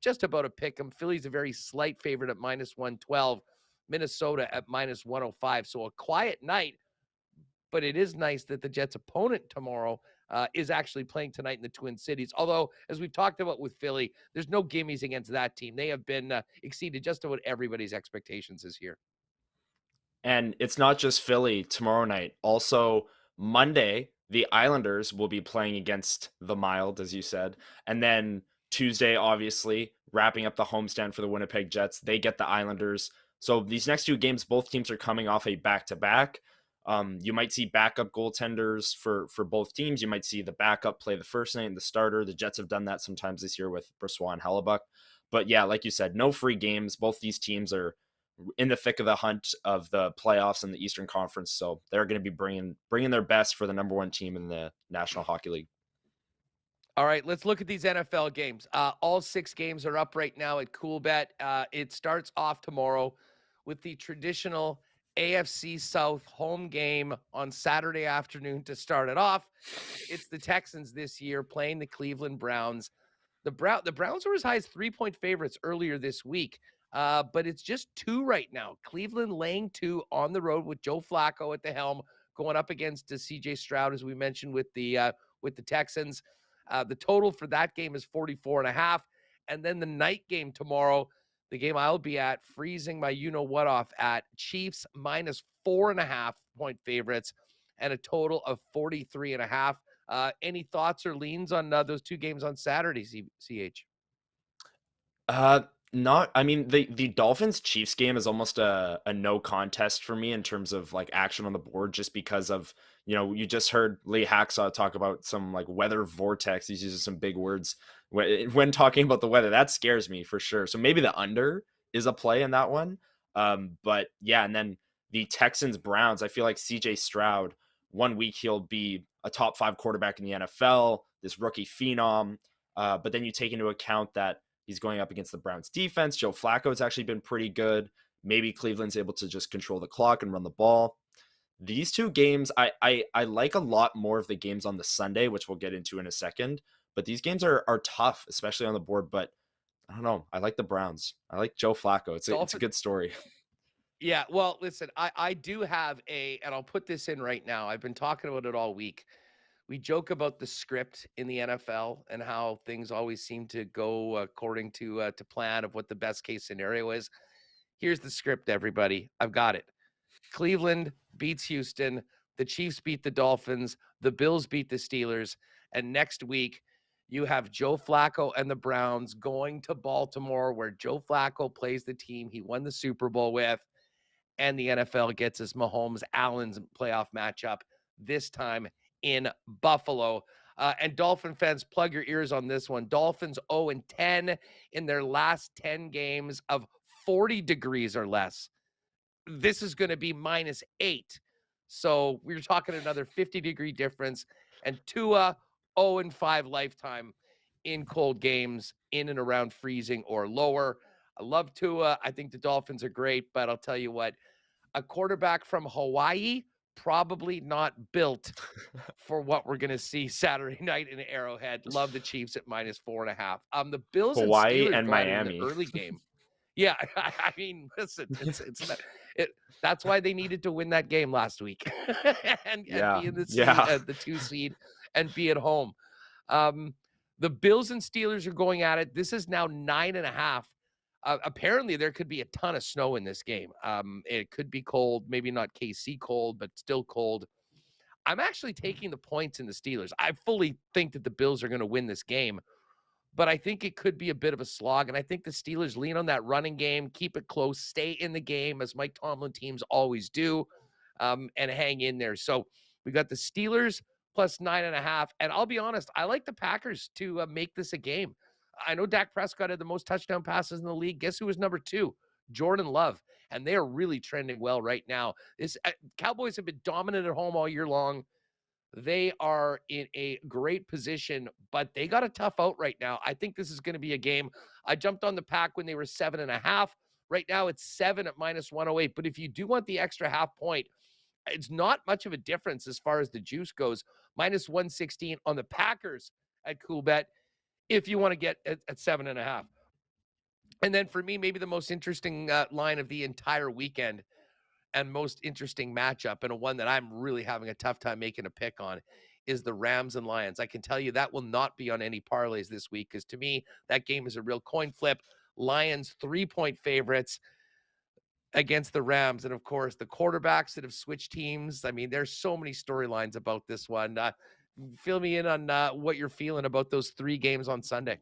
just about a pick 'em. Philly's a very slight favorite at minus 112. Minnesota at minus 105. So a quiet night, but it is nice that the Jets' opponent tomorrow is actually playing tonight in the Twin Cities. Although, as we've talked about with Philly, there's no gimmies against that team. They have been exceeded just about everybody's expectations this year. And it's not just Philly tomorrow night. Also, Monday, the Islanders will be playing against the Mild, as you said. And then Tuesday, obviously, wrapping up the homestand for the Winnipeg Jets. They get the Islanders. So these next 2 games, both teams are coming off a back-to-back. You might see backup goaltenders for both teams. You might see the backup play the first night and the starter. The Jets have done that sometimes this year with Brossoit and Hellebuck. But yeah, like you said, no free games. Both these teams are in the thick of the hunt of the playoffs in the Eastern Conference. So they're going to be bringing their best for the number 1 team in the National Hockey League. All right, let's look at these NFL games. All 6 games are up right now at CoolBet. It starts off tomorrow with the traditional AFC South home game on Saturday afternoon to start it off. It's the Texans this year playing the Cleveland Browns. The Browns were as high as 3-point favorites earlier this week. But it's just 2 right now. Cleveland laying 2 on the road with Joe Flacco at the helm, going up against CJ Stroud, as we mentioned, with the Texans. The total for that game is 44.5. And then the night game tomorrow, the game I'll be at, freezing my you-know-what off at, Chiefs minus 4.5-point favorites and a total of 43.5. Any thoughts or leans on those 2 games on Saturday, CH? I mean, the Dolphins Chiefs game is almost a no contest for me in terms of like action on the board, just because of You just heard Lee Hacksaw talk about some like weather vortex. He's using some big words when talking about the weather. That scares me for sure. So maybe the under is a play in that one. But yeah, and then the Texans Browns, I feel like CJ Stroud, 1 week he'll be a top 5 quarterback in the NFL, this rookie phenom. But then you take into account that he's going up against the Browns defense. Joe Flacco's actually been pretty good. Maybe Cleveland's able to just control the clock and run the ball. These two games, I like a lot more of the games on the Sunday, which we'll get into in a second. But these games are tough, especially on the board. But I don't know. I like the Browns. I like Joe Flacco. It's a good story. Yeah, well, listen, I do have and I'll put this in right now. I've been talking about it all week. We joke about the script in the NFL and how things always seem to go according to plan of what the best case scenario is. Here's the script, everybody. I've got it. Cleveland beats Houston. The Chiefs beat the Dolphins. The Bills beat the Steelers. And next week, you have Joe Flacco and the Browns going to Baltimore, where Joe Flacco plays the team he won the Super Bowl with. And the NFL gets his Mahomes-Allen's playoff matchup, this time in Buffalo. And Dolphin fans, plug your ears on this one. Dolphins 0-10 in their last 10 games of 40 degrees or less. This is going to be -8. So we're talking another 50-degree difference. And Tua, 0-5 lifetime in cold games, in and around freezing or lower. I love Tua. I think the Dolphins are great, but I'll tell you what, a quarterback from Hawaii, probably not built for what we're going to see Saturday night in Arrowhead. Love the Chiefs at -4.5. The Bills Hawaii and Steelers and got it Miami. in the early game. Yeah, I mean, listen, it's not, that's why they needed to win that game last week and be in the 2 seed and be at home. The Bills and Steelers are going at it. This is now 9.5. Apparently, there could be a ton of snow in this game. It could be cold, maybe not KC cold, but still cold. I'm actually taking the points in the Steelers. I fully think that the Bills are going to win this game, but I think it could be a bit of a slog. And I think the Steelers lean on that running game, keep it close, stay in the game, as Mike Tomlin teams always do, and hang in there. So we got the Steelers plus 9.5. And I'll be honest, I like the Packers to make this a game. I know Dak Prescott had the most touchdown passes in the league. Guess who was number 2? Jordan Love. And they are really trending well right now. Cowboys have been dominant at home all year long. They are in a great position, but they got a tough out right now. I think this is going to be a game. I jumped on the Pack when they were 7.5. Right now it's 7 at -108. But if you do want the extra half point, it's not much of a difference as far as the juice goes. -116 on the Packers at Coolbet, if you want to get at 7.5. And then for me, maybe the most interesting line of the entire weekend and most interesting matchup, and a one that I'm really having a tough time making a pick on, is the Rams and Lions. I can tell you that will not be on any parlays this week, because to me, that game is a real coin flip. Lions 3-point favorites against the Rams. And of course, the quarterbacks that have switched teams. I mean, there's so many storylines about this one. Fill me in on what you're feeling about those 3 games on Sunday.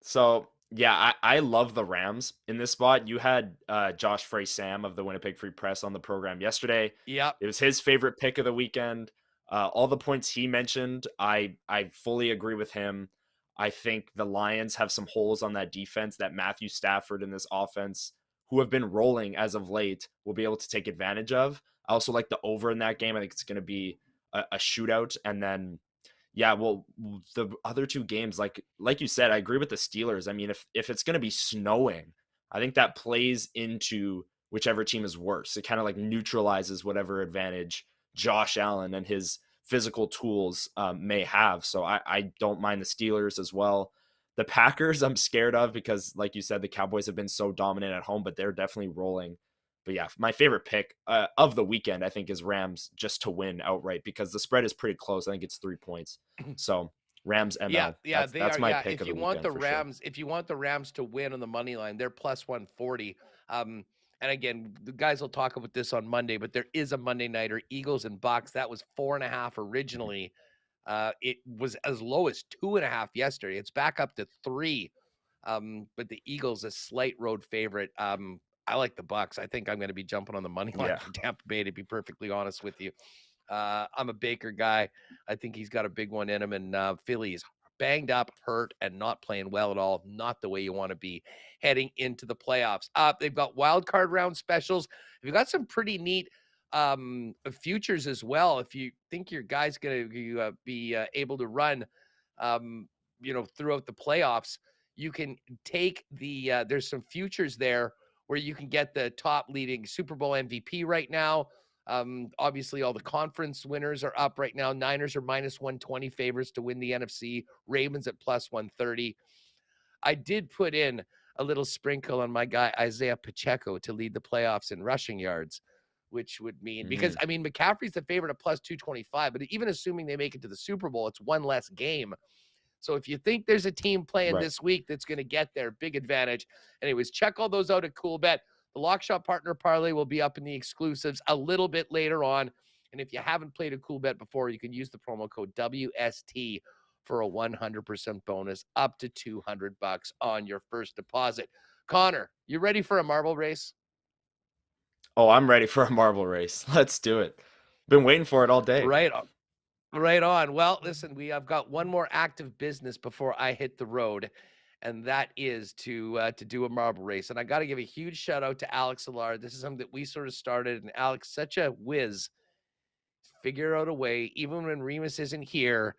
So, yeah, I love the Rams in this spot. You had Josh Frey-Sam of the Winnipeg Free Press on the program yesterday. Yep. It was his favorite pick of the weekend. All the points he mentioned, I fully agree with him. I think the Lions have some holes on that defense that Matthew Stafford and this offense, who have been rolling as of late, will be able to take advantage of. I also like the over in that game. I think it's going to be a shootout. And then, yeah, well, the other 2 games, like you said, I agree with the Steelers. I mean, if it's going to be snowing, I think that plays into whichever team is worse. It kind of like neutralizes whatever advantage Josh Allen and his physical tools may have. So I don't mind the Steelers as well. The Packers I'm scared of because, like you said, the Cowboys have been so dominant at home, but they're definitely rolling. But yeah, my favorite pick of the weekend, I think, is Rams just to win outright, because the spread is pretty close. I think it's 3 points. So Rams ML. Yeah, that's my pick if of the you want weekend. the Rams, if you want the Rams to win on the money line, they're plus 140. And again, the guys will talk about this on Monday, but there is a Monday nighter, Eagles and Bucks. That was 4.5 originally. It was as low as 2.5 yesterday. It's back up to 3. But the Eagles a slight road favorite. I like the Bucks. I think I'm going to be jumping on the money line for Tampa Bay, to be perfectly honest with you. I'm a Baker guy. I think he's got a big one in him, and Philly is banged up, hurt, and not playing well at all. Not the way you want to be heading into the playoffs. They've got wild card round specials. They've got some pretty neat futures as well. If you think your guy's going to be able to run, throughout the playoffs, you can take there's some futures there where you can get the top leading Super Bowl MVP right now. Obviously, all the conference winners are up right now. Niners are minus 120 favorites to win the NFC. Ravens at plus 130. I did put in a little sprinkle on my guy Isaiah Pacheco to lead the playoffs in rushing yards, which would mean because McCaffrey's the favorite at plus 225, but even assuming they make it to the Super Bowl, it's one less game. So if you think there's a team playing this week that's going to get there, big advantage. Anyways, check all those out at CoolBet. The Lock Shop Partner Parlay will be up in the exclusives a little bit later on. And if you haven't played a CoolBet before, you can use the promo code WST for a 100% bonus up to $200 on your first deposit. Connor, you ready for a marble race? Oh, I'm ready for a marble race. Let's do it. Been waiting for it all day. Right on. Right on. Well, listen, I've got one more active business before I hit the road, and that is to do a marble race. And I got to give a huge shout out to Alex Allard. This is something that we sort of started, and Alex, such a whiz, figure out a way, even when Remus isn't here,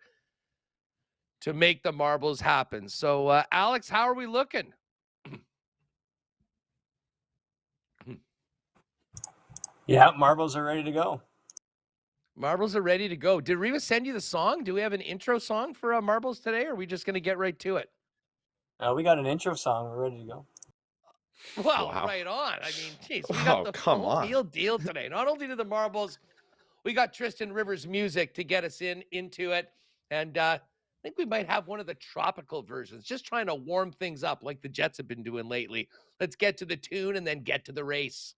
to make the marbles happen. So, Alex, how are we looking? Yeah, marbles are ready to go. Marbles are ready to go. Did Remus send you the song? Do we have an intro song for marbles today, or are we just going to get right to it? We got an intro song. We're ready to go. Well, right on. I mean, geez, we got the full deal today. Not only do the marbles, we got Tristan Rivers music to get us into it. And I think we might have one of the tropical versions, just trying to warm things up like the Jets have been doing lately. Let's get to the tune and then get to the race.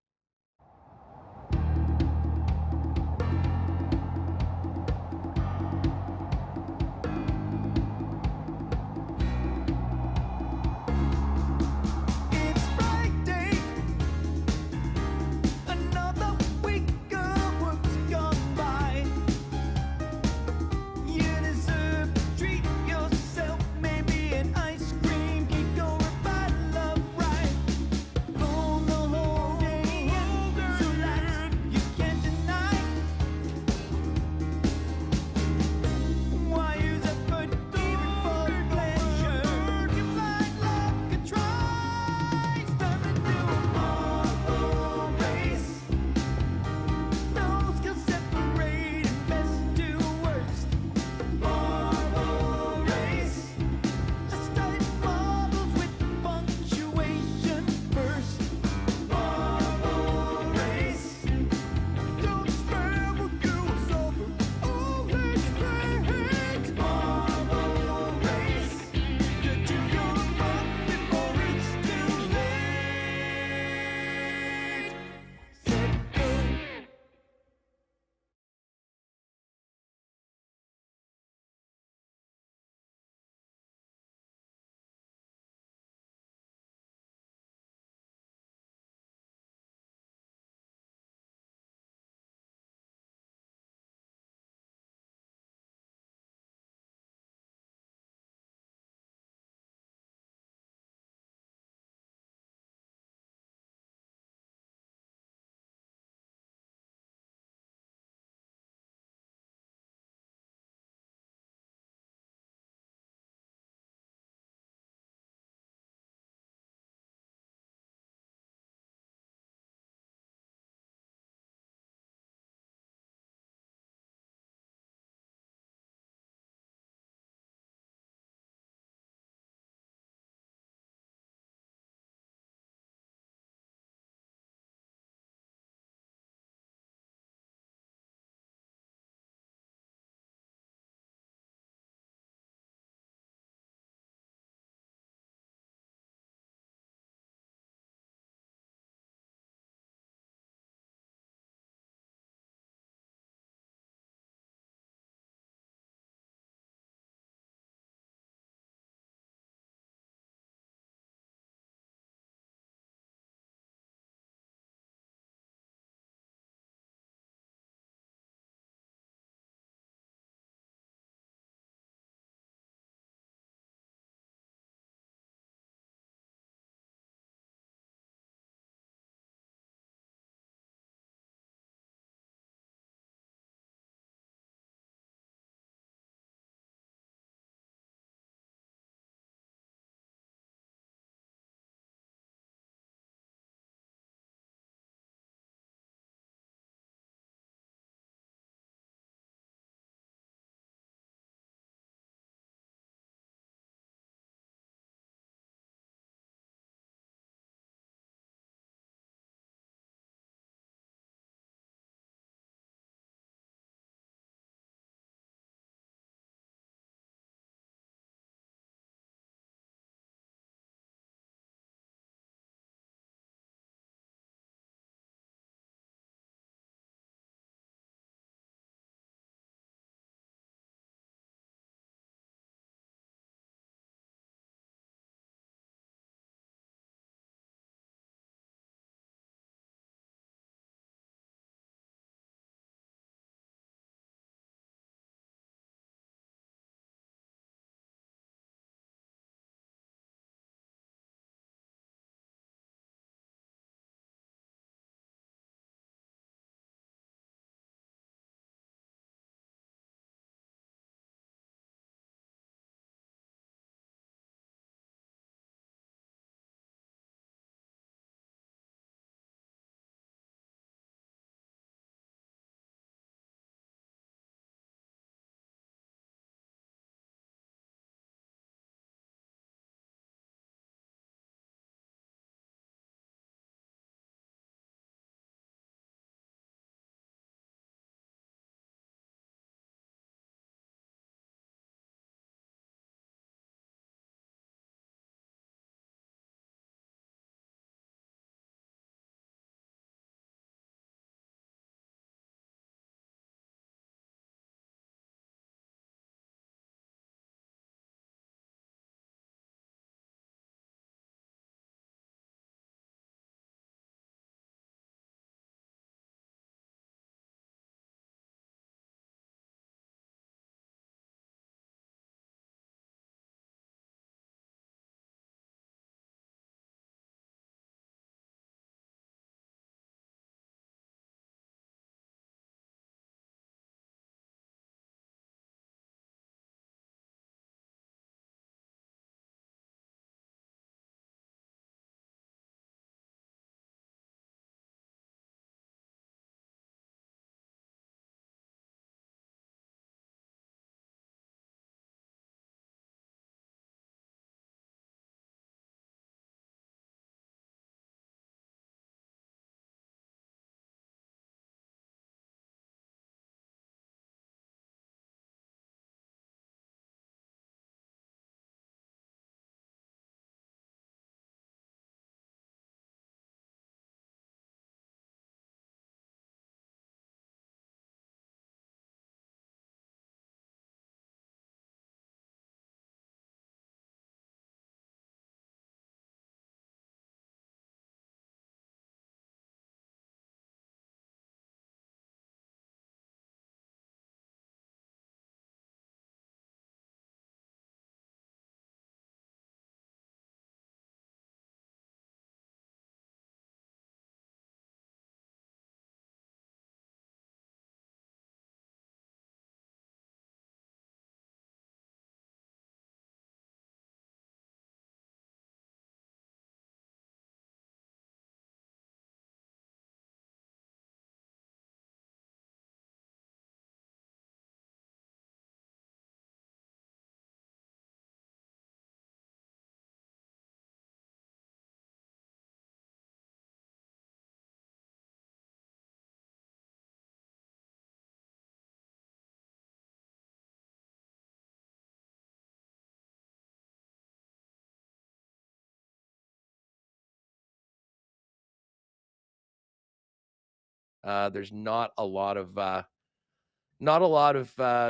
There's not a lot of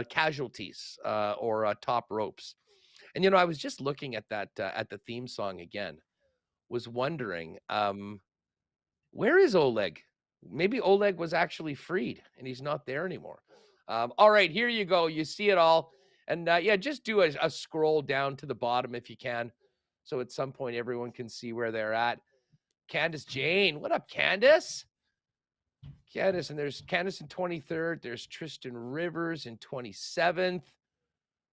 casualties or top ropes. And I was just looking at that at the theme song again. Was wondering, where is Oleg? Maybe Oleg was actually freed and he's not there anymore. All right, here you go. You see it all. And just do a scroll down to the bottom if you can. So at some point, everyone can see where they're at. Candace Jane. What up, Candace? Candace, and there's Candace in 23rd. There's Tristan Rivers in 27th.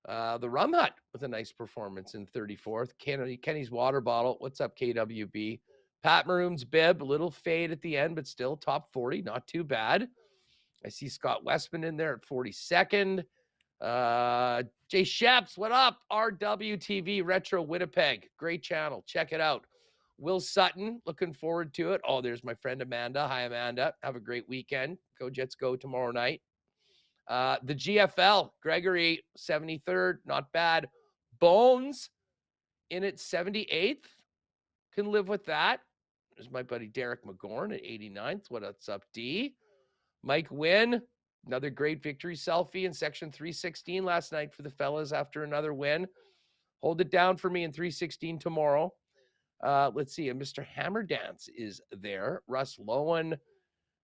The Rum Hut with a nice performance in 34th. Kenny's Water Bottle. What's up, KWB? Pat Maroon's Bib, a little fade at the end, but still top 40. Not too bad. I see Scott Westman in there at 42nd. Jay Sheps, what up? RWTV Retro Winnipeg. Great channel. Check it out. Will Sutton, looking forward to it. Oh, there's my friend Amanda. Hi, Amanda. Have a great weekend. Go Jets go tomorrow night. The GFL, Gregory, 73rd. Not bad. Bones in at 78th. Can live with that. There's my buddy Derek McGorn at 89th. What's up, D? Mike Wynn, another great victory selfie in section 316 last night for the fellas after another win. Hold it down for me in 316 tomorrow. Let's see. Mr. Hammer Dance is there. Russ Lowen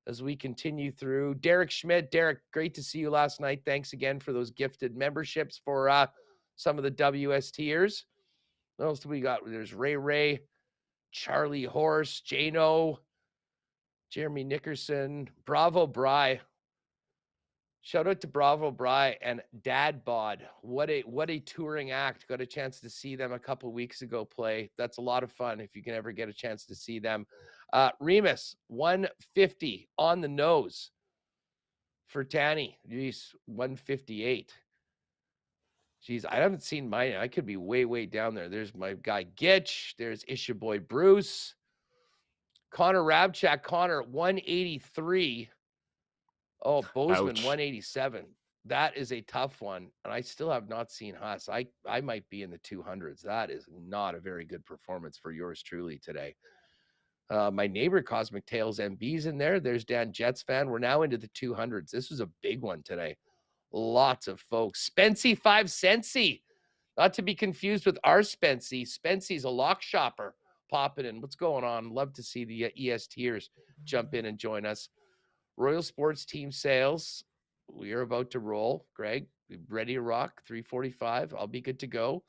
as we continue through. Derek Schmidt. Derek, great to see you last night. Thanks again for those gifted memberships for some of the WSTers. What else do we got? There's Ray, Charlie Horse, Jano, Jeremy Nickerson, Bravo Bry. Shout out to Bravo Bry and Dad Bod. What a touring act. Got a chance to see them a couple weeks ago play. That's a lot of fun if you can ever get a chance to see them. Remus, 150 on the nose for Tanny. Jeez, 158. Jeez, I haven't seen mine. I could be way, way down there. There's my guy Gitch. There's Isha Boy Bruce. Connor Hrabchak. Connor, 183. Oh, Bozeman, Ouch. 187. That is a tough one. And I still have not seen Huss. I might be in the 200s. That is not a very good performance for yours truly today. My neighbor Cosmic Tales MB's in there. There's Dan Jets fan. We're now into the 200s. This was a big one today. Lots of folks. Spency 5 Centsy. Not to be confused with our Spency. Spency's a lock shopper popping in. What's going on? Love to see the ESTers jump in and join us. Royal Sports Team Sales. We are about to roll. Greg, ready to rock. 345. I'll be good to go.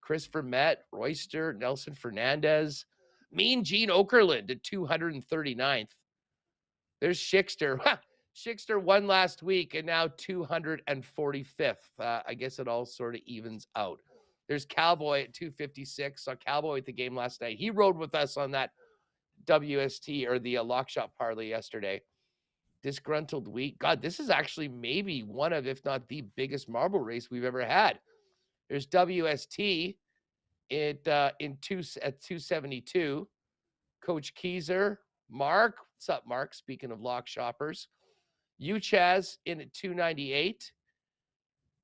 Christopher Met, Royster, Nelson Fernandez. Mean Gene Okerlund at 239th. There's Schickster. Schickster won last week and now 245th. I guess it all sort of evens out. There's Cowboy at 256. Saw Cowboy at the game last night. He rode with us on that WST or the lock shop parlay yesterday. Disgruntled week. God, this is actually maybe one of, if not the biggest marble race we've ever had. There's WST at 272. Coach Keyser. Mark. What's up, Mark? Speaking of lock shoppers. Uchaz in at 298.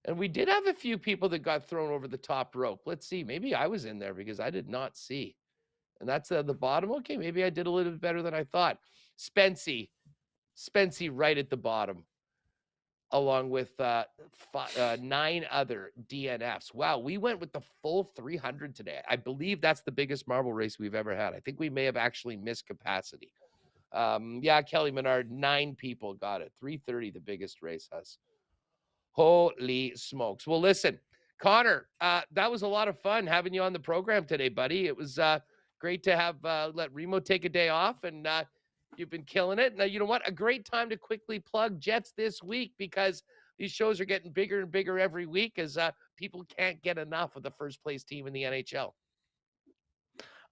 And we did have a few people that got thrown over the top rope. Let's see. Maybe I was in there because I did not see. And that's the bottom. Okay, maybe I did a little bit better than I thought. Spency right at the bottom, along with 9 other DNFs. Wow, we went with the full 300 today. I believe that's the biggest marble race we've ever had. I think we may have actually missed capacity. Kelly Menard, 9 people got it. 330, the biggest race has. Holy smokes. Well, listen, Connor, that was a lot of fun having you on the program today, buddy. It was great to have let Remo take a day off, and you've been killing it. Now, you know what? A great time to quickly plug Jets this week because these shows are getting bigger and bigger every week as people can't get enough of the first place team in the NHL.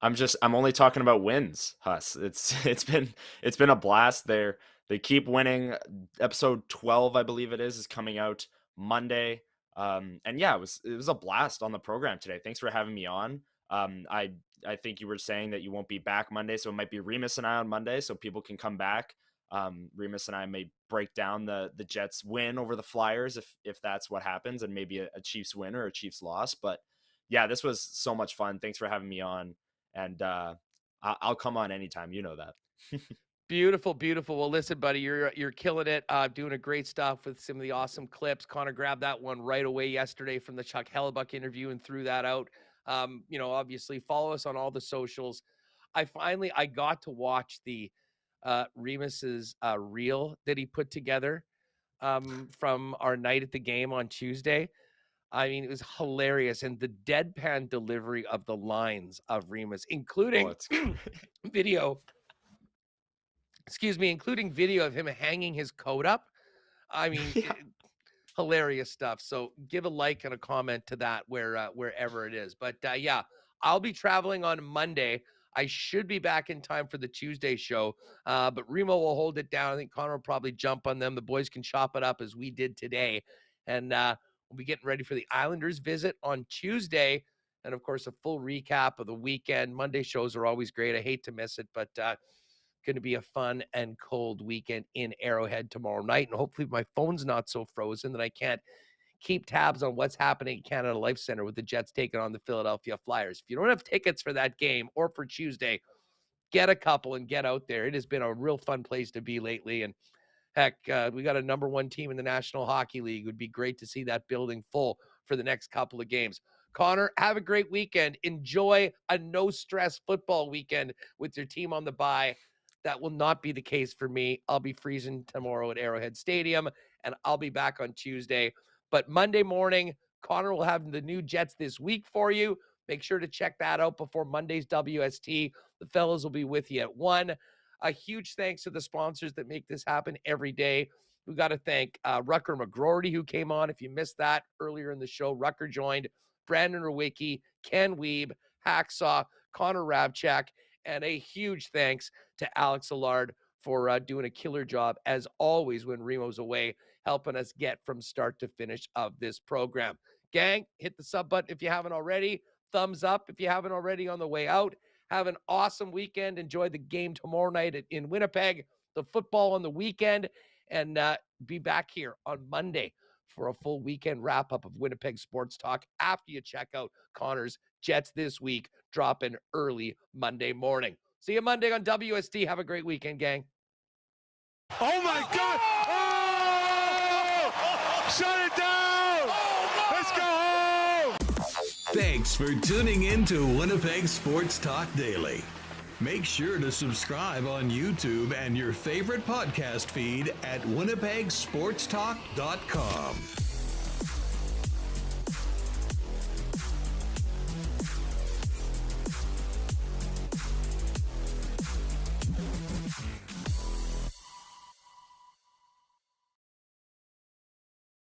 I'm only talking about wins, Huss. It's been a blast there. They keep winning. Episode 12, I believe it is coming out Monday. And yeah, it was a blast on the program today. Thanks for having me on. I think you were saying that you won't be back Monday, so it might be Remus and I on Monday, so people can come back. Remus and I may break down the Jets win over the Flyers if that's what happens, and maybe a Chiefs win or a Chiefs loss. But yeah, this was so much fun. Thanks for having me on. And I'll come on anytime. You know that. Beautiful, beautiful. Well, listen, buddy, you're killing it, doing a great stuff with some of the awesome clips. Connor grabbed that one right away yesterday from the Chuck Hellebuck interview and threw that out. Obviously follow us on all the socials. I got to watch the Remus's reel that he put together from our night at the game on Tuesday. I mean, it was hilarious, and the deadpan delivery of the lines of Remus, including video. Including video of him hanging his coat up. I mean, hilarious stuff. So give a like and a comment to that wherever it is. But yeah, I'll be traveling on Monday. I should be back in time for the Tuesday show, but Remo will hold it down. I think Connor will probably jump on them. The boys can chop it up as we did today. And we'll be getting ready for the Islanders visit on Tuesday. And, of course, a full recap of the weekend. Monday shows are always great. I hate to miss it, but going to be a fun and cold weekend in Arrowhead tomorrow night. And hopefully my phone's not so frozen that I can't keep tabs on what's happening at Canada Life Center with the Jets taking on the Philadelphia Flyers. If you don't have tickets for that game or for Tuesday, get a couple and get out there. It has been a real fun place to be lately. And heck, we got a number one team in the National Hockey League. It would be great to see that building full for the next couple of games. Connor, have a great weekend. Enjoy a no-stress football weekend with your team on the bye. That will not be the case for me. I'll be freezing tomorrow at Arrowhead Stadium, and I'll be back on Tuesday. But Monday morning, Connor will have the new Jets this week for you. Make sure to check that out before Monday's WST. The fellas will be with you at 1. A huge thanks to the sponsors that make this happen every day. We got to thank Rutger McGroarty, who came on. If you missed that earlier in the show, Rutger joined. Brandon Rewucki, Ken Wiebe, Hacksaw, Connor Hrabchak, and a huge thanks to Alex Allard for doing a killer job, as always, when Remo's away, helping us get from start to finish of this program. Gang, hit the sub button if you haven't already. Thumbs up if you haven't already on the way out. Have an awesome weekend. Enjoy the game tomorrow night in Winnipeg, the football on the weekend, and be back here on Monday for a full weekend wrap-up of Winnipeg Sports Talk after you check out Connor's Jets This Week, dropping early Monday morning. See you Monday on WST. Have a great weekend, gang. Oh, my God! Oh! Shut it down! Let's go home! Thanks for tuning in to Winnipeg Sports Talk Daily. Make sure to subscribe on YouTube and your favorite podcast feed at winnipegsportstalk.com.